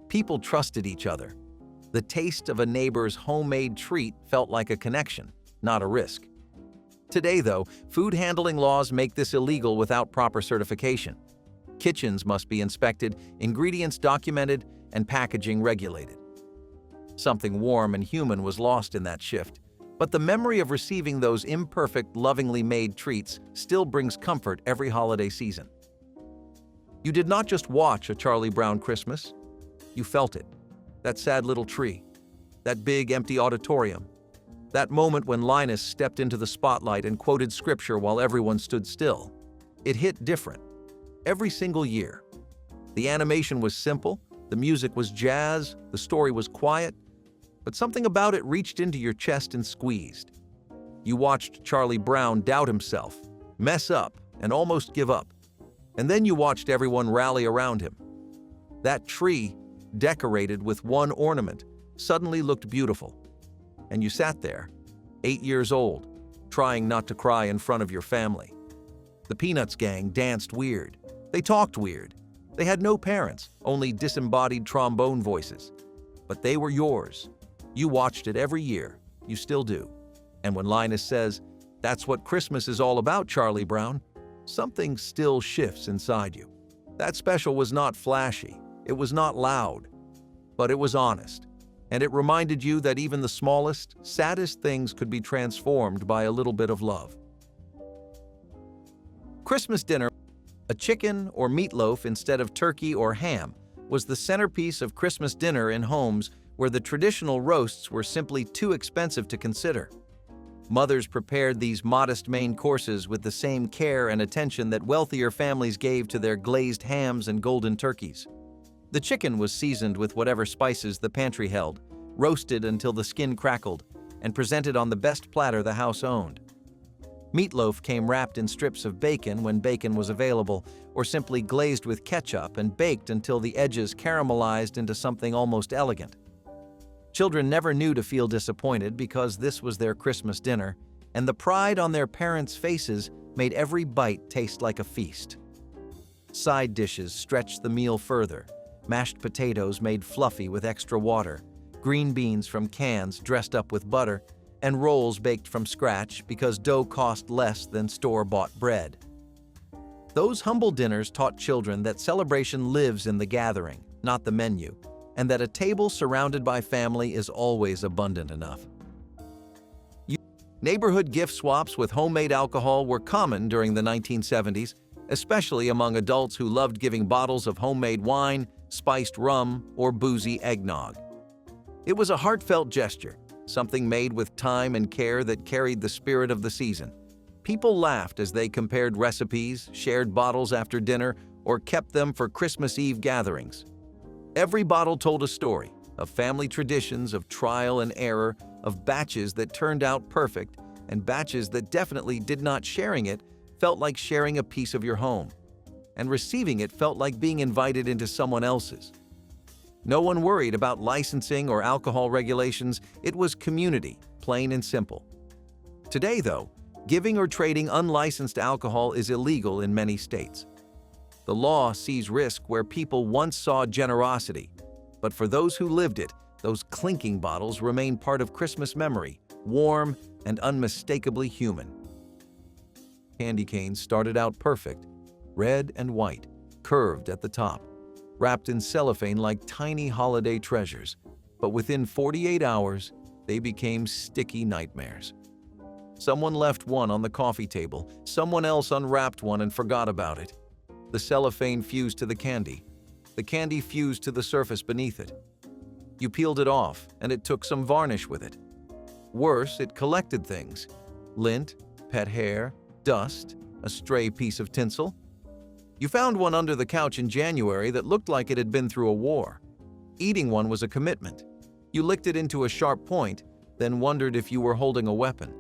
S1: People trusted each other. The taste of a neighbor's homemade treat felt like a connection, not a risk. Today, though, food handling laws make this illegal without proper certification. Kitchens must be inspected, ingredients documented, and packaging regulated. Something warm and human was lost in that shift, but the memory of receiving those imperfect, lovingly made treats still brings comfort every holiday season. You did not just watch A Charlie Brown Christmas, you felt it. That sad little tree, that big empty auditorium, that moment when Linus stepped into the spotlight and quoted scripture while everyone stood still. It hit different, every single year. The animation was simple, the music was jazz, the story was quiet, but something about it reached into your chest and squeezed. You watched Charlie Brown doubt himself, mess up, and almost give up. And then you watched everyone rally around him. That tree, decorated with one ornament, suddenly looked beautiful. And you sat there, 8 years old, trying not to cry in front of your family. The Peanuts gang danced weird. They talked weird. They had no parents, only disembodied trombone voices. But they were yours. You watched it every year. You still do. And when Linus says, "That's what Christmas is all about, Charlie Brown," something still shifts inside you. That special was not flashy. It was not loud. But it was honest. And it reminded you that even the smallest, saddest things could be transformed by a little bit of love. Christmas dinner A chicken or meatloaf instead of turkey or ham was the centerpiece of Christmas dinner in homes where the traditional roasts were simply too expensive to consider. Mothers prepared these modest main courses with the same care and attention that wealthier families gave to their glazed hams and golden turkeys. The chicken was seasoned with whatever spices the pantry held, roasted until the skin crackled, and presented on the best platter the house owned. Meatloaf came wrapped in strips of bacon when bacon was available, or simply glazed with ketchup and baked until the edges caramelized into something almost elegant. Children never knew to feel disappointed because this was their Christmas dinner, and the pride on their parents' faces made every bite taste like a feast. Side dishes stretched the meal further: mashed potatoes made fluffy with extra water, green beans from cans dressed up with butter, and rolls baked from scratch because dough cost less than store-bought bread. Those humble dinners taught children that celebration lives in the gathering, not the menu, and that a table surrounded by family is always abundant enough. Neighborhood gift swaps with homemade alcohol were common during the 1970s, especially among adults who loved giving bottles of homemade wine, spiced rum, or boozy eggnog. It was a heartfelt gesture, something made with time and care that carried the spirit of the season. People laughed as they compared recipes, shared bottles after dinner, or kept them for Christmas Eve gatherings. Every bottle told a story of family traditions, of trial and error, of batches that turned out perfect and batches that definitely did not. Sharing it felt like sharing a piece of your home, and receiving it felt like being invited into someone else's. No one worried about licensing or alcohol regulations. It was community, plain and simple. Today, though, giving or trading unlicensed alcohol is illegal in many states. The law sees risk where people once saw generosity, but for those who lived it, those clinking bottles remain part of Christmas memory, warm and unmistakably human. Candy canes started out perfect, red and white, curved at the top, wrapped in cellophane like tiny holiday treasures, but within 48 hours, they became sticky nightmares. Someone left one on the coffee table, someone else unwrapped one and forgot about it. The cellophane fused to the candy fused to the surface beneath it. You peeled it off, and it took some varnish with it. Worse, it collected things: lint, pet hair, dust, a stray piece of tinsel. You found one under the couch in January that looked like it had been through a war. Eating one was a commitment. You licked it into a sharp point, then wondered if you were holding a weapon.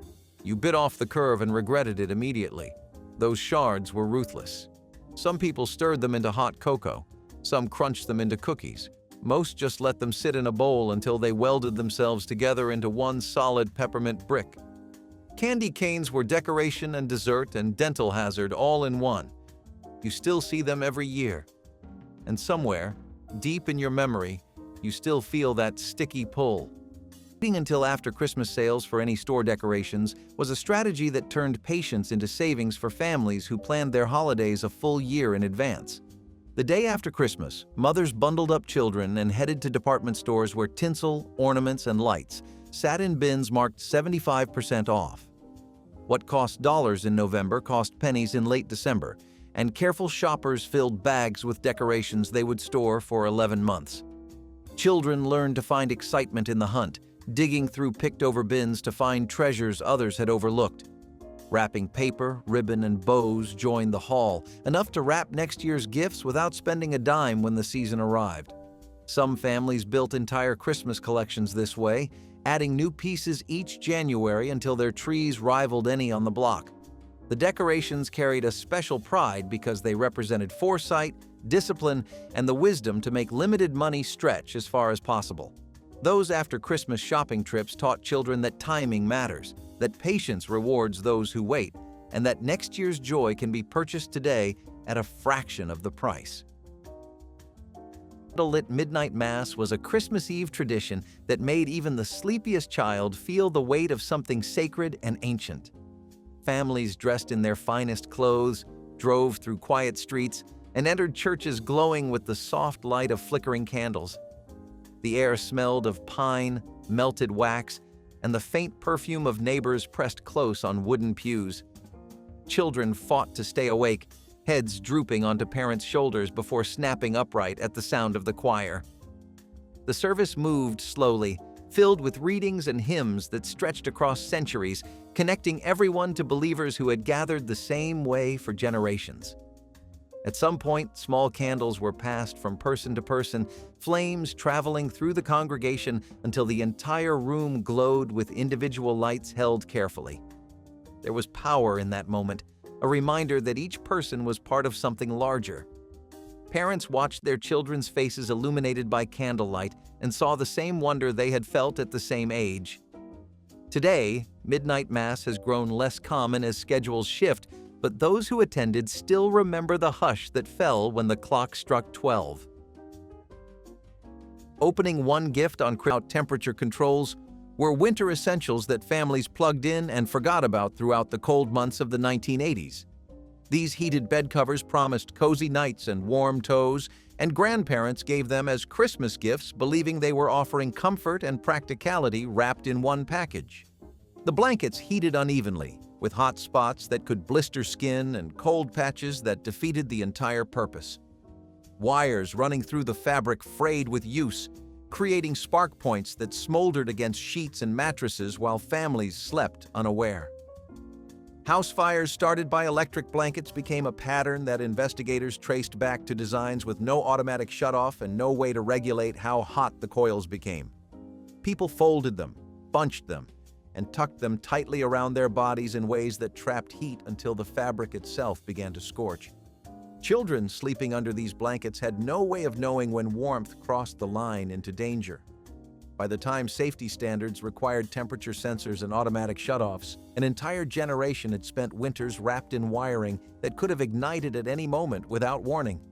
S1: You bit off the curve and regretted it immediately. Those shards were ruthless. Some people stirred them into hot cocoa. Some crunched them into cookies. Most just let them sit in a bowl until they welded themselves together into one solid peppermint brick. Candy canes were decoration and dessert and dental hazard all in one. You still see them every year. And somewhere, deep in your memory, you still feel that sticky pull. Waiting until after Christmas sales for any store decorations was a strategy that turned patience into savings for families who planned their holidays a full year in advance. The day after Christmas, mothers bundled up children and headed to department stores where tinsel, ornaments, and lights sat in bins marked 75% off. What cost dollars in November cost pennies in late December, and careful shoppers filled bags with decorations they would store for 11 months. Children learned to find excitement in the hunt, digging through picked-over bins to find treasures others had overlooked. Wrapping paper, ribbon, and bows joined the haul, enough to wrap next year's gifts without spending a dime when the season arrived. Some families built entire Christmas collections this way, adding new pieces each January until their trees rivaled any on the block. The decorations carried a special pride because they represented foresight, discipline, and the wisdom to make limited money stretch as far as possible. Those after Christmas shopping trips taught children that timing matters, that patience rewards those who wait, and that next year's joy can be purchased today at a fraction of the price. Candlelit midnight mass was a Christmas Eve tradition that made even the sleepiest child feel the weight of something sacred and ancient. Families dressed in their finest clothes drove through quiet streets and entered churches glowing with the soft light of flickering candles. The air smelled of pine, melted wax, and the faint perfume of neighbors pressed close on wooden pews. Children fought to stay awake, heads drooping onto parents' shoulders before snapping upright at the sound of the choir. The service moved slowly, filled with readings and hymns that stretched across centuries, connecting everyone to believers who had gathered the same way for generations. At some point, small candles were passed from person to person, flames traveling through the congregation until the entire room glowed with individual lights held carefully. There was power in that moment, a reminder that each person was part of something larger. Parents watched their children's faces illuminated by candlelight and saw the same wonder they had felt at the same age. Today, midnight mass has grown less common as schedules shift, but those who attended still remember the hush that fell when the clock struck 12. Opening one gift on temperature controls were winter essentials that families plugged in and forgot about throughout the cold months of the 1980s. These heated bed covers promised cozy nights and warm toes, and grandparents gave them as Christmas gifts, believing they were offering comfort and practicality wrapped in one package. The blankets heated unevenly, with hot spots that could blister skin and cold patches that defeated the entire purpose. Wires running through the fabric frayed with use, creating spark points that smoldered against sheets and mattresses while families slept unaware. House fires started by electric blankets became a pattern that investigators traced back to designs with no automatic shutoff and no way to regulate how hot the coils became. People folded them, bunched them, and tucked them tightly around their bodies in ways that trapped heat until the fabric itself began to scorch. Children sleeping under these blankets had no way of knowing when warmth crossed the line into danger. By the time safety standards required temperature sensors and automatic shutoffs, an entire generation had spent winters wrapped in wiring that could have ignited at any moment without warning.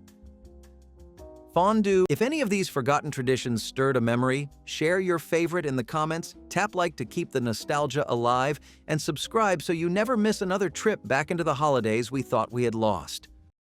S1: Fondue. If any of these forgotten traditions stirred a memory, share your favorite in the comments, tap like to keep the nostalgia alive, and subscribe so you never miss another trip back into the holidays we thought we had lost.